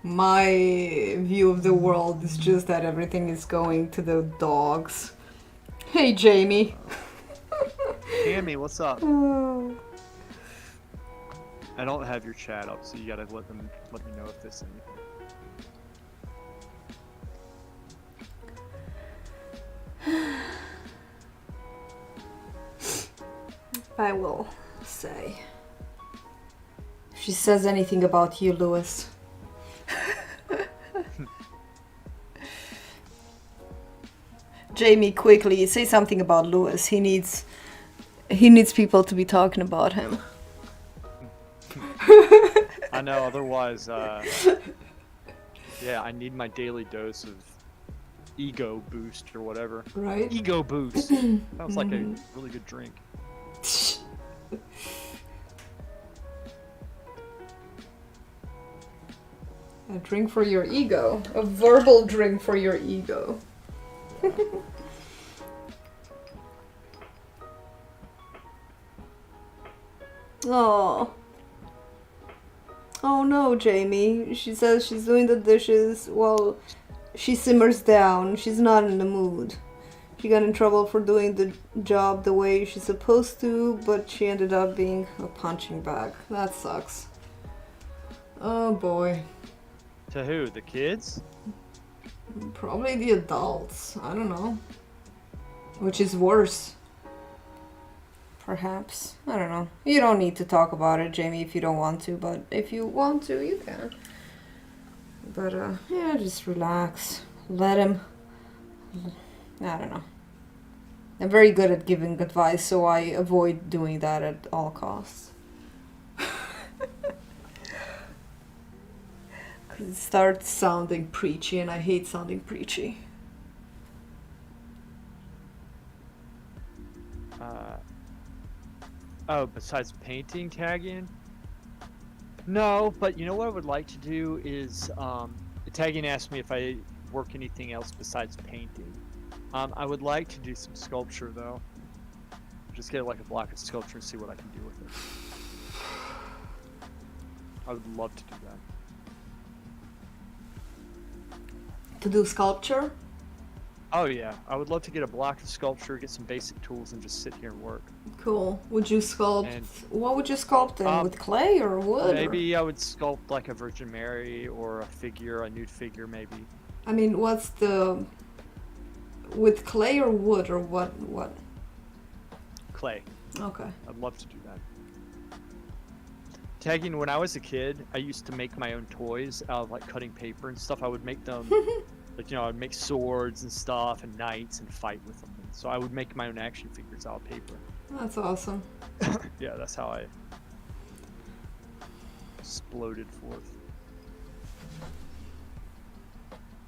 my view of the world is just that everything is going to the dogs. Hey, Jamie. Tammy, what's up? Oh. I don't have your chat up, so you gotta let me know if there's anything. I will say. If she says anything about you, Louis. Jamie, quickly say something about Louis. He needs people to be talking about him. I know, otherwise, yeah, I need my daily dose of ego boost or whatever. Right? Ego boost. Sounds like a really good drink. A drink for your ego. A verbal drink for your ego. Oh. Oh no, Jamie. She says she's doing the dishes while she simmers down. She's not in the mood. She got in trouble for doing the job the way she's supposed to, but she ended up being a punching bag. That sucks. Oh boy. To who? The kids? Probably the adults. I don't know. Which is worse. Perhaps. I don't know. You don't need to talk about it, Jamie, if you don't want to, but if you want to, you can. But, yeah, just relax. Let him. I don't know. I'm very good at giving advice, so I avoid doing that at all costs. Because it starts sounding preachy, and I hate sounding preachy. Oh, besides painting, tagging? No, but you know what I would like to do is, tagging asked me if I work anything else besides painting. I would like to do some sculpture though. Just get like a block of sculpture and see what I can do with it. I would love to do that. To do sculpture? Oh yeah, I would love to get a block of sculpture, get some basic tools, and just sit here and work. Cool. Would you sculpt? And- What would you sculpt in? With clay or wood? Maybe I would sculpt like a Virgin Mary or a figure, a nude figure maybe. I mean, what's the... With clay or wood or what? Clay. Okay. I'd love to do that. Tagging, when I was a kid, I used to make my own toys out of like cutting paper and stuff. I would make them, like, you know, I'd make swords and stuff and knights and fight with them. So I would make my own action figures out of paper. That's awesome. Yeah, that's how I exploded forth.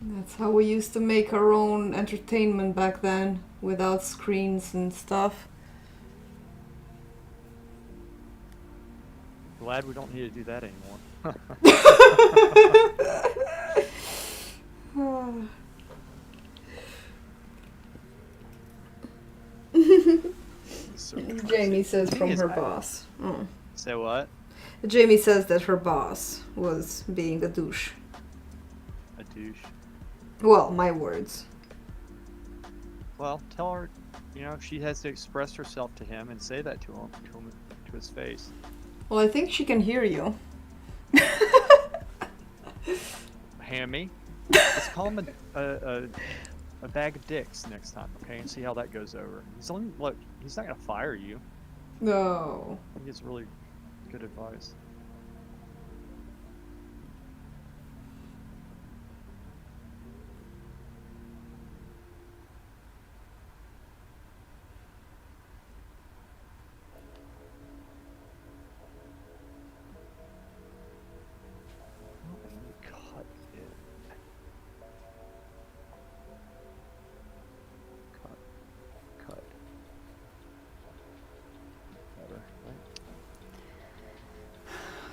That's how we used to make our own entertainment back then, without screens and stuff. Glad we don't need to do that anymore. So Jamie says the from thing is, her boss. Oh. Say what? Jamie says that her boss was being a douche. A douche. Well, my words. Well, tell her, you know, she has to express herself to him and say that to him, to his face. Well, I think she can hear you. Hammy. Let's call him a bag of dicks next time, okay? And see how that goes over. He's only, look, he's not gonna fire you. No. He gives really good advice.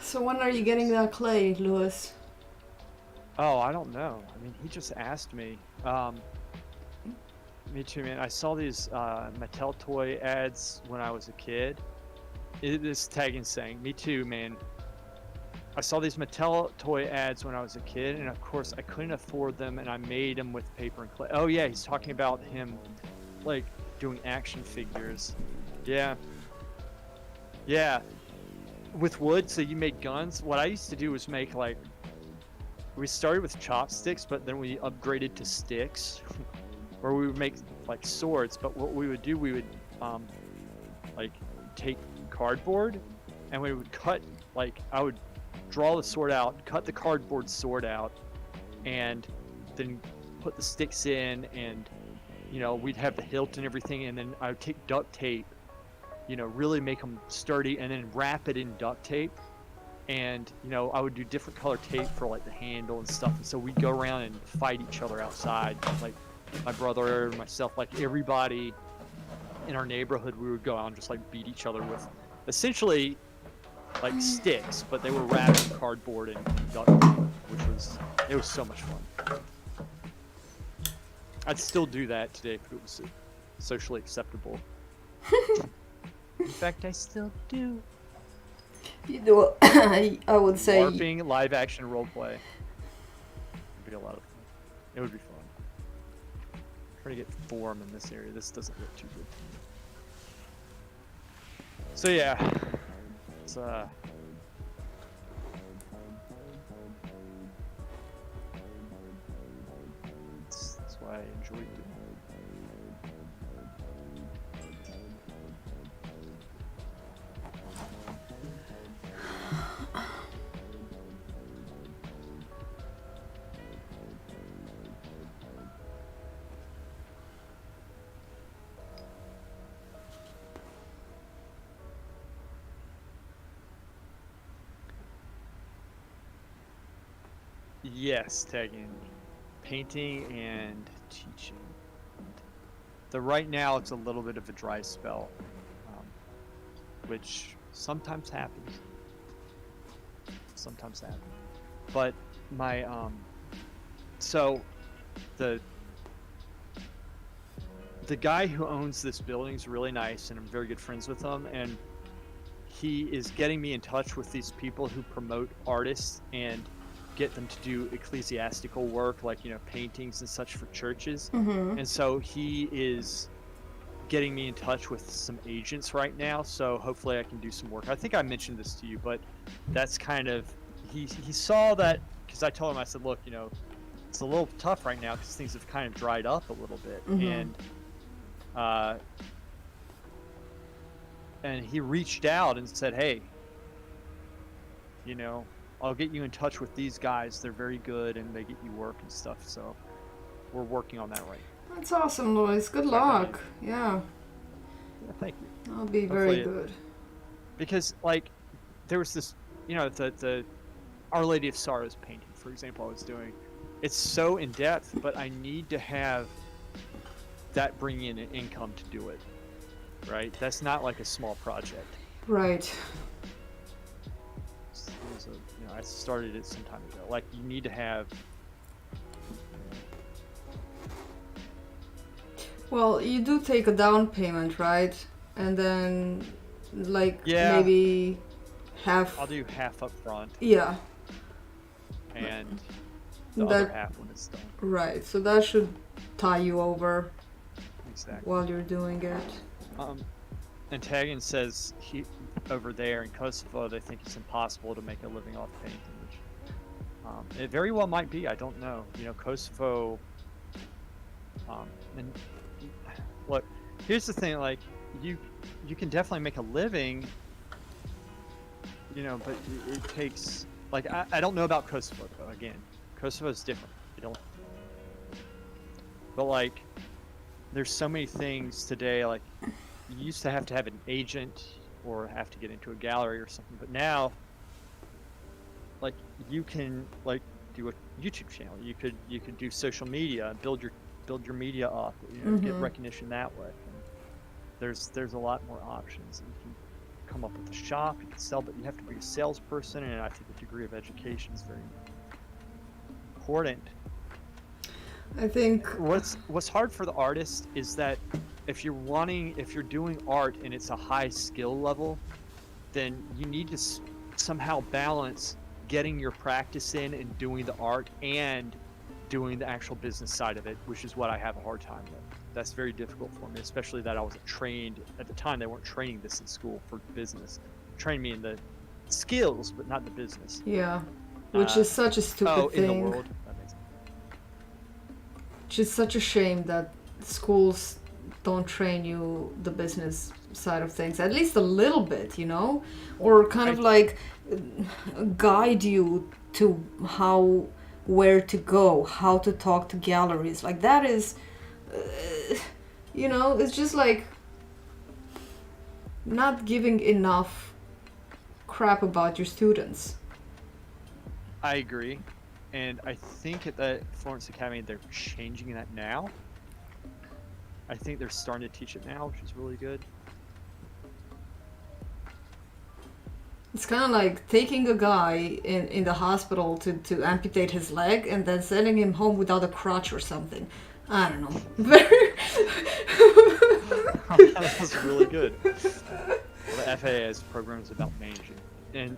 So when are you getting that clay, Lewis? Oh, I don't know. I mean, he just asked me. Me too, man. I saw these Mattel toy ads when I was a kid. This tagging saying, "Me too, man." I saw these Mattel toy ads when I was a kid, and of course I couldn't afford them, and I made them with paper and clay. Oh yeah, he's talking about him, like doing action figures. Yeah. Yeah. With wood, so you made guns. What I used to do was make like, we started with chopsticks, but then we upgraded to sticks, where we would make like swords. But what we would do, we would like take cardboard, and we would cut, like I would draw the sword out, cut the cardboard sword out, and then put the sticks in, and you know, we'd have the hilt and everything, and then I would take duct tape, you know, really make them sturdy, and then wrap it in duct tape. And you know, I would do different color tape for like the handle and stuff, and so we'd go around and fight each other outside, like my brother, myself, like everybody in our neighborhood. We would go out and just like beat each other with essentially like sticks, but they were wrapped in cardboard and duct tape, it was so much fun. I'd still do that today if it was socially acceptable. In fact, I still do. You do. I would say. LARPing, live action roleplay. It'd be a lot of fun. It would be fun. Trying to get form in this area. This doesn't look too good. So yeah, it's that's why I enjoy doing it. Yes, tagging, painting, and teaching. Right now it's a little bit of a dry spell, which sometimes happens. But my so the guy who owns this building is really nice, and I'm very good friends with him, and he is getting me in touch with these people who promote artists and get them to do ecclesiastical work, like, you know, paintings and such for churches. Mm-hmm. And so he is getting me in touch with some agents right now, so hopefully I can do some work. I think I mentioned this to you, but that's kind of, he saw that, because I told him, I said, look, you know, it's a little tough right now because things have kind of dried up a little bit. Mm-hmm. And he reached out and said, hey, you know, I'll get you in touch with these guys. They're very good, and they get you work and stuff. So we're working on that right now. That's awesome, Lois. Good luck. Yeah. Thank you. That'll be very good. Because, like, there was this, you know, the Our Lady of Sorrows painting, for example, I was doing. it's so in depth, but I need to have that bring in an income to do it, right? That's not like a small project. Right. I started it some time ago. Like, you need to have. Well, you do take a down payment, right? And then, like, Yeah. maybe half. I'll do half up front. Yeah. And the other half when it's done. Right. So that should tie you over. Exactly. While you're doing it. And Tagan says over there in Kosovo, they think it's impossible to make a living off painting, which it very well might be. I don't know. Kosovo. And look, here's the thing. Like, you can definitely make a living. But it takes. Like, I don't know about Kosovo though. Again, Kosovo is different. But like, there's so many things today. Like, you used to have an agent or have to get into a gallery or something, but now, like, you can like do a YouTube channel. You could do social media, build your media up, get recognition that way. And there's a lot more options. You can come up with a shop, you can sell, but you have to be a salesperson, and I think a degree of education is very important. I think what's hard for the artist is that if you're doing art and it's a high skill level, then you need to somehow balance getting your practice in and doing the art and doing the actual business side of it, which is what I have a hard time with. That's very difficult for me, especially that I wasn't trained at the time. They weren't training this in school for business. They trained me in the skills, but not the business. Yeah, which is such a stupid thing. In the world. That makes sense. Which is such a shame that schools don't train you the business side of things, at least a little bit, or kind of like guide you to where to go, how to talk to galleries. Like, that is, it's just like not giving enough crap about your students. I agree. And I think at the Florence Academy, they're changing that now. I think they're starting to teach it now, which is really good. It's kind of like taking a guy in the hospital to amputate his leg and then sending him home without a crutch or something. I don't know. That was really good. Well, the FAA has programs about managing. And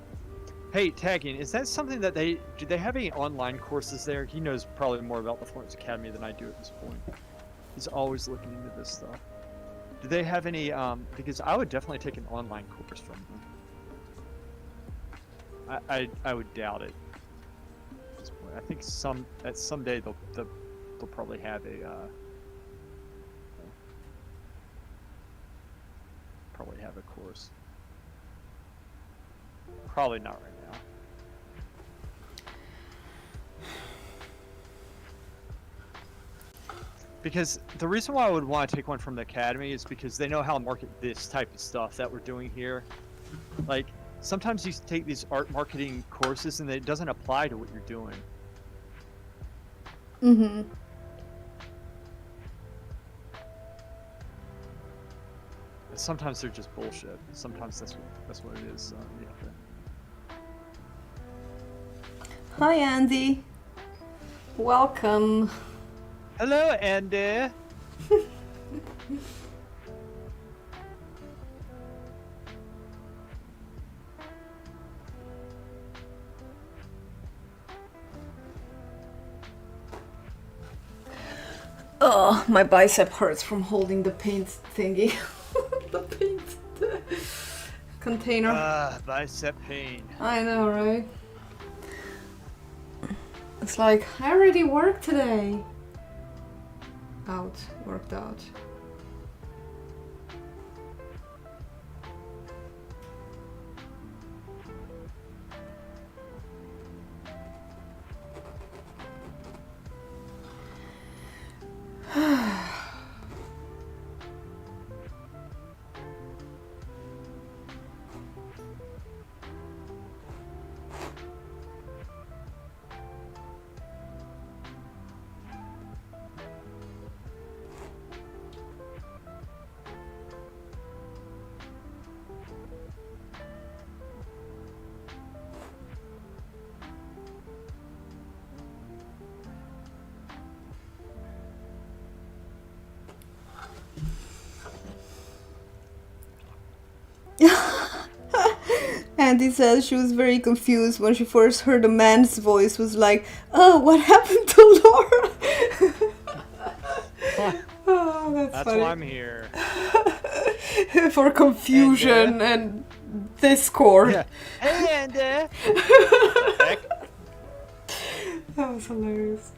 hey, tagging, is that something that do they have any online courses there? He knows probably more about the Florence Academy than I do at this point. He's always looking into this stuff. Do they have any, because I would definitely take an online course from them. I would doubt it at this point. I think someday they'll probably have a course. Probably not right now. Because the reason why I would want to take one from the Academy is because they know how to market this type of stuff that we're doing here. Like, sometimes you take these art marketing courses and it doesn't apply to what you're doing. Mm-hmm. Sometimes they're just bullshit. Sometimes that's what it is. So you have to... Hi, Andy. Welcome. Hello, Andy. Oh, my bicep hurts from holding the paint thingy. The paint container. Bicep pain. I know, right? It's like, I already worked today. Worked out. Andy says she was very confused when she first heard a man's voice. Was like, "Oh, what happened to Laura?" Oh, that's funny. why I'm here. For confusion and discord. Yeah. And That was hilarious.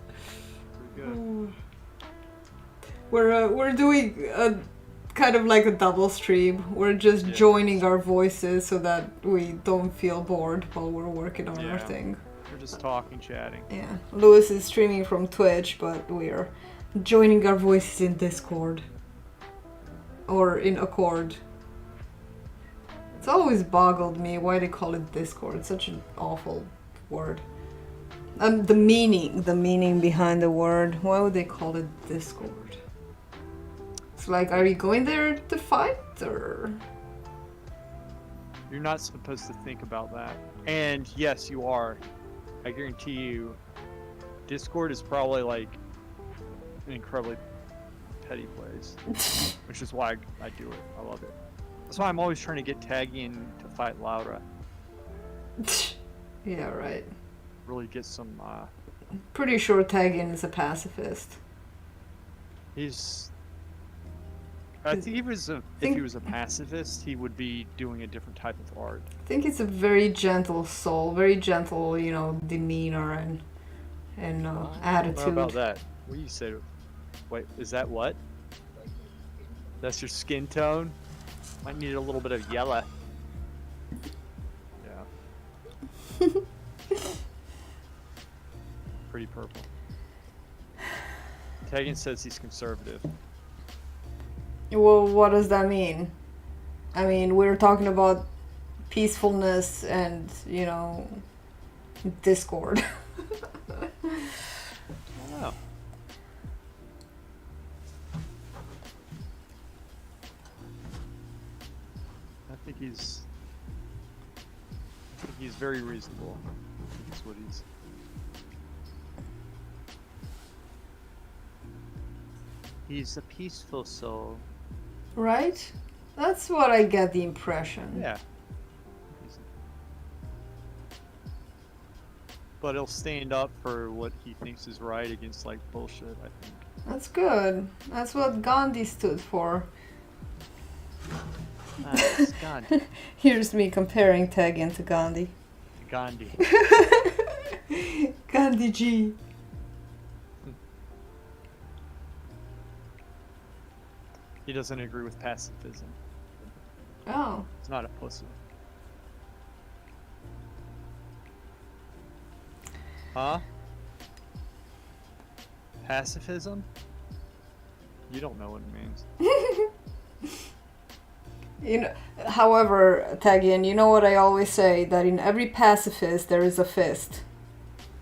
good. We're doing a kind of like a double stream. We're just joining our voices so that we don't feel bored while we're working on our thing. We're just talking, chatting. Yeah, Lewis is streaming from Twitch, but we're joining our voices in Discord or in Accord. It's always boggled me why they call it Discord. It's such an awful word. The meaning behind the word. Why would they call it Discord? It's like, are you going there to fight, or? You're not supposed to think about that. And yes, you are. I guarantee you, Discord is probably like an incredibly petty place, which is why I do it. I love it. That's why I'm always trying to get Taggy in to fight Laura. Yeah, right. Really get some. Pretty sure Tagian is a pacifist. He's. I think if he was a pacifist, he would be doing a different type of art. I think it's a very gentle soul, very gentle, demeanor and attitude. What about that? What you said? Wait, is that what? That's your skin tone? Might need a little bit of yellow. Yeah. Pretty purple. Tegan says he's conservative. Well, what does that mean? I mean, we're talking about peacefulness and, discord. Oh. I think he's very reasonable. That's what he's. He's a peaceful soul. Right? That's what I get the impression. Yeah. But he'll stand up for what he thinks is right against like bullshit, I think. That's good. That's what Gandhi stood for. It's Gandhi. Here's me comparing Tegan to Gandhi. Gandhi. Gandhi G. He doesn't agree with pacifism. Oh. He's not a pussy. Huh? Pacifism? You don't know what it means. However, Tagian, you know what I always say, that in every pacifist there is a fist.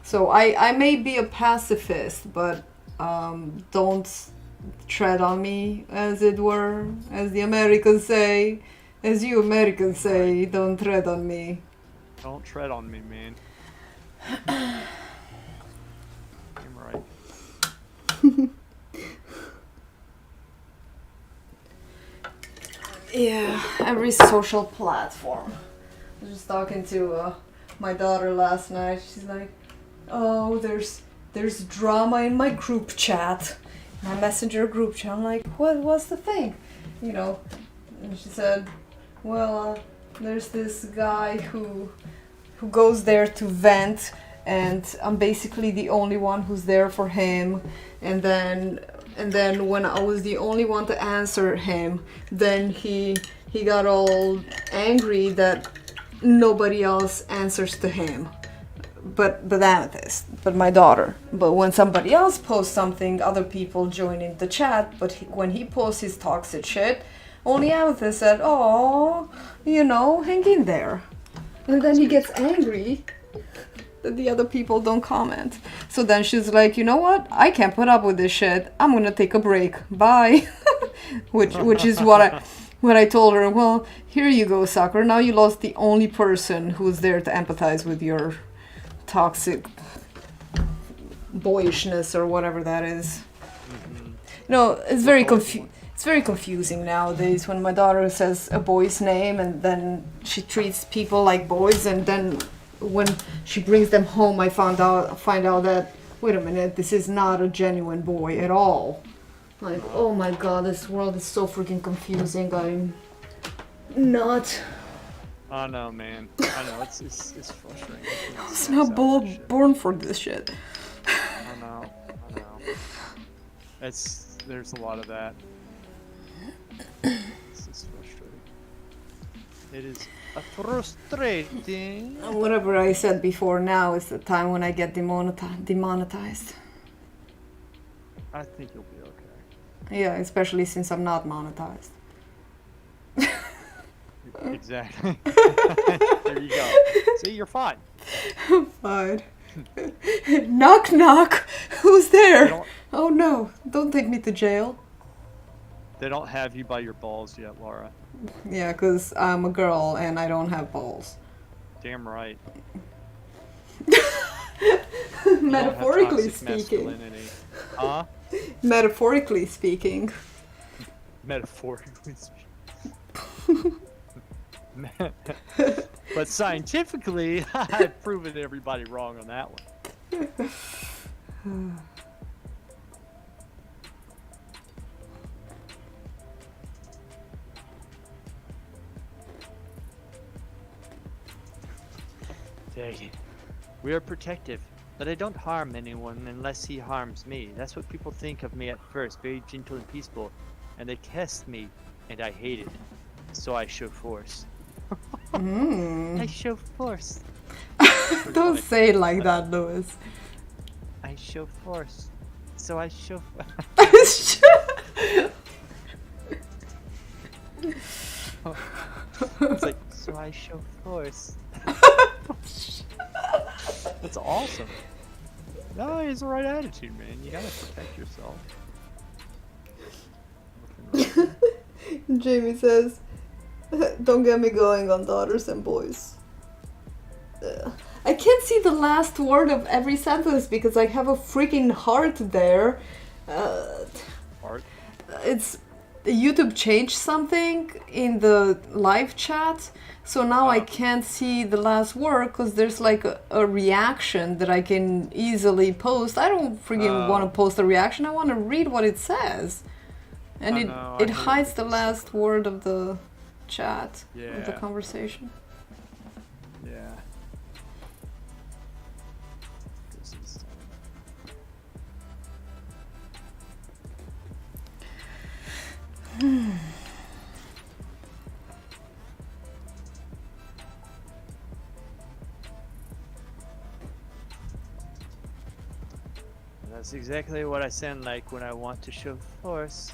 So I may be a pacifist, but don't tread on me, as it were, as the Americans say, as you Americans say, don't tread on me. Don't tread on me, man. I'm right. Yeah, every social platform. I was just talking to my daughter last night. She's like, "Oh, there's drama in my group chat, my messenger group chat." I'm like, "What's the thing?" And she said, "Well, there's this guy who goes there to vent, and I'm basically the only one who's there for him, and then when I was the only one to answer him, then he got all angry that nobody else answers to him, but Amethyst, but my daughter. But when somebody else posts something, other people join in the chat, but when he posts his toxic shit, only Amethyst said, 'Oh, hang in there.' And then he gets angry that the other people don't comment. So then she's like, 'You know what? I can't put up with this shit. I'm gonna take a break. Bye.' which is what I told her. Well, here you go, sucker. Now you lost the only person who's there to empathize with your toxic boyishness or whatever that is. Mm-hmm. It's very It's very confusing nowadays when my daughter says a boy's name and then she treats people like boys, and then when she brings them home I find out that, wait a minute, this is not a genuine boy at all. Like, oh my god, this world is so freaking confusing. I'm not. I know, man. I know, it's frustrating. I was not born for this shit. I know. There's a lot of that. It's just frustrating. It is frustrating. Whatever I said before, now is the time when I get demonetized. I think you'll be okay. Yeah, especially since I'm not monetized. Exactly. There you go. See, you're fine. I'm fine. Knock knock. Who's there? Oh no, don't take me to jail. They don't have you by your balls yet, Laura. Yeah, because I'm a girl and I don't have balls. Damn right. Metaphorically speaking. Huh? Metaphorically speaking. Metaphorically speaking. But scientifically, I've proven everybody wrong on that one. Dang it. We are protective, but I don't harm anyone unless he harms me. That's what people think of me at first, very gentle and peaceful. And they test me, and I hate it. So I show force. I show force. Don't say it like that, Louis. I show force. So I show It's like, so I show force. That's awesome. No, he has the right attitude, man. You gotta protect yourself. Jamie says, don't get me going on daughters and boys. I can't see the last word of every sentence because I have a freaking heart there. Heart? It's YouTube changed something in the live chat, so now I can't see the last word because there's like a reaction that I can easily post. I don't freaking want to post a reaction. I want to read what it says, and it hides the last word of the chat, of the conversation. Yeah. That's exactly what I sound like when I want to show force.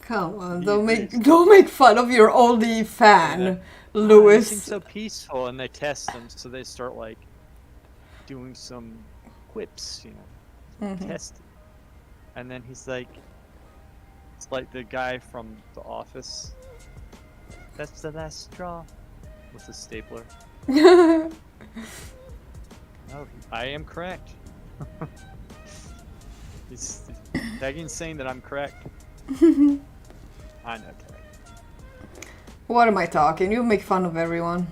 Come on, don't make fun of your oldie fan, Louis. They seem so peaceful, and they test them, so they start like doing some quips, you know, test. And then he's like, it's like the guy from The Office. That's the last straw, with the stapler. No, I am correct. He's begging, saying that I'm correct. I know, Terry. What am I talking? You make fun of everyone.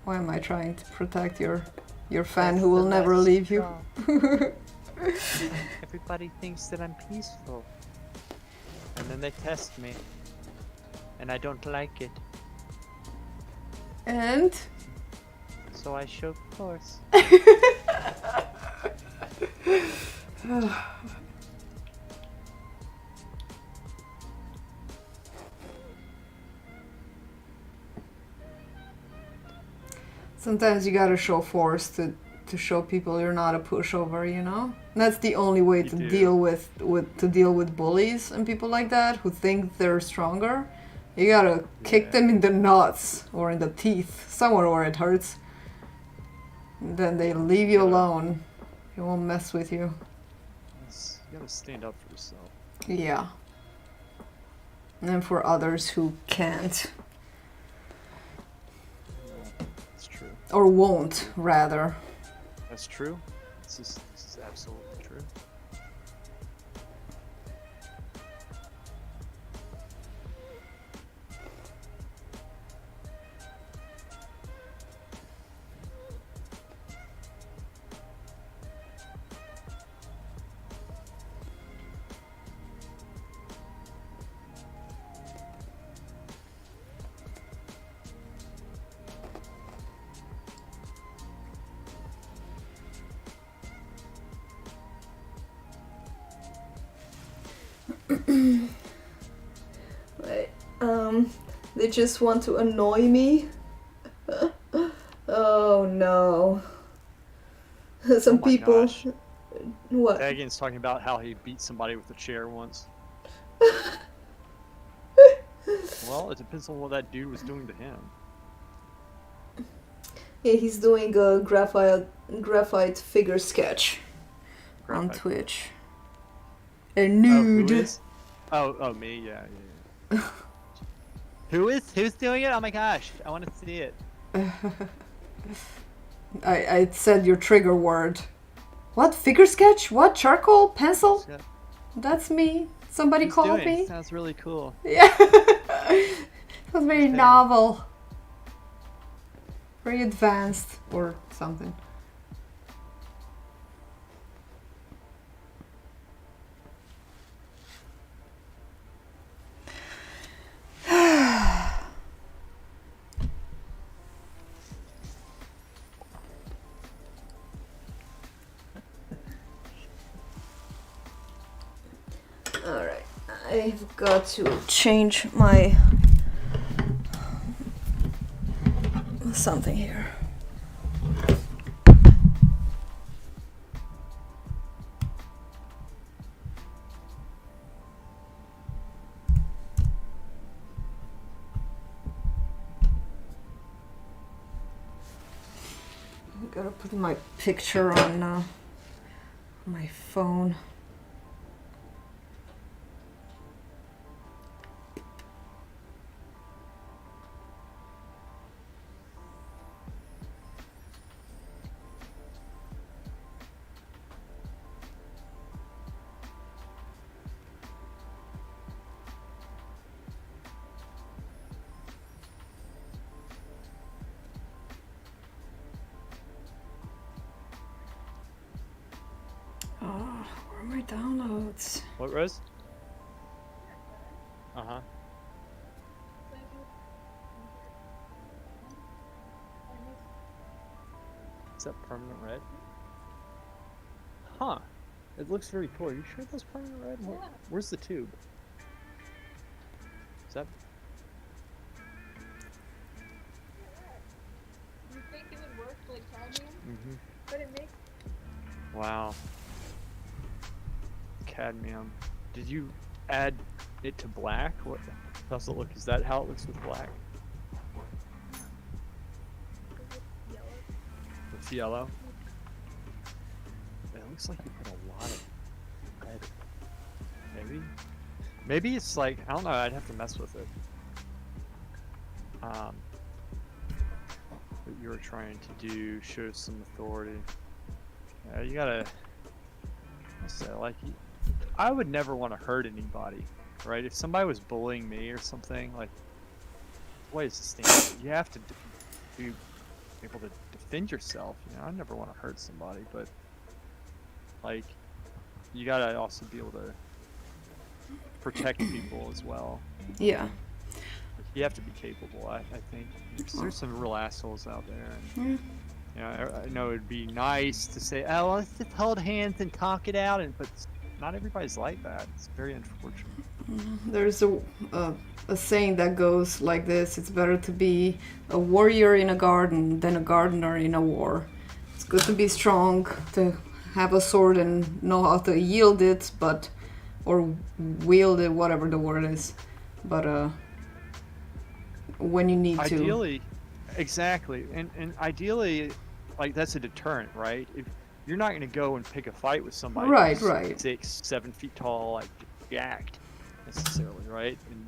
Why am I trying to protect your fan who will never leave you? Everybody thinks that I'm peaceful. And then they test me. And I don't like it. And? So I show force. Sometimes you gotta show force to show people you're not a pushover, you know? That's the only way to deal with bullies and people like that who think they're stronger. You gotta kick them in the nuts or in the teeth, somewhere where it hurts. And then they leave you alone. They won't mess with you. You gotta stand up for yourself. Yeah. And for others who can't. That's true. Or won't, rather. That's true. This is absolutely true. Wait, they just want to annoy me. Oh no. Some Oh my people. gosh. What? Dagon's talking about how he beat somebody with a chair once. Well, it depends on what that dude was doing to him. Yeah, he's doing a graphite figure sketch on Graphite. Twitch. A Oh, nude. who is? Oh, me, yeah. Who's doing it? Oh my gosh, I want to see it. I said your trigger word. What? Figure sketch? What? Charcoal? Pencil? Yeah. That's me. Somebody Who's called doing? me. Sounds really cool. Yeah. It was very Okay. novel. Very advanced or something. Alright, I've got to change my something here. I gotta put my picture on my phone. Oh, where are my downloads? What, Rose? Uh-huh. Is that permanent red? Huh. It looks very cool. Are you sure that's permanent red? Yeah. Where's the tube? Is that... You think it would work like cadmium? Mm-hmm. But it makes Wow. Cadmium. Did you add it to black? What does it look? Is that how it looks with black? yellow. With yellow? It looks like you put a lot of red. Maybe? Maybe it's like, I don't know, I'd have to mess with it. What you were trying to do, show some authority. Yeah, you gotta, I say, like, I would never want to hurt anybody, right? If somebody was bullying me or something, like, what is the standard? You have to be able to defend yourself. You know, I never want to hurt somebody, but like, you gotta also be able to protect people as well. Yeah. You have to be capable, I think. There's some real assholes out there, and you know, I know it'd be nice to say, oh, let's just hold hands and talk it out, but not everybody's like that. It's very unfortunate. There's a saying that goes like this: it's better to be a warrior in a garden than a gardener in a war. It's good to be strong, to have a sword and know how to yield it, but or wield it, whatever the word is. But when you need to. Ideally, exactly, and ideally, like, that's a deterrent, right? If you're not going to go and pick a fight with somebody Right, who's right. 6, 7 feet tall, like jacked, necessarily, right? And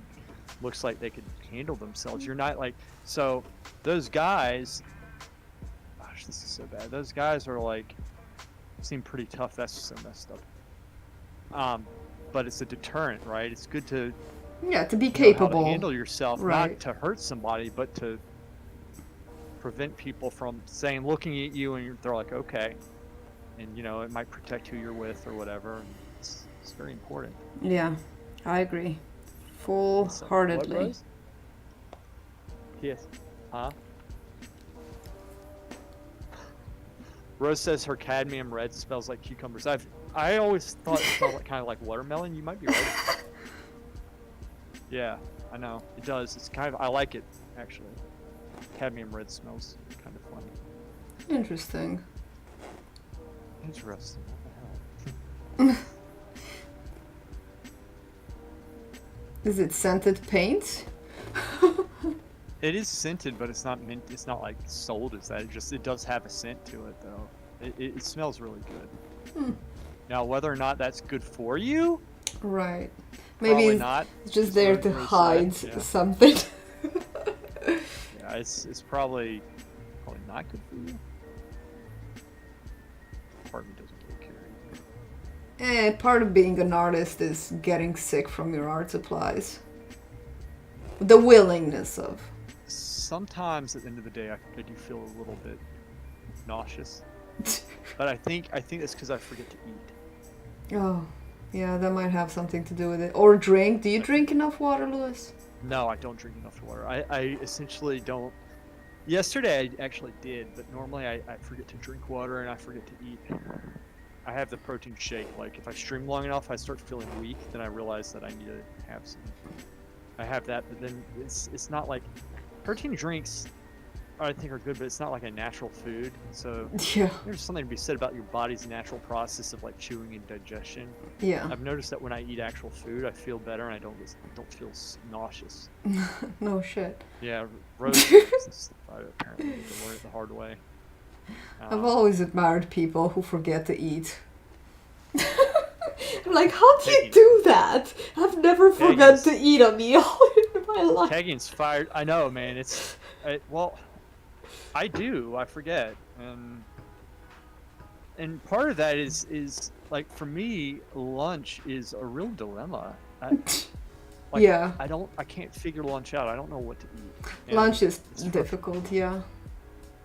looks like they could handle themselves. You're not like, so those guys. Gosh, this is so bad. Those guys are like, seem pretty tough. That's so messed up. But it's a deterrent, right? It's good to Yeah, to be know how capable. to handle yourself, Right. not to hurt somebody, but to prevent people from saying, looking at you, and they're like, okay, and you know, it might protect who you're with or whatever. And it's very important. Yeah, I agree. What, Full-heartedly. Rose? Yes. Huh? Rose says her cadmium red smells like cucumbers. I always thought it smelled like, kind of like watermelon. You might be right. Yeah, I know it does. It's kind of I like it actually. Cadmium red smells kind of funny. Interesting. Interesting. What the hell? Is it scented paint? It is scented, but it's not mint. It's not like sold as that. It does have a scent to it though. It smells really good. Now, whether or not that's good for you, Right. probably Maybe it's not. it's just It's there not to really hide said, yeah. something. Yeah, it's probably not good for you. Part of me doesn't really care. Part of being an artist is getting sick from your art supplies. The willingness of. Sometimes at the end of the day, I do feel a little bit nauseous, but I think it's because I forget to eat. Oh, yeah, that might have something to do with it. Or drink. Do you drink enough water, Lewis? No, I don't drink enough water. I essentially don't. Yesterday I actually did, but normally I forget to drink water and I forget to eat. I have the protein shake. Like if I stream long enough, I start feeling weak. Then I realize that I need to have some. I have that, but then it's not like protein drinks. I think are good, but it's not like a natural food. So Yeah. there's something to be said about your body's natural process of like chewing and digestion. Yeah. I've noticed that when I eat actual food, I feel better and I don't feel nauseous. No shit. Yeah, Rose I apparently need to learn it the hard way. I've always admired people who forget to eat. I'm like, how do you Taking- do that? I've never forgot Taking- to eat a meal in my life. Tagging's fired. I know, man. Well, I do. I forget, and part of that is like for me, lunch is a real dilemma. Like, Yeah. I can't figure lunch out. I don't know what to eat. And Lunch is it's difficult, yeah.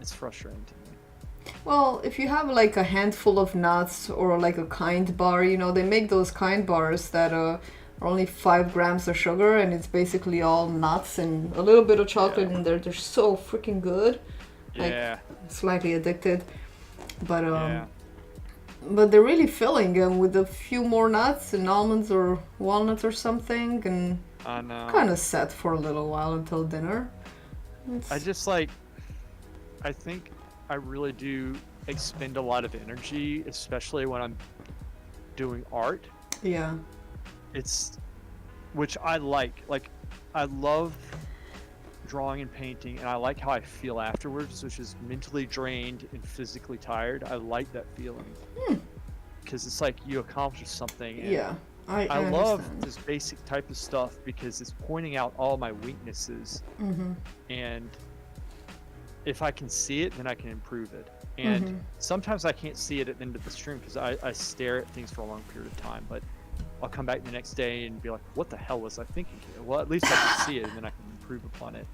It's frustrating to me. Well, if you have like a handful of nuts or like a kind bar, you know, they make those kind bars that are only 5 grams of sugar and it's basically all nuts and a little bit of chocolate in there. They're so freaking good. Like, Yeah. slightly addicted. But Yeah. but they're really filling with a few more nuts and almonds or walnuts or something and I know. kind of set for a little while until dinner. I just like. I think I really do expend a lot of energy, especially when I'm doing art. Yeah. Which I like. Like, I love drawing and painting, and I like how I feel afterwards, which is mentally drained and physically tired. I like that feeling. Because it's like you accomplish something. And Yeah. I love understand. this basic type of stuff because it's pointing out all my weaknesses. Mm-hmm. And if I can see it, then I can improve it. And sometimes I can't see it at the end of the stream because I stare at things for a long period of time, but I'll come back the next day and be like, what the hell was I thinking here? Well, at least I can see it and then I can improve upon it.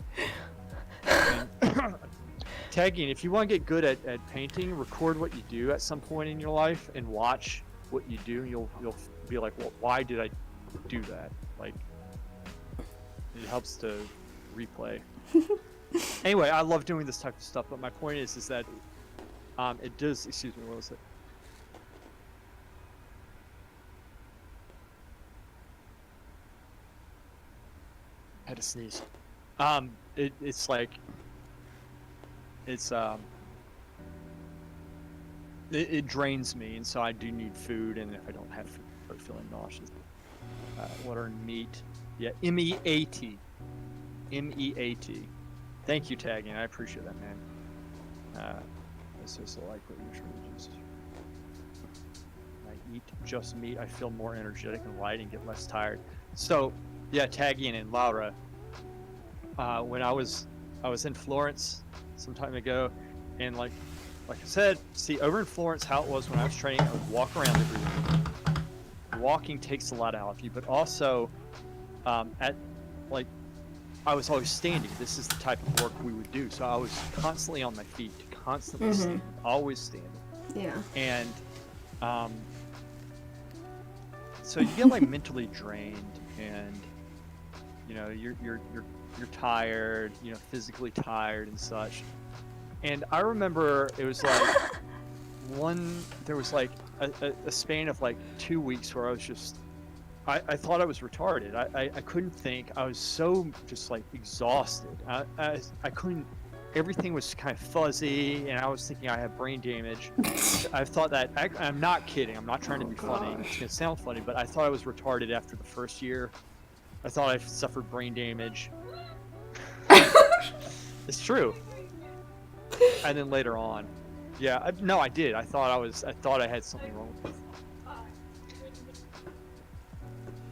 And tagging, if you want to get good at painting, record what you do at some point in your life and watch what you do. You'll be like, well, why did I do that? Like, it helps to replay. Anyway, I love doing this type of stuff, but my point is that it does. Excuse me, what was it? I had to sneeze. It's like it drains me, and so I do need food, and if I don't have food, I start feeling nauseous. Water and meat. Yeah, MEAT. MEAT. Thank you, tagging. I appreciate that, man. It's just like what you're trying to just. I eat just meat. I feel more energetic and light and get less tired. So, yeah, tagging and Laura. When I was in Florence some time ago, and like I said, see over in Florence how it was when I was training. I would walk around everywhere. Walking takes a lot out of you, but also I was always standing. This is the type of work we would do. So I was constantly on my feet, constantly standing, always standing. Yeah. And so you get like mentally drained, and you know you're tired, you know, physically tired and such. And I remember it was like there was like a span of like 2 weeks where I was just, I thought I was retarded. I couldn't think. I was so just like exhausted. I couldn't. Everything was kind of fuzzy, and I was thinking I had brain damage. I thought that. I'm not kidding. I'm not trying to be funny. It's gonna sound funny, but I thought I was retarded after the first year. I thought I suffered brain damage. It's true. And then later on, yeah, no, I did. I thought I had something wrong with me.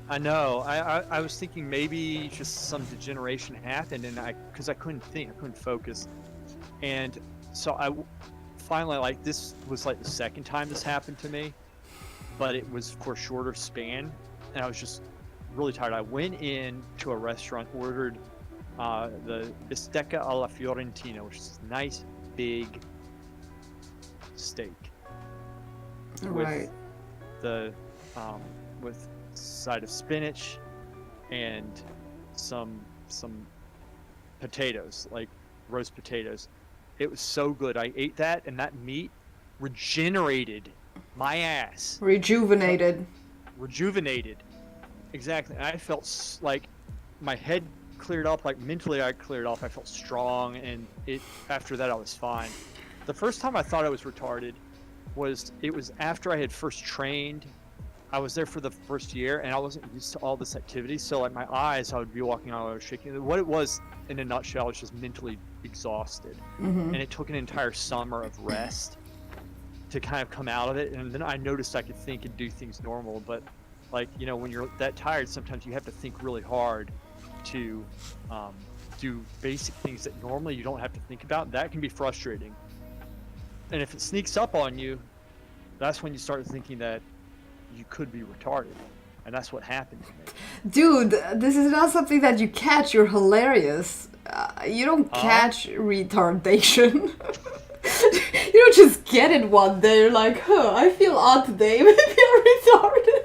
I know. I was thinking maybe just some degeneration happened, and because I couldn't think, I couldn't focus, and so I finally, like, this was like the second time this happened to me, but it was for a shorter span, and I was just really tired. I went in to a restaurant, ordered the bistecca alla fiorentina, which is a nice big steak Right. the with side of spinach and some potatoes, like roast potatoes. It was so good. I ate that, and that meat regenerated my ass. Rejuvenated. Rejuvenated. Exactly. And I felt like my head cleared up, like mentally I cleared up. I felt strong, and after that I was fine. The first time I thought I was retarded was after I had first trained. I was there for the first year, and I wasn't used to all this activity. So like my eyes, I would be walking on, I was shaking. What it was, in a nutshell, I was just mentally exhausted. Mm-hmm. And it took an entire summer of rest to kind of come out of it. And then I noticed I could think and do things normal. But like, you know, when you're that tired, sometimes you have to think really hard to do basic things that normally you don't have to think about. That can be frustrating. And if it sneaks up on you, that's when you start thinking that you could be retarded. And that's what happened to me. Dude, this is not something that you catch. You're hilarious. You don't catch retardation. You don't just get it one day. You're like, huh, I feel odd today. Maybe I'm retarded.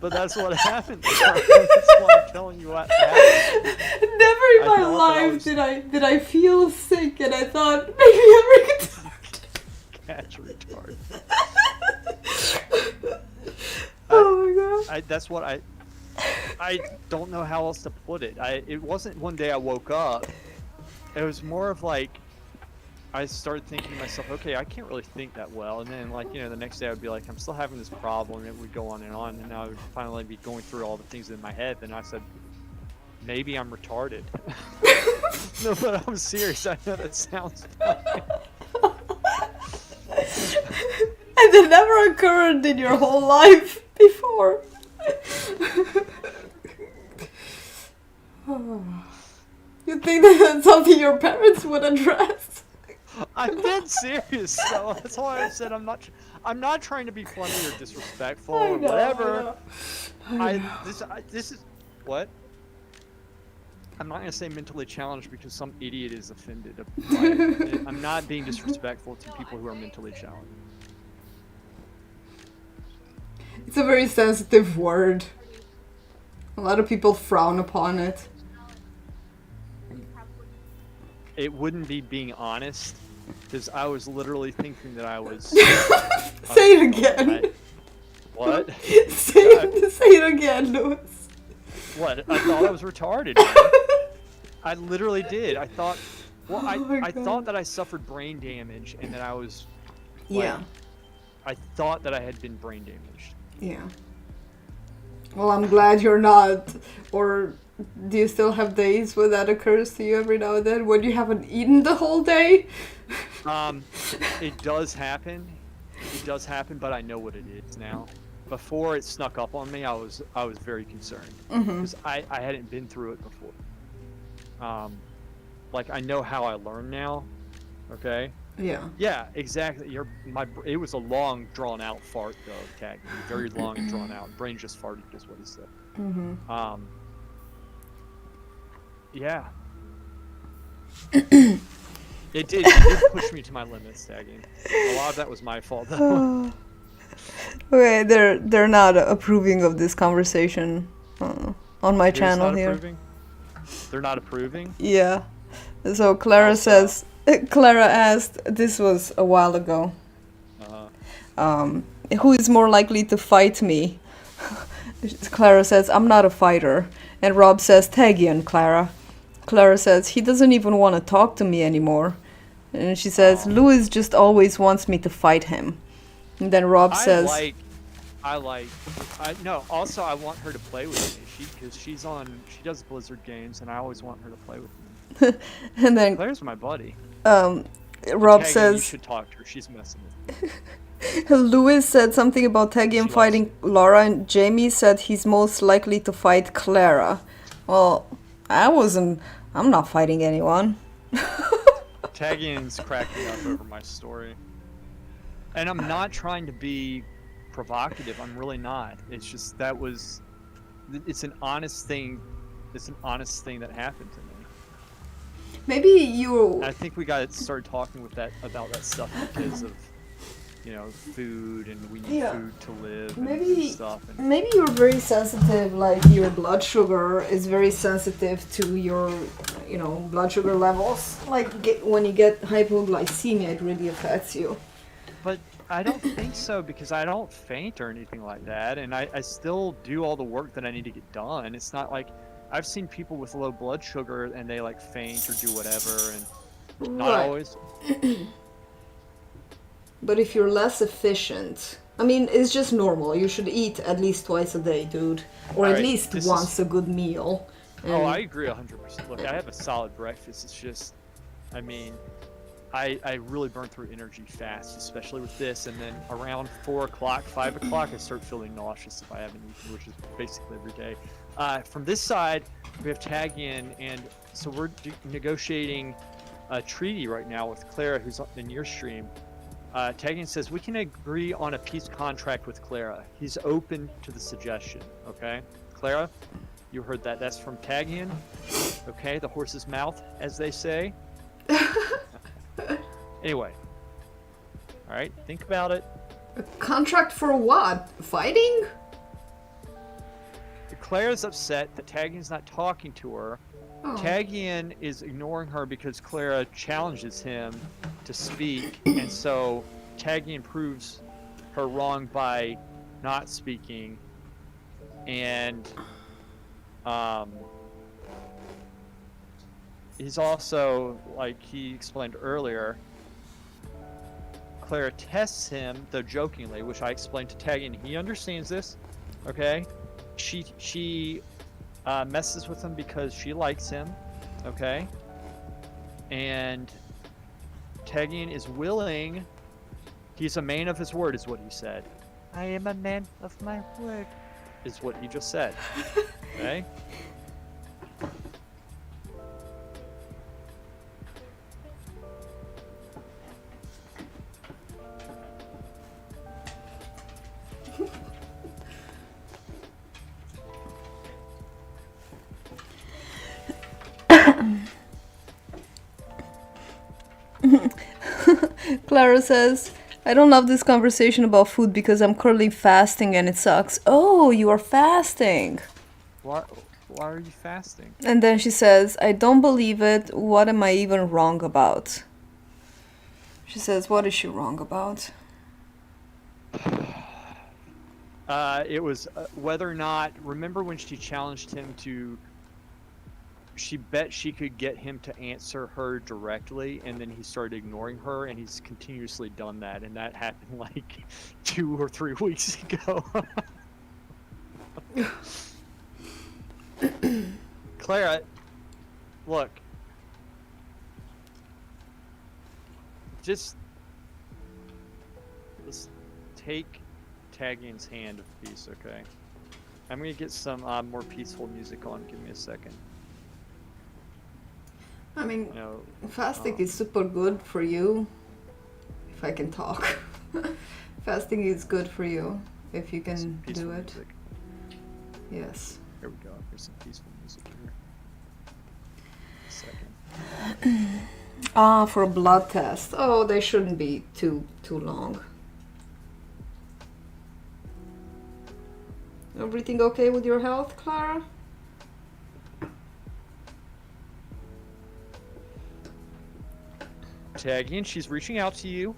But that's what happened. That's why I'm telling you what happened. Never in my life did I feel sick, and I thought maybe I'm retarded. Catch retarded. Oh my god. That's what I don't know how else to put it. It wasn't one day I woke up. It was more of like, I started thinking to myself, okay, I can't really think that well. And then, like, you know, the next day I would be like, I'm still having this problem. And it would go on. And I would finally be going through all the things in my head. And I said, maybe I'm retarded. No, but I'm serious. I know that sounds funny. And it never occurred in your whole life before. You think that's something your parents would address? I'm dead serious, though. That's why I said I'm not trying to be funny or disrespectful or whatever. This is what? I'm not gonna say mentally challenged because some idiot is offended. I'm not being disrespectful to people who are mentally challenged. It's a very sensitive word. A lot of people frown upon it. It wouldn't be being honest, because I was literally thinking that I was. Say it again. What? Say it again, Louis. What? I thought I was retarded. I literally did. I thought. Well, I thought that I suffered brain damage, and that I was. Like, Yeah. I thought that I had been brain damaged. Yeah. Well, I'm glad you're not. Or do you still have days when that occurs to you every now and then, when you haven't eaten the whole day? It does happen. It does happen, but I know what it is now. Before it snuck up on me, I was very concerned because I hadn't been through it before. Like, I know how I learn now. Okay. Yeah. Yeah, exactly. It was a long, drawn out fart though, Tag. Very long and drawn out. Brain just farted, is what he said. Yeah. It did push me to my limits, Tagging. A lot of that was my fault though. Okay, they're not approving of this conversation on my channel here. Approving? They're not approving? Yeah. So Clara says, Clara asked, this was a while ago, Uh, who is more likely to fight me? Clara says, I'm not a fighter. And Rob says, Tagian, Clara. Clara says, he doesn't even want to talk to me anymore. And she says, Louis just always wants me to fight him. And then Rob says, no, also I want her to play with me. Because she does Blizzard games, and I always want her to play with me. and then Claire's my buddy. Rob Tagian, you says, should talk to her. She's messing with me. Louis said something about Tagian fighting Laura, and Jamie said he's most likely to fight Clara. Well, I'm not fighting anyone. Tagian's cracking up over my story. And I'm not trying to be provocative. I'm really not. It's just it's an honest thing. It's an honest thing that happened to me. Maybe you... I think we got to start talking about that stuff because of, food, and we need food to live and stuff. And Maybe you're very sensitive, like your blood sugar is very sensitive to your, blood sugar levels. Like when you get hypoglycemia, it really affects you. But I don't think so, because I don't faint or anything like that, and I still do all the work that I need to get done. It's not like I've seen people with low blood sugar and they like faint or do whatever, and not always. But if you're less efficient, I mean, it's just normal. You should eat at least twice a day, dude, or at least once a good meal. Oh, I agree 100%. Look, I have a solid breakfast. It's just, I mean, I really burn through energy fast, especially with this. And then around 4 o'clock, 5 o'clock, I start feeling nauseous if I haven't eaten, which is basically every day. From this side, we have Tagian, and so we're negotiating a treaty right now with Clara, who's in your stream. Tagian says, we can agree on a peace contract with Clara. He's open to the suggestion, okay? Clara, you heard that. That's from Tagian, okay? The horse's mouth, as they say. Anyway. All right, think about it. A contract for what? Fighting? Clara's upset that Tagian's not talking to her. Oh. Tagian is ignoring her because Clara challenges him to speak, and so Tagian proves her wrong by not speaking. And he's also, like he explained earlier, Clara tests him, though jokingly, which I explained to Tagian. He understands this, okay? She messes with him because she likes him, okay? And Tagian is willing. He's a man of his word, is what he said. I am a man of my word, is what he just said. Okay? Clara says, I don't love this conversation about food because I'm currently fasting and it sucks. Oh, you are fasting. Why are you fasting? And then she says, I don't believe it. What am I even wrong about? She says, what is she wrong about? It was whether or not, remember when she challenged him to, she bet she could get him to answer her directly, and then he started ignoring her, and he's continuously done that, and that happened like 2 or 3 weeks ago. Clara, look, just let's take Tagian's hand of peace, okay? I'm gonna get some more peaceful music on. Give me a second. I mean, fasting is super good for you. If I can talk. Fasting is good for you if you can do it. Music. Yes. Here we go. Here's some peaceful music here. A second. For a blood test. Oh, they shouldn't be too long. Everything okay with your health, Clara? Tagian, she's reaching out to you.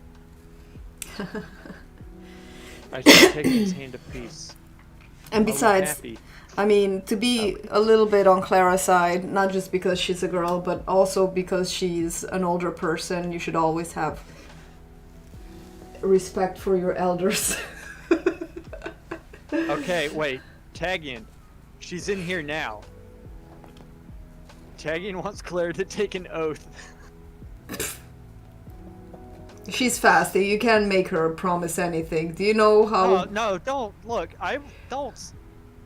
I should take his hand of peace. And Are we besides, happy? I mean, to be a little bit on Clara's side, not just because she's a girl, but also because she's an older person, you should always have respect for your elders. Okay, wait. Tagian, she's in here now. Tagian wants Clara to take an oath. She's fast. You can't make her promise anything. Do you know how... No, don't. Look, don't.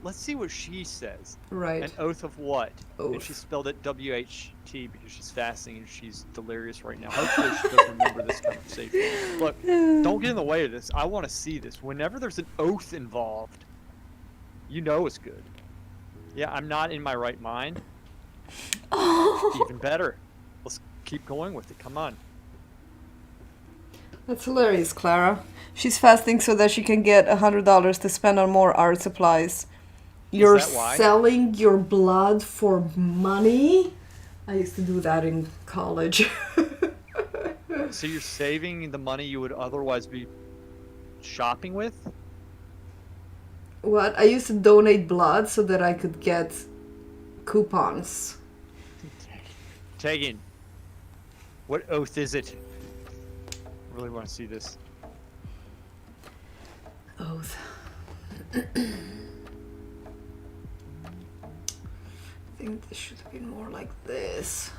Let's see what she says. Right. An oath of what? Oath. And she spelled it W-H-T because she's fasting and she's delirious right now. Hopefully she doesn't remember this conversation. Look, don't get in the way of this. I want to see this. Whenever there's an oath involved, you know it's good. Yeah, I'm not in my right mind. Even better. Let's keep going with it. Come on. That's hilarious, Clara. She's fasting so that she can get $100 to spend on more art supplies. You're that why? selling your blood for money? I used to do that in college. So you're saving the money you would otherwise be shopping with? What? I used to donate blood so that I could get coupons. Tagian, what oath is it? I really want to see this. Oath. I think this should have been more like this.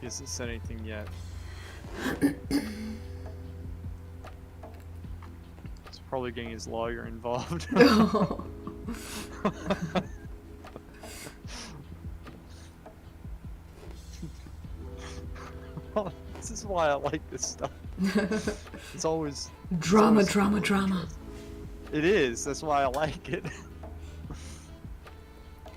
He hasn't said anything yet. He's probably getting his lawyer involved. This is why I like this stuff. It's always Drama, it's always drama. It is. That's why I like it.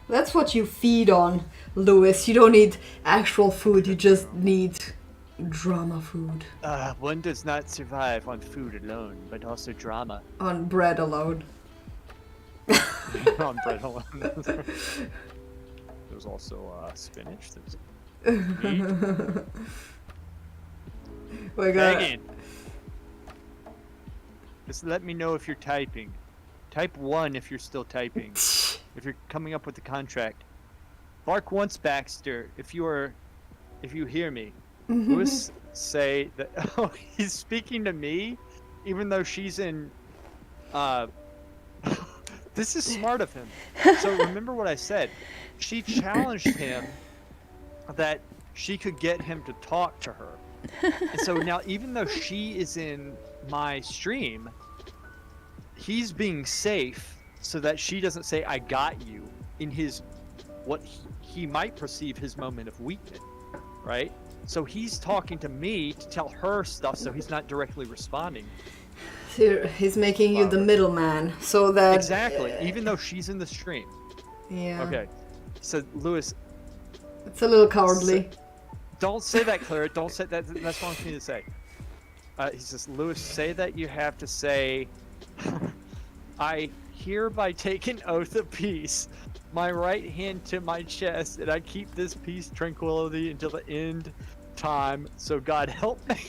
That's what you feed on, Lewis. You don't need actual food, you just need drama food. One does not survive on food alone, but also drama. On bread alone. On bread alone. There's also spinach. There's meat. We got... Megan, just let me know if you're typing. Type 1 if you're still typing. If you're coming up with the contract. Bark once, Baxter, if you hear me. Lewis say that oh, he's speaking to me, even though she's in this is smart of him. So remember what I said. She challenged him that she could get him to talk to her. And so now even though she is in my stream, he's being safe so that she doesn't say I got you in his what he might perceive his moment of weakness, right? So he's talking to me to tell her stuff so he's not directly responding. He's making you the middleman, so that... Exactly, even though she's in the stream. Yeah. Okay, so Lewis... It's a little cowardly. Don't say that, Clara. Don't say that. That's wrong for me to say. He says, Lewis, say that you have to say, I hereby take an oath of peace, my right hand to my chest, and I keep this peace tranquility until the end time, so God help me.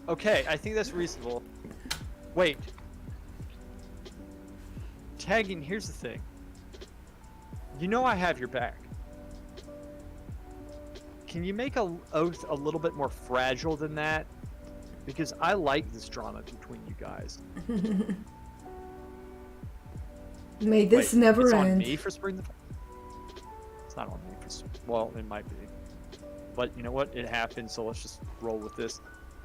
Okay, I think that's reasonable. Wait. Tagging, here's the thing. You know I have your back. Can you make an oath a little bit more fragile than that? Because I like this drama between you guys. May this Wait, never it's end. on me for spring the... It's not on me for... Well, it might be. But you know what? It happened, so let's just roll with this.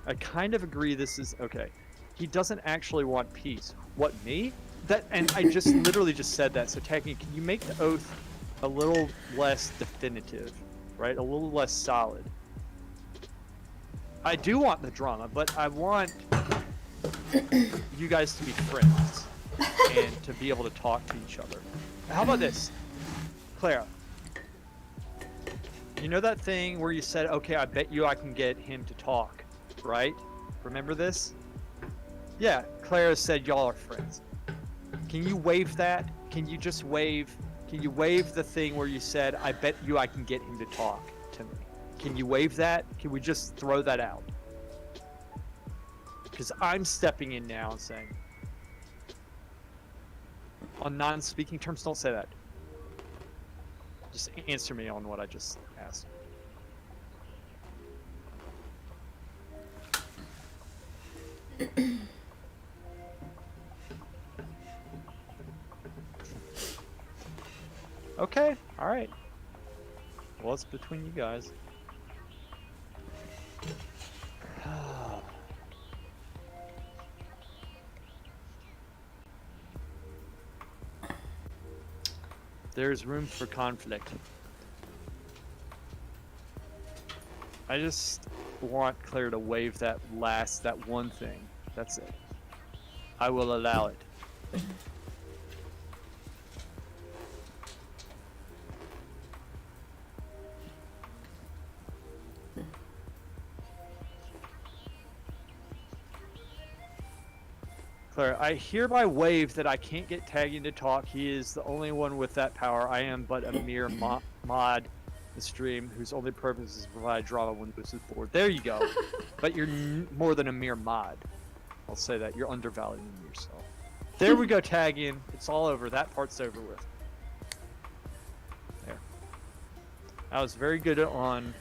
I kind of agree this is... Okay. He doesn't actually want peace. What, me? And I just literally just said that. So technically, can you make the oath a little less definitive, right? A little less solid. I do want the drama, but I want you guys to be friends and to be able to talk to each other. How about this, Clara? You know that thing where you said, okay, I bet you I can get him to talk, right? Remember this? Yeah, Clara said y'all are friends. Can you waive that? Can you waive the thing where you said, I bet you I can get him to talk to me? Can you waive that? Can we just throw that out? Because I'm stepping in now and saying, on non-speaking terms, don't say that. Just answer me on what I just asked. Okay, alright. Well, it's between you guys. There's room for conflict. I just want Claire to waive that one thing. That's it. I will allow it. Claire, I hereby waive that I can't get Tagging to talk. He is the only one with that power. I am but a mere mod in the stream whose only purpose is to provide drama when this is bored. There you go. But you're more than a mere mod. I'll say that. You're undervaluing yourself. There we go, Tagging. It's all over. That part's over with. There. I was very good on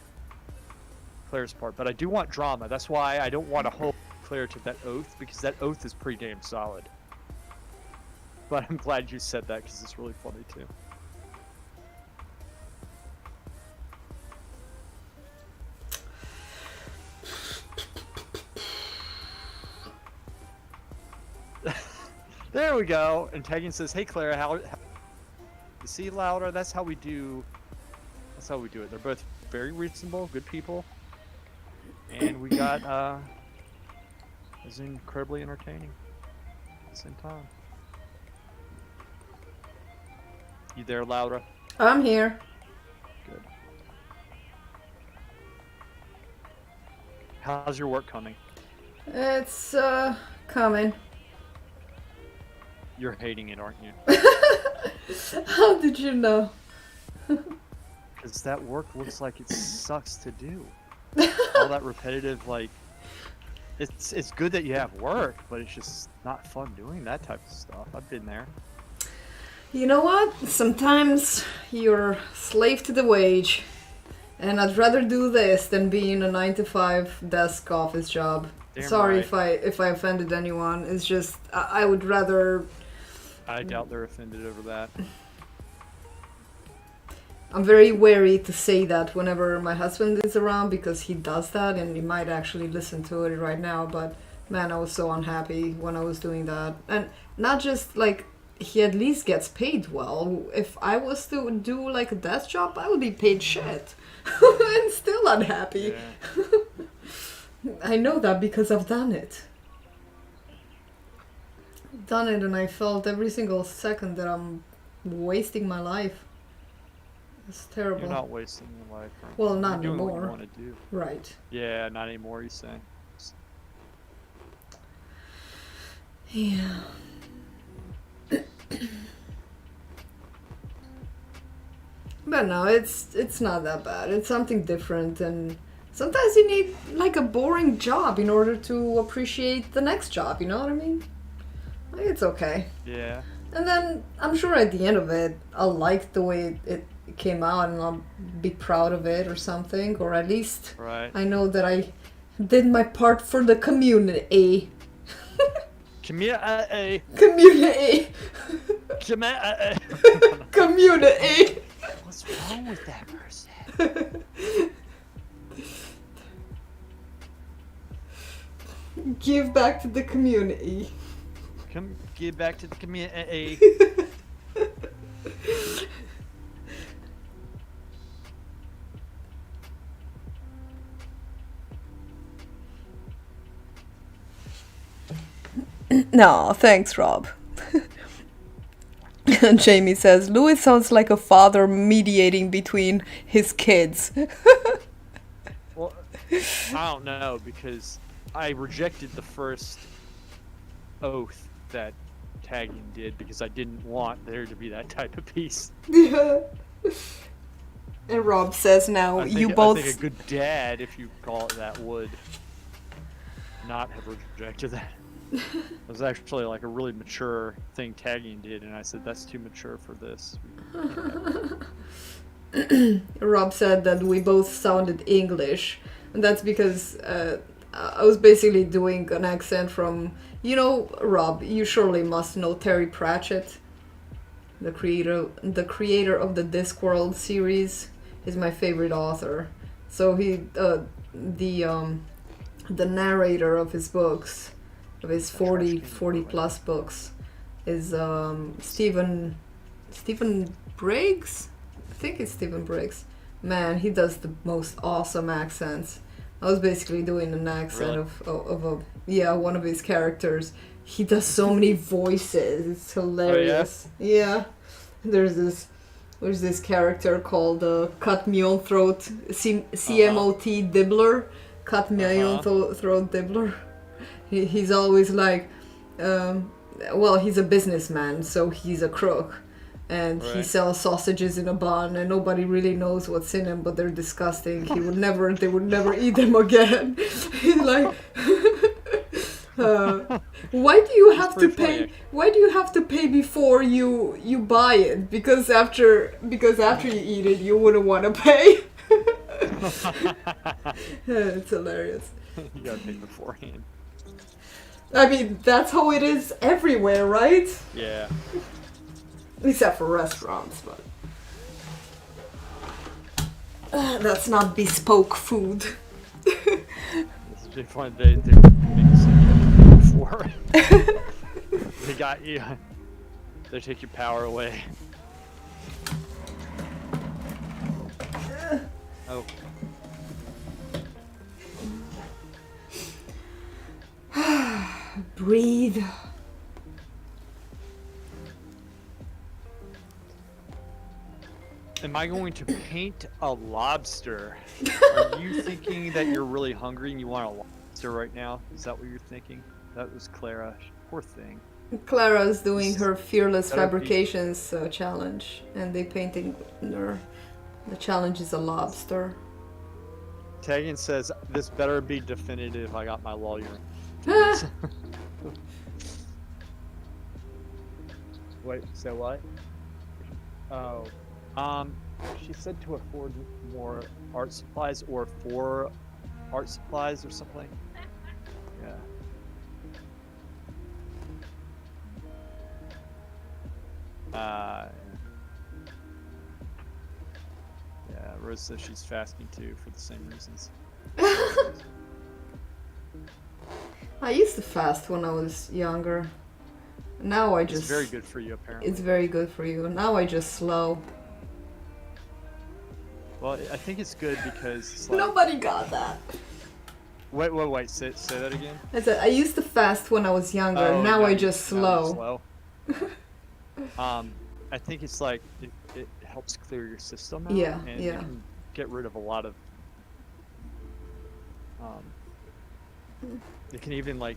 Claire's part, but I do want drama. That's why I don't want to hold Claire to that oath, because that oath is pretty damn solid. But I'm glad you said that, because it's really funny too. There we go. And Tegan says, "Hey Claire, how you see louder? That's how we do. That's how we do it. They're both very reasonable, good people, and we got is incredibly entertaining at the same time." You there, Laura? I'm here. Good. How's your work coming? It's coming. You're hating it, aren't you? How did you know? Because that work looks like it sucks to do. All that repetitive, like, it's good that you have work, but it's just not fun doing that type of stuff. I've been there. You know what? Sometimes you're slave to the wage. And I'd rather do this than be in a 9-to-5 desk office job. Damn Sorry right. if I offended anyone. It's just I would rather. I doubt they're offended over that. I'm very wary to say that whenever my husband is around, because he does that and he might actually listen to it right now. But man, I was so unhappy when I was doing that. And not just like, he at least gets paid well. If I was to do like a desk job, I would be paid shit. And still unhappy. Yeah. I know that because I've done it. Done it, and I felt every single second that I'm wasting my life. It's terrible. You're not wasting your life. Right? Well, not You're doing anymore. what you want to do. Right. Yeah, not anymore, you say. Yeah. But no, it's not that bad. It's something different, and sometimes you need like a boring job in order to appreciate the next job, you know what I mean? Like, it's okay. Yeah. And then I'm sure at the end of it, I'll like the way it came out and I'll be proud of it or something, or at least Right. I know that I did my part for the community. Community. Community. Community. Community. What's wrong with that person? Give back to the community. Come get back to the community. No, thanks, Rob. Jamie says, Louis sounds like a father mediating between his kids. Well, I don't know because I rejected the first oath that tagging did because I didn't want there to be that type of piece. Yeah. And Rob says now I you think both. a good dad, if you call it that, would not have rejected that. It was actually like a really mature thing tagging did, and I said that's too mature for this. Rob said that we both sounded English, and that's because I was basically doing an accent from, Rob, you surely must know Terry Pratchett, the creator of the Discworld series. Is my favorite author. So he, the narrator of his books, of his 40 plus books, is Stephen Briggs. I think it's Stephen Briggs. Man, he does the most awesome accents. I was basically doing an accent of one of his characters. He does so many voices. It's hilarious. Oh, yeah. There's this character called Cut Me On Throat CMOT Dibbler. Cut Me On Throat Dibbler. He's always like, he's a businessman, so he's a crook. And he sells sausages in a bun, and nobody really knows what's in them, but they're disgusting. They would never eat them again. He's like, why do you have to pay? Funny. Why do you have to pay before you buy it? Because after you eat it, you wouldn't want to pay. It's hilarious. You gotta pay beforehand. I mean, that's how it is everywhere, right? Yeah. Except for restaurants, but that's not bespoke food. It's just fun. They make it before. They got you. They take your power away. Oh. Breathe. Am I going to paint a lobster? Are you thinking that you're really hungry and you want a lobster right now? Is that what you're thinking? That was Clara. Poor thing. Clara's doing her Fearless Fabrications challenge, and they painting her. The challenge is a lobster. Tegan says, this better be definitive. I got my lawyer. Wait, so what? Oh. She said to afford more art supplies or 4 art supplies or something. Yeah. Yeah, Rose says she's fasting too for the same reasons. I used to fast when I was younger. Now I just... It's very good for you, apparently. It's very good for you. Now I just slow. Well, I think it's good because it's like... Nobody got that. Wait, say that again? I said, I used to fast when I was younger. Oh, now I just slow. I think it's like, it helps clear your system out. Yeah, and yeah. You can get rid of a lot of... it can even like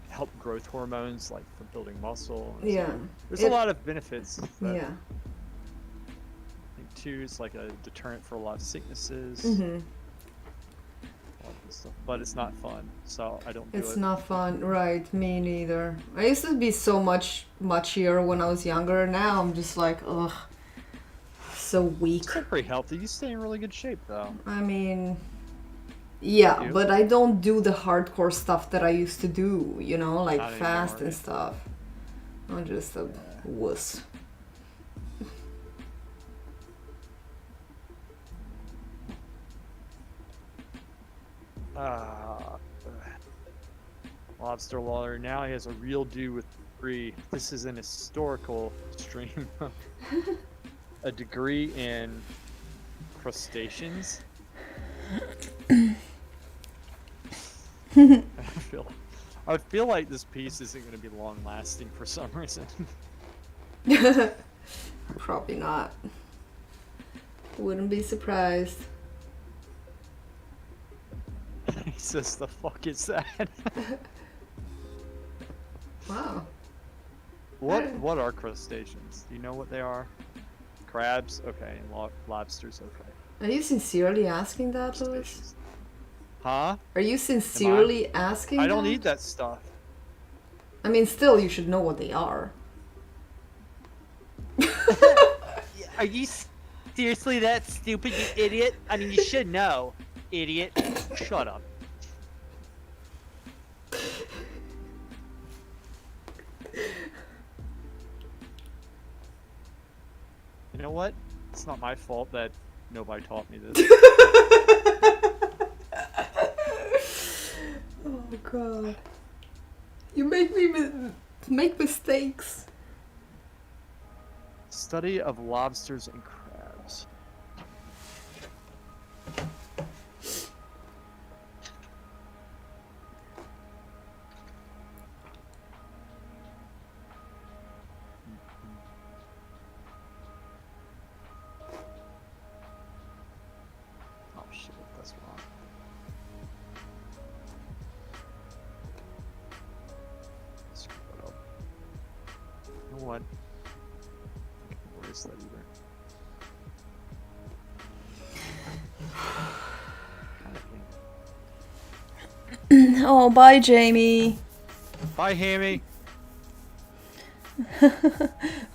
help growth hormones, like for building muscle. And yeah. So there's a lot of benefits. Yeah. I think too, it's like a deterrent for a lot of sicknesses. Mm-hmm. All this stuff. But it's not fun, so I don't do it. It's not fun, right? Me neither. I used to be so much muchier when I was younger. Now I'm just like, ugh, so weak. It's not pretty healthy. You stay in really good shape, though. I mean, yeah, but I don't do the hardcore stuff that I used to do, you know, like Not fast anymore. and stuff. I'm just a wuss. Lobster lawyer. Now he has a real do with degree. This is an historical stream. A degree in crustaceans. I feel like this piece isn't going to be long lasting for some reason. Probably not. Wouldn't be surprised. He says, "The fuck is that?" Wow. What are crustaceans? Do you know what they are? Crabs, okay, and lobsters, okay. Are you sincerely asking that, Louis? Crustaceans. Huh? Are you sincerely asking I don't that? eat that stuff. I mean, still, you should know what they are. Are you seriously that stupid, you idiot? I mean, you should know, idiot. Shut up. You know what? It's not my fault that nobody taught me this. Oh god. You make me make mistakes. Study of lobsters and crabs. Oh shit, that's wrong. Screw that up. You know what? Where is that either? Oh, bye, Jamie. Bye, Hammy.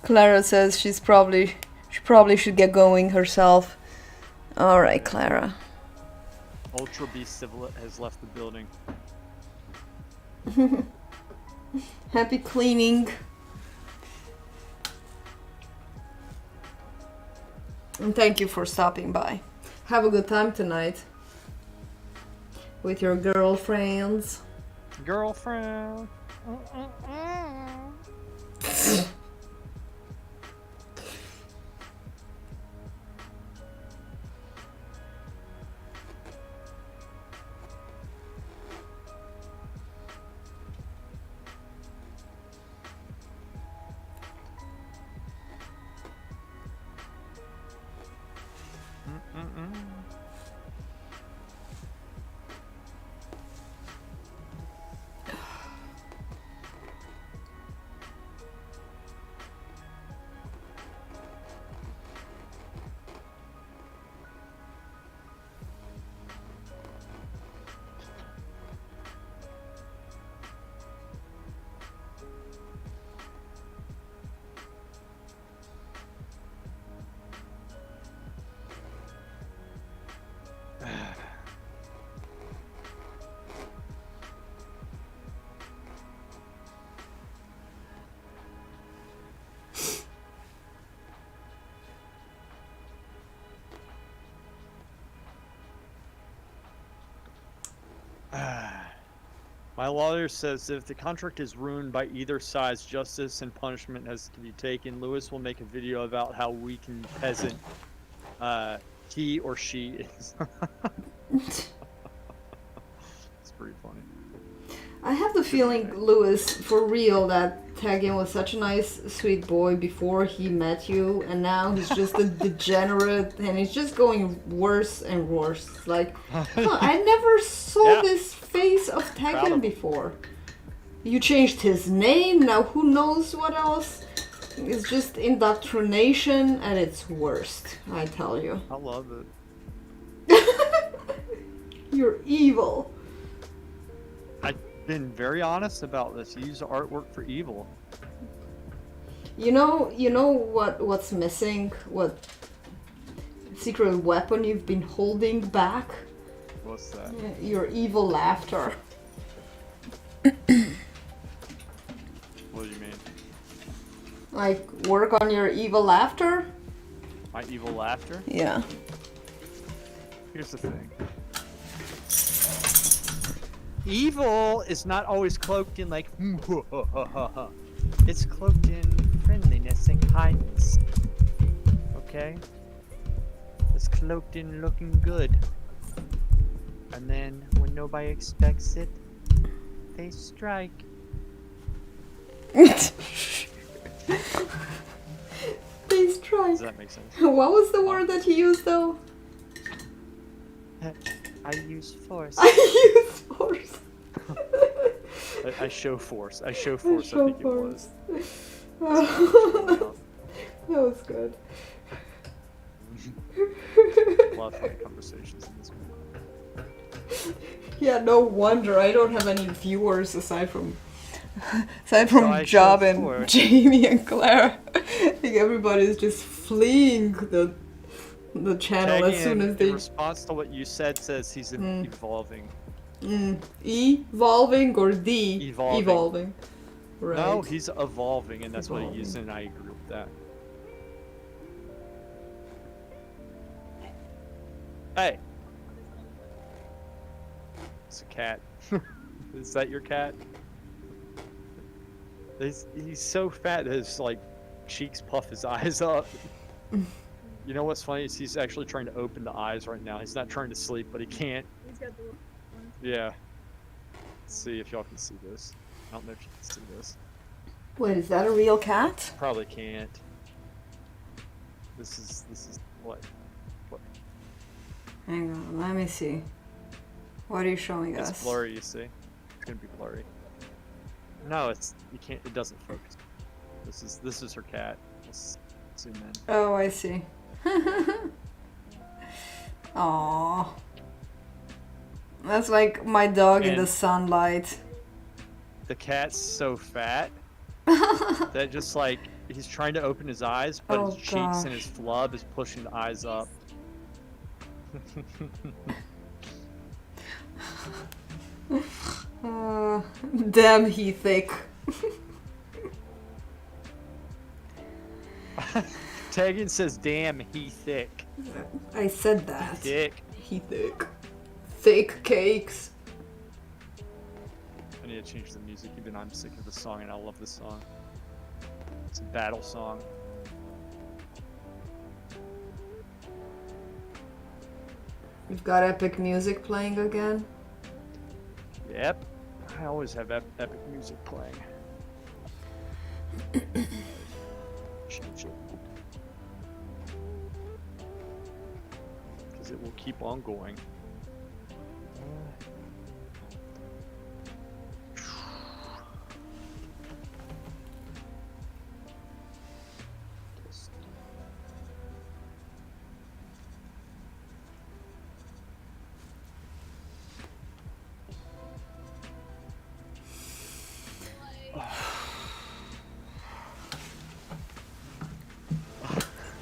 Clara says she probably should get going herself. All right, Clara. Ultra Beast Civil has left the building. Happy cleaning. And thank you for stopping by. Have a good time tonight with your girlfriends. Girlfriend. My lawyer says if the contract is ruined by either side's justice and punishment has to be taken, Lewis will make a video about how weak and peasant he or she is. It's pretty funny. I have the feeling, Lewis, for real, that Tegan was such a nice, sweet boy before he met you, and now he's just a degenerate, and he's just going worse and worse. Like, huh, I never saw this face of Tegan before. You changed his name, now who knows what else? It's just indoctrination at its worst, I tell you. I love it. You're evil. I've been very honest about this. You use artwork for evil. You know what's missing? What secret weapon you've been holding back? What's that? Your evil laughter. What do you mean? Like, work on your evil laughter? My evil laughter? Yeah. Here's the thing. Evil is not always cloaked in like It's cloaked in friendliness and kindness. Okay? It's cloaked in looking good. And then, when nobody expects it, they strike. They strike. Does that make sense? What was the word that you used though? I use force. I use force. I show force. I show force, show I think force. it was. That was good. A lot of funny conversations in this movie. Yeah, no wonder I don't have any viewers aside from So I Job show and force. Jamie and Claire. I think everybody's just fleeing the channel as soon as in they response to what you said, says he's evolving. evolving or Evolving. evolving. Right. No, he's evolving, and that's what he Evolving. used, and I agree with that. Hey! It's a cat. Is that your cat? He's so fat that his, like, cheeks puff his eyes up. You know what's funny is he's actually trying to open the eyes right now. He's not trying to sleep, but he can't. He's got the little ones. Yeah. Let's see if y'all can see this. I don't know if you can see this. Wait, is that a real cat? Probably can't. This is what? Hang on, let me see. What are you showing It's us? blurry, you see. It's gonna be blurry. No, you can't. It doesn't focus. This is her cat. Let's zoom in. Oh, I see. Aww. That's like my dog in the And- sunlight. The cat's so fat that just like he's trying to open his eyes, but Oh, his cheeks gosh. and his flub is pushing the eyes up. Damn, he thick. Tegan says, "Damn, he thick." I said that. Thick. He thick. Thick cakes. I need to change the music, even though I'm sick of the song, and I love this song. It's a battle song. You've got epic music playing again? Yep. I always have epic music playing. Change it. Because it will keep on going.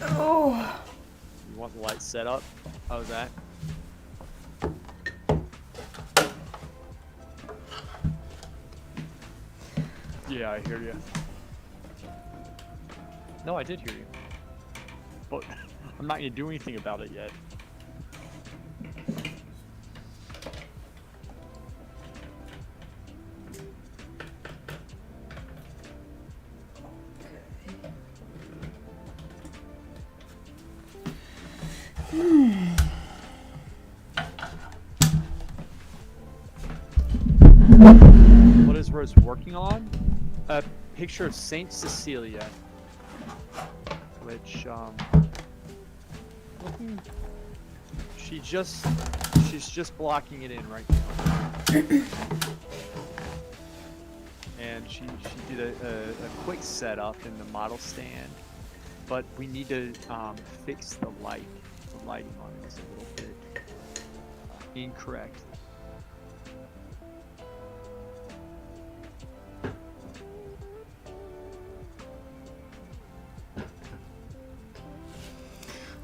Oh. You want the light set up? How's that? Yeah, I hear you. No, I did hear you. But I'm not gonna do anything about it yet. What is Rose working on? A picture of Saint Cecilia, which she's just blocking it in right now. And she did a quick setup in the model stand, but we need to fix the light. The lighting on it is a little bit incorrect.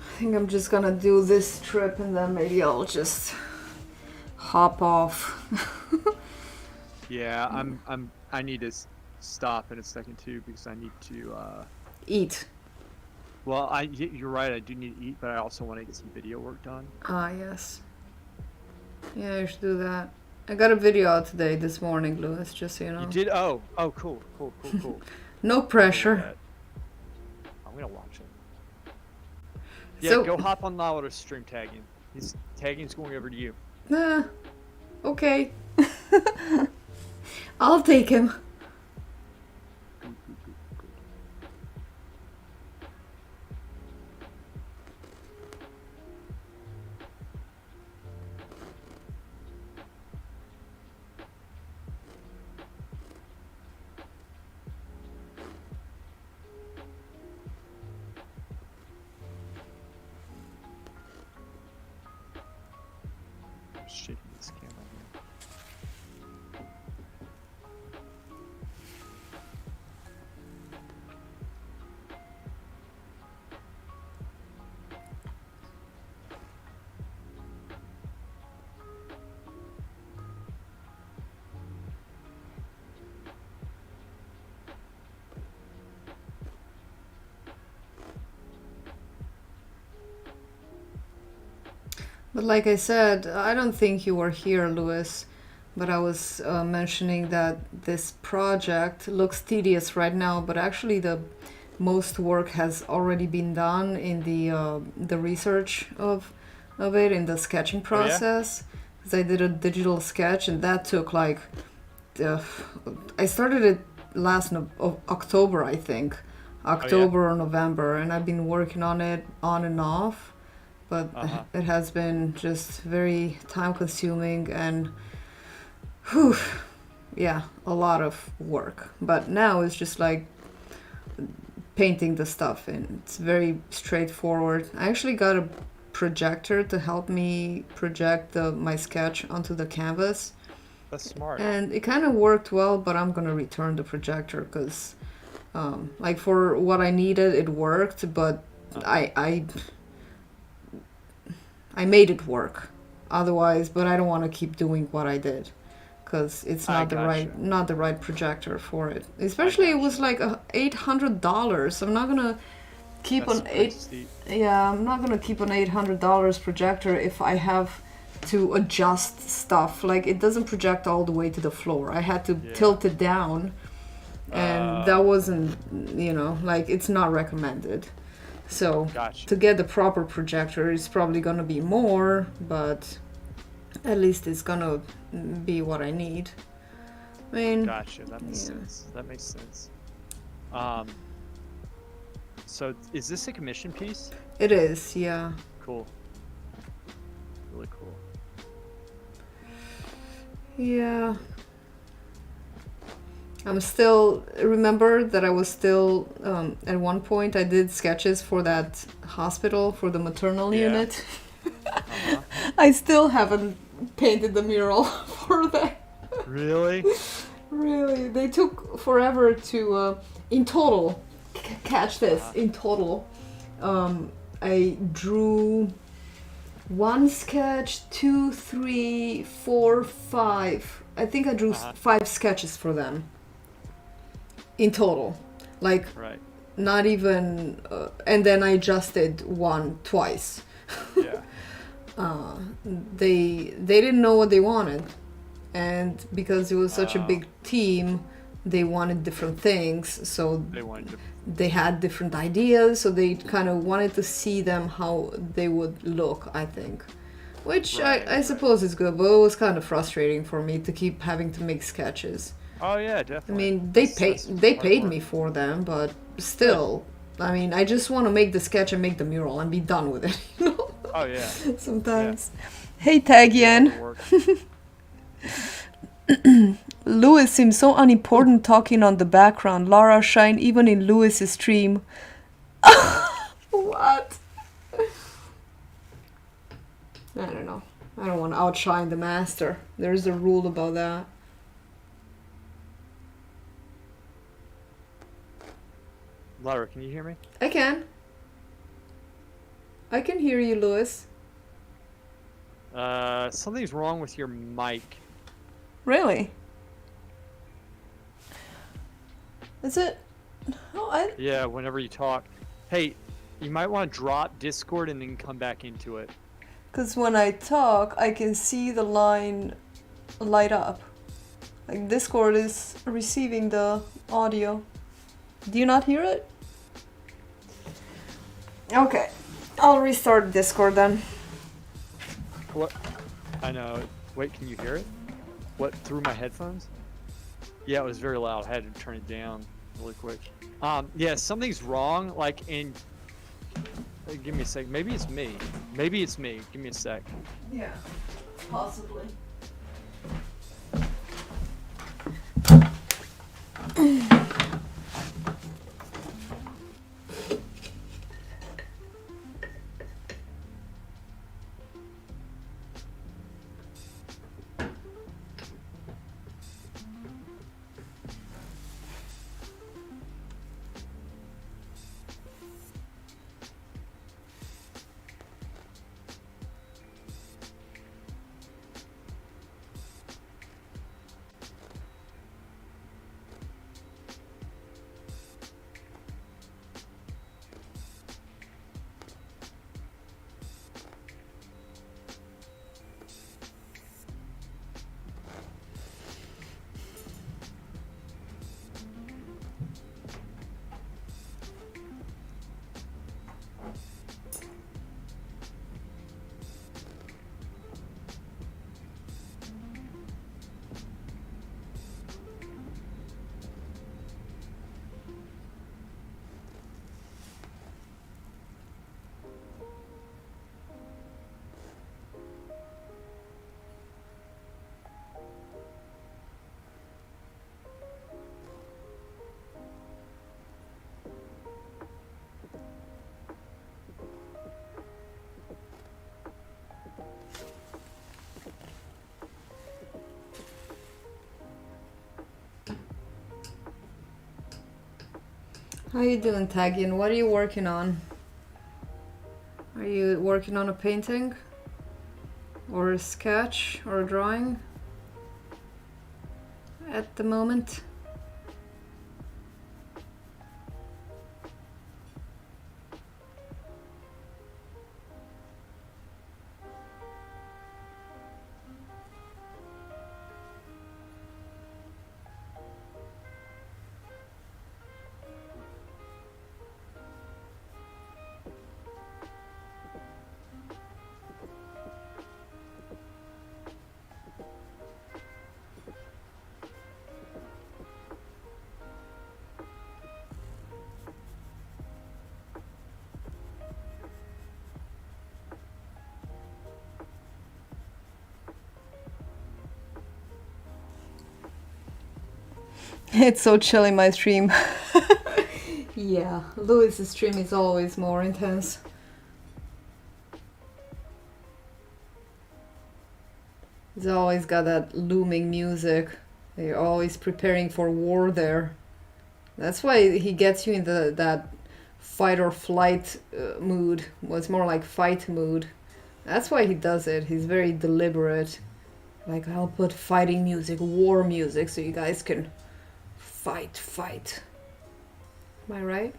I think I'm just gonna do this trip and then maybe I'll just hop off. Yeah, I need to stop in a second too because I need to Eat. well, you're right, I do need to eat, but I also want to get some video work done. Ah, yes. Yeah, you should do that. I got a video out today, this morning, Lewis, just so you know. You did? Oh, cool. No pressure. I'm gonna watch it. Yeah, So- go hop on Lawler's stream tagging. His tagging's going over to you. Okay. I'll take him. I'm shaking this camera here. But like I said, I don't think you were here, Lewis. But I was mentioning that this project looks tedious right now, but actually the most work has already been done in the research of it in the sketching process. Because I did a digital sketch, and that took like I started it last October, I think, October or November, and I've been working on it on and off. But it has been just very time consuming and a lot of work. But now it's just like painting the stuff in. It's very straightforward. I actually got a projector to help me project my sketch onto the canvas. That's smart. And it kind of worked well, but I'm gonna return the projector because like for what I needed it worked, but I made it work otherwise, but I don't want to keep doing what I did because it's not the right projector for it. Especially it was like $800. I'm not gonna keep That's an pretty steep. I'm not gonna keep an $800 projector if I have to adjust stuff. Like it doesn't project all the way to the floor. I had to tilt it down, and that wasn't, like it's not recommended. So Gotcha. to get the proper projector is probably gonna be more, but at least it's gonna be what I need. I mean, Gotcha. That makes sense. That makes sense. So is this a commission piece? it is, yeah. Cool. Really cool. Yeah. I'm still, remember that I was still, at one point I did sketches for that hospital, for the maternal unit. I still haven't painted the mural for that. Really? Really, they took forever to, in total, catch this, in total, I drew one sketch, 2, 3, 4, 5. I think I drew 5 sketches for them. In total. Like, Right. not even, and then I adjusted one twice. Yeah. They didn't know what they wanted, and because it was such a big team, they wanted different things, so They wanted to. they had different ideas, so they kind of wanted to see them how they would look, I think, which I suppose is good, but it was kind of frustrating for me to keep having to make sketches. Oh yeah, I definitely. mean, they Hard paid work. me for them, but still, I mean, I just want to make the sketch and make the mural and be done with it, you know? Oh yeah. Sometimes. Hey, Tagian. Hard work. Lewis seems so unimportant talking on the background. Lara shine even in Lewis's stream. What? I don't know. I don't want to outshine the master. There's a rule about that. Lara, can you hear me? I can. I can hear you, Lewis. Something's wrong with your mic. Really? Is it? Oh, Yeah, whenever you talk. Hey, you might want to drop Discord and then come back into it. Because when I talk, I can see the line light up. Like Discord is receiving the audio. Do you not hear it? Okay, I'll restart Discord then. What? I know. Wait, can you hear it? What, through my headphones? Yeah, it was very loud. I had to turn it down really quick. Yeah, something's wrong. Like give me a sec. Maybe it's me. Maybe it's me. Give me a sec. Yeah, possibly. How you doing, Tagian? What are you working on? Are you working on a painting? Or a sketch? Or a drawing? At the moment? It's so chill in my stream. Yeah, Louis's stream is always more intense. He's always got that looming music. They're always preparing for war there. That's why he gets you in that fight or flight mood. Well, it's more like fight mood. That's why he does it. He's very deliberate. Like, I'll put fighting music, war music, so you guys can fight. Am I right?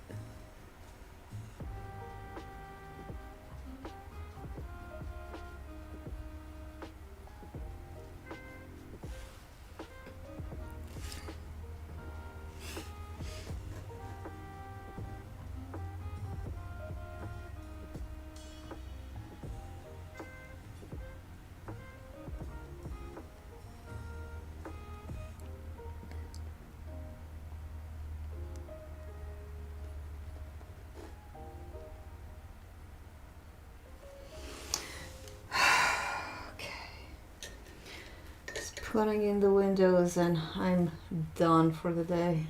Putting in the windows and I'm done for the day.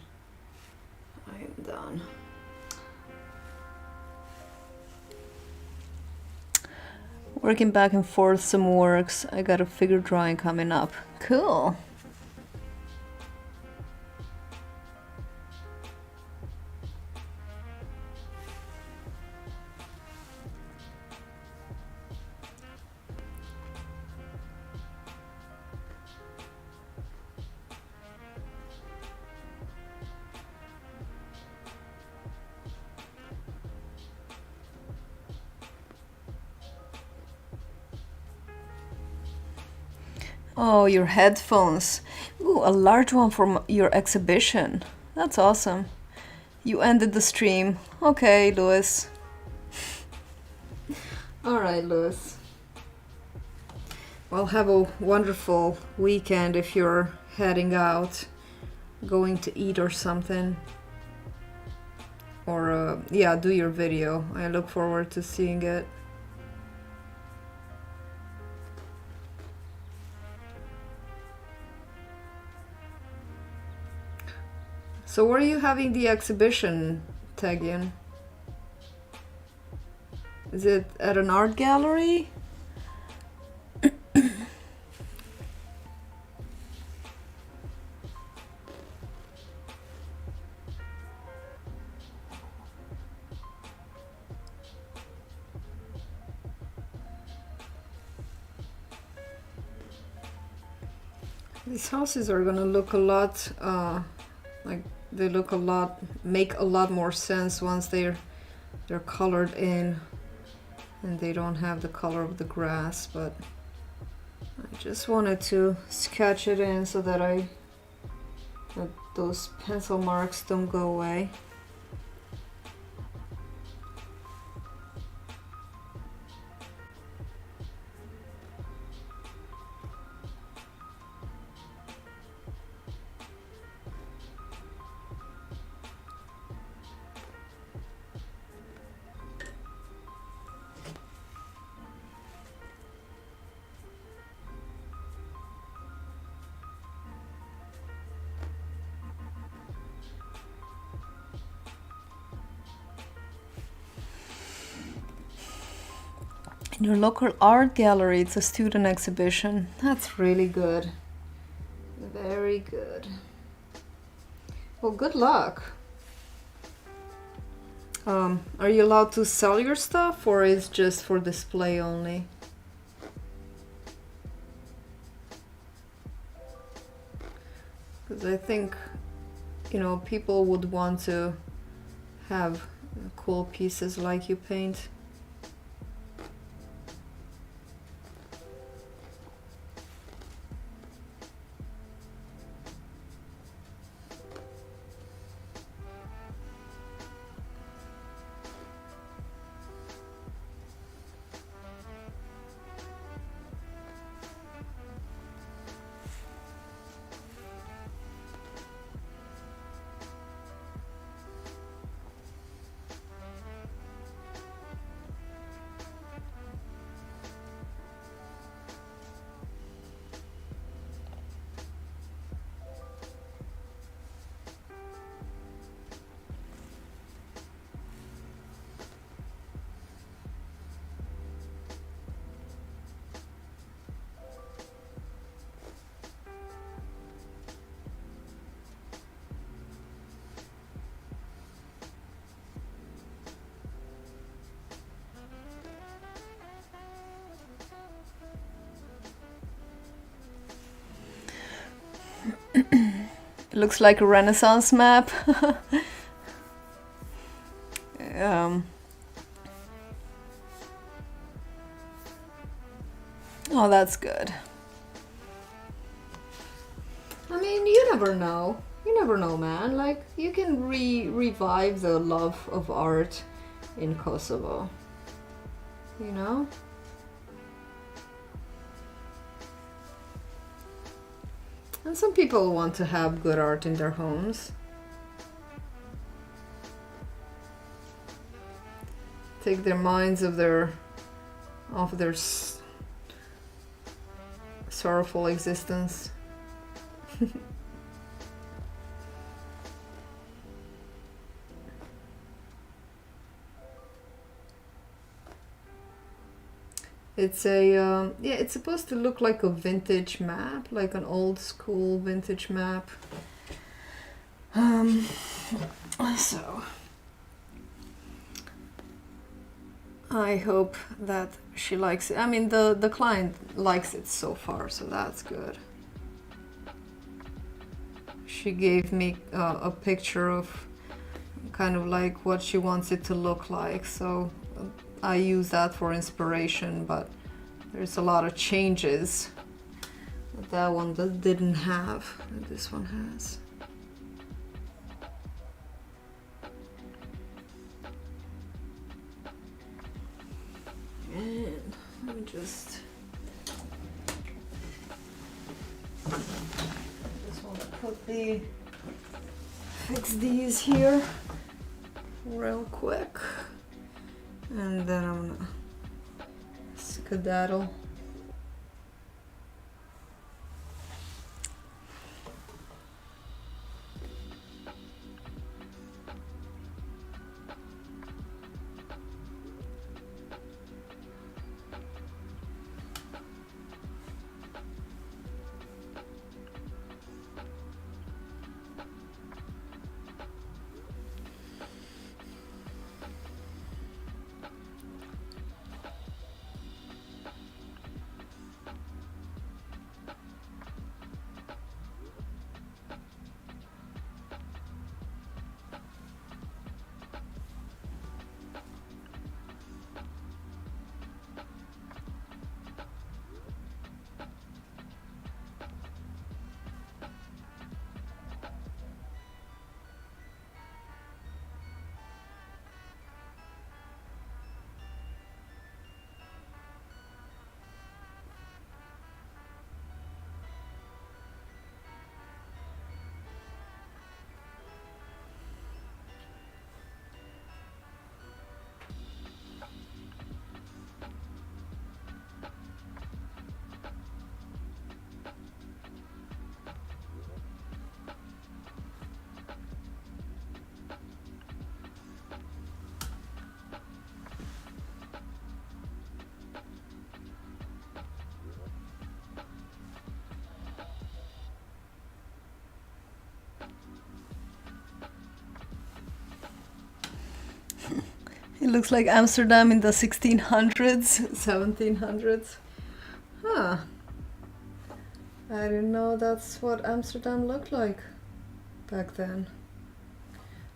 I'm done. Working back and forth some works. I got a figure drawing coming up. Cool. Oh, your headphones. Ooh, a large one from your exhibition. That's awesome. You ended the stream. Okay, Lewis. Alright, Lewis. Well, have a wonderful weekend if you're heading out, going to eat or something. Or, yeah, do your video. I look forward to seeing it. So where are you having the exhibition, Tegian? Is it at an art gallery? These houses are gonna look a lot like they look make a lot more sense once they're colored in and they don't have the color of the grass, but I just wanted to sketch it in so that that those pencil marks don't go away. In your local art gallery, it's a student exhibition. That's really good. Very good. Well, good luck. Are you allowed to sell your stuff, or is just for display only? Because I think, you know, people would want to have cool pieces like you paint. It looks like a Renaissance map. Oh, that's good. I mean, you never know. You never know, man. Like, you can revive the love of art in Kosovo. You know? And some people want to have good art in their homes. Take their minds off their sorrowful existence. It's a yeah, it's supposed to look like a vintage map, like an old school vintage map. So I hope that she likes it. I mean, the client likes it so far, so that's good. She gave me a picture of kind of like what she wants it to look like, so I use that for inspiration, but there's a lot of changes that one didn't have, that this one has. just want to quickly fix these here real quick, and then I'm gonna skedaddle. It looks like Amsterdam in the 1600s, 1700s. Huh. I didn't know that's what Amsterdam looked like back then.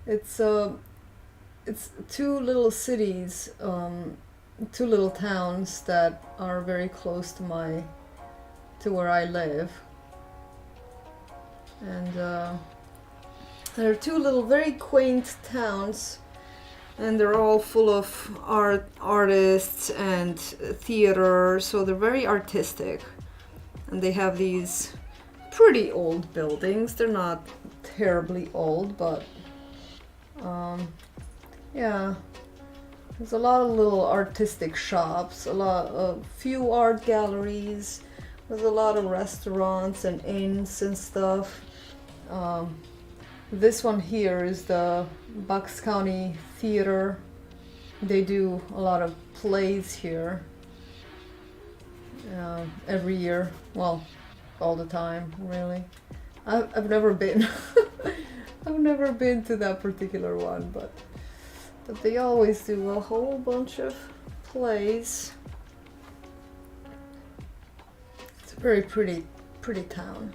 It's two little cities, two little towns that are very close to where I live. And there are two little very quaint towns, and they're all full of artists and theater, so they're very artistic. And they have these pretty old buildings. They're not terribly old, but yeah. There's a lot of little artistic shops, a few art galleries. There's a lot of restaurants and inns and stuff. This one here is the Bucks County Theater. They do a lot of plays here every year. Well, all the time, really. I've never been. I've never been to that particular one, but they always do a whole bunch of plays. It's a very pretty town.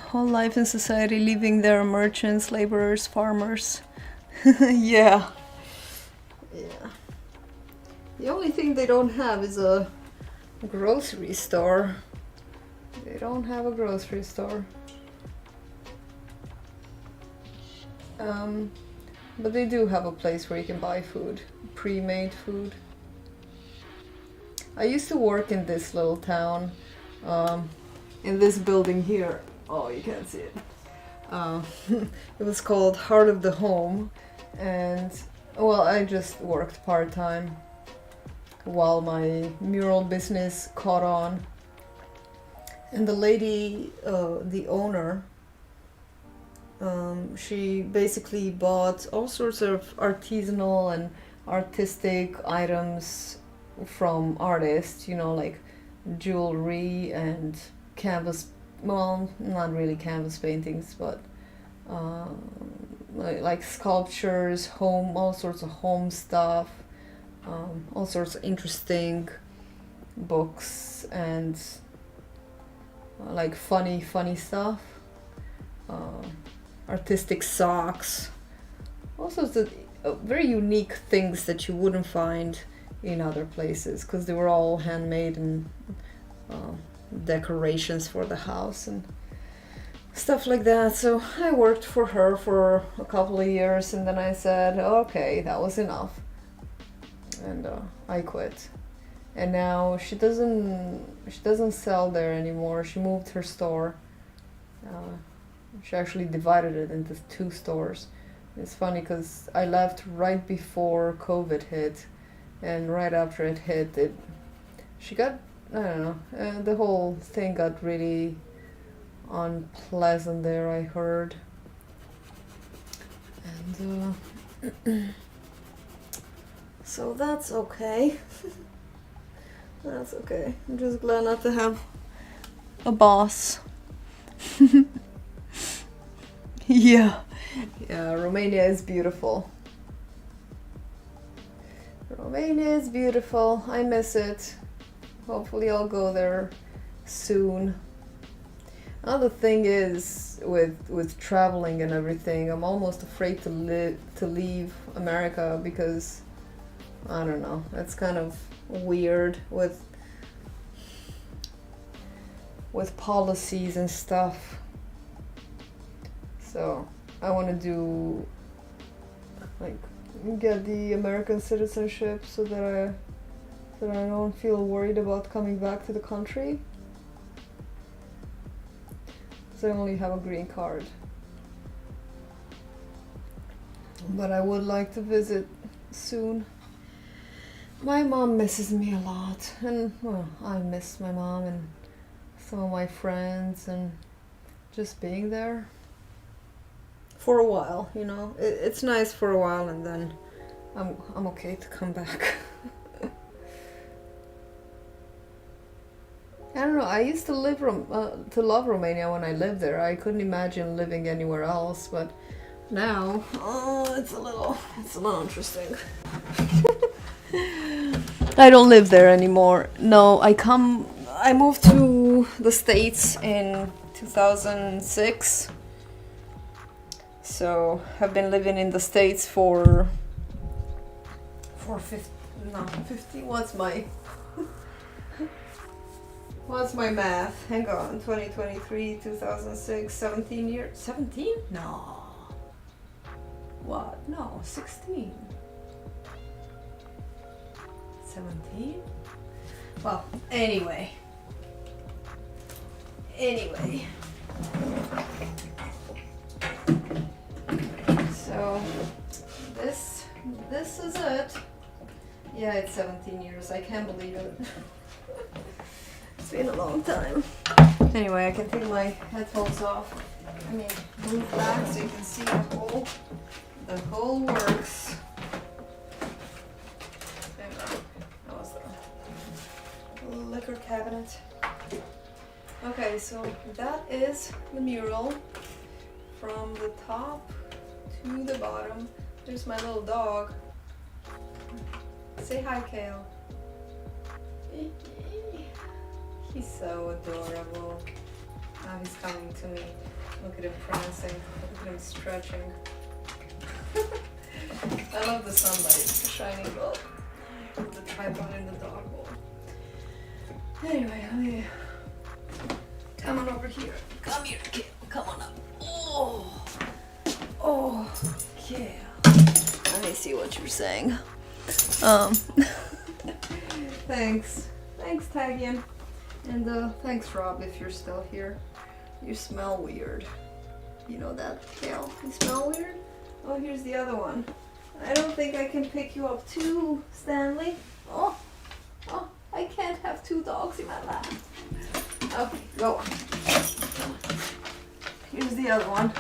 Whole life in society, living there, merchants, laborers, farmers. Yeah. The only thing they don't have is a grocery store. They don't have a grocery store. But they do have a place where you can buy food, pre-made food. I used to work in this little town, in this building here. Oh, you can't see it. It was called Heart of the Home, and well, I just worked part-time while my mural business caught on. And the lady, the owner, she basically bought all sorts of artisanal and artistic items from artists, you know, like jewelry and canvas. Well, not really canvas paintings, but like sculptures, all sorts of home stuff, all sorts of interesting books and like funny stuff, artistic socks, all sorts of very unique things that you wouldn't find in other places, because they were all handmade and decorations for the house and stuff like that. So I worked for her for a couple of years, and then I said, okay, that was enough, and I quit. And now she doesn't sell there anymore. She moved her store. She actually divided it into 2 stores. It's funny because I left right before COVID hit, and right after it hit, she got, I don't know, the whole thing got really unpleasant there, I heard. And so that's okay. That's okay. I'm just glad not to have a boss. Yeah. Yeah, Romania is beautiful. Romania is beautiful. I miss it. Hopefully I'll go there soon. Another thing is with traveling and everything, I'm almost afraid to leave America because I don't know, it's kind of weird with policies and stuff. So I want to do like get the American citizenship so that I don't feel worried about coming back to the country. I only have a green card, but I would like to visit soon. My mom misses me a lot, and well, I miss my mom and some of my friends and just being there for a while, you know. It's nice for a while, and then I'm okay to come back. I don't know, I used to love Romania when I lived there. I couldn't imagine living anywhere else, but now, it's a little interesting. I don't live there anymore. No, I moved to the States in 2006. So, I've been living in the States for 50, what's my math? Hang on, 2023, 2006, 17 years? 17? No. What? No, 16. 17? Well, anyway. So, this is it. Yeah, it's 17 years. I can't believe it. It's been a long time. Anyway, I can take my headphones off. I mean, move back so you can see the whole works. Hang on. That was the liquor cabinet. Okay, so that is the mural from the top to the bottom. There's my little dog. Say hi, Kale. He's so adorable. Now he's coming to me. Look at him prancing. Look at him stretching. I love the sunlight shining. Oh, the tripod in the dog bowl. Anyway, let me come on over here. Come here, Kale. Come on up. Oh, Kale. Let me see what you're saying. Thanks, Tagian. And thanks, Rob, if you're still here. You smell weird. You know that, Kale? You smell weird? Oh, here's the other one. I don't think I can pick you up too, Stanley. Oh, I can't have 2 dogs in my lap. Okay, go on. Here's the other one.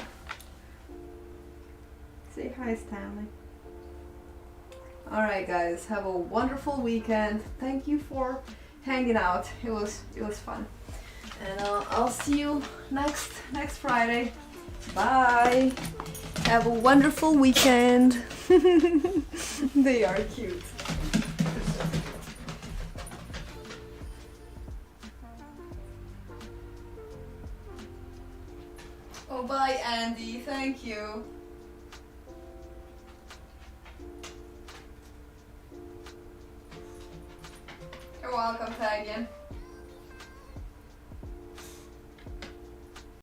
Say hi, Stanley. Alright guys, have a wonderful weekend. Thank you for hanging out. It was fun. And I'll see you next Friday. Bye. Have a wonderful weekend. They are cute. Oh, bye, Andy. Thank you. You're welcome, Tagian.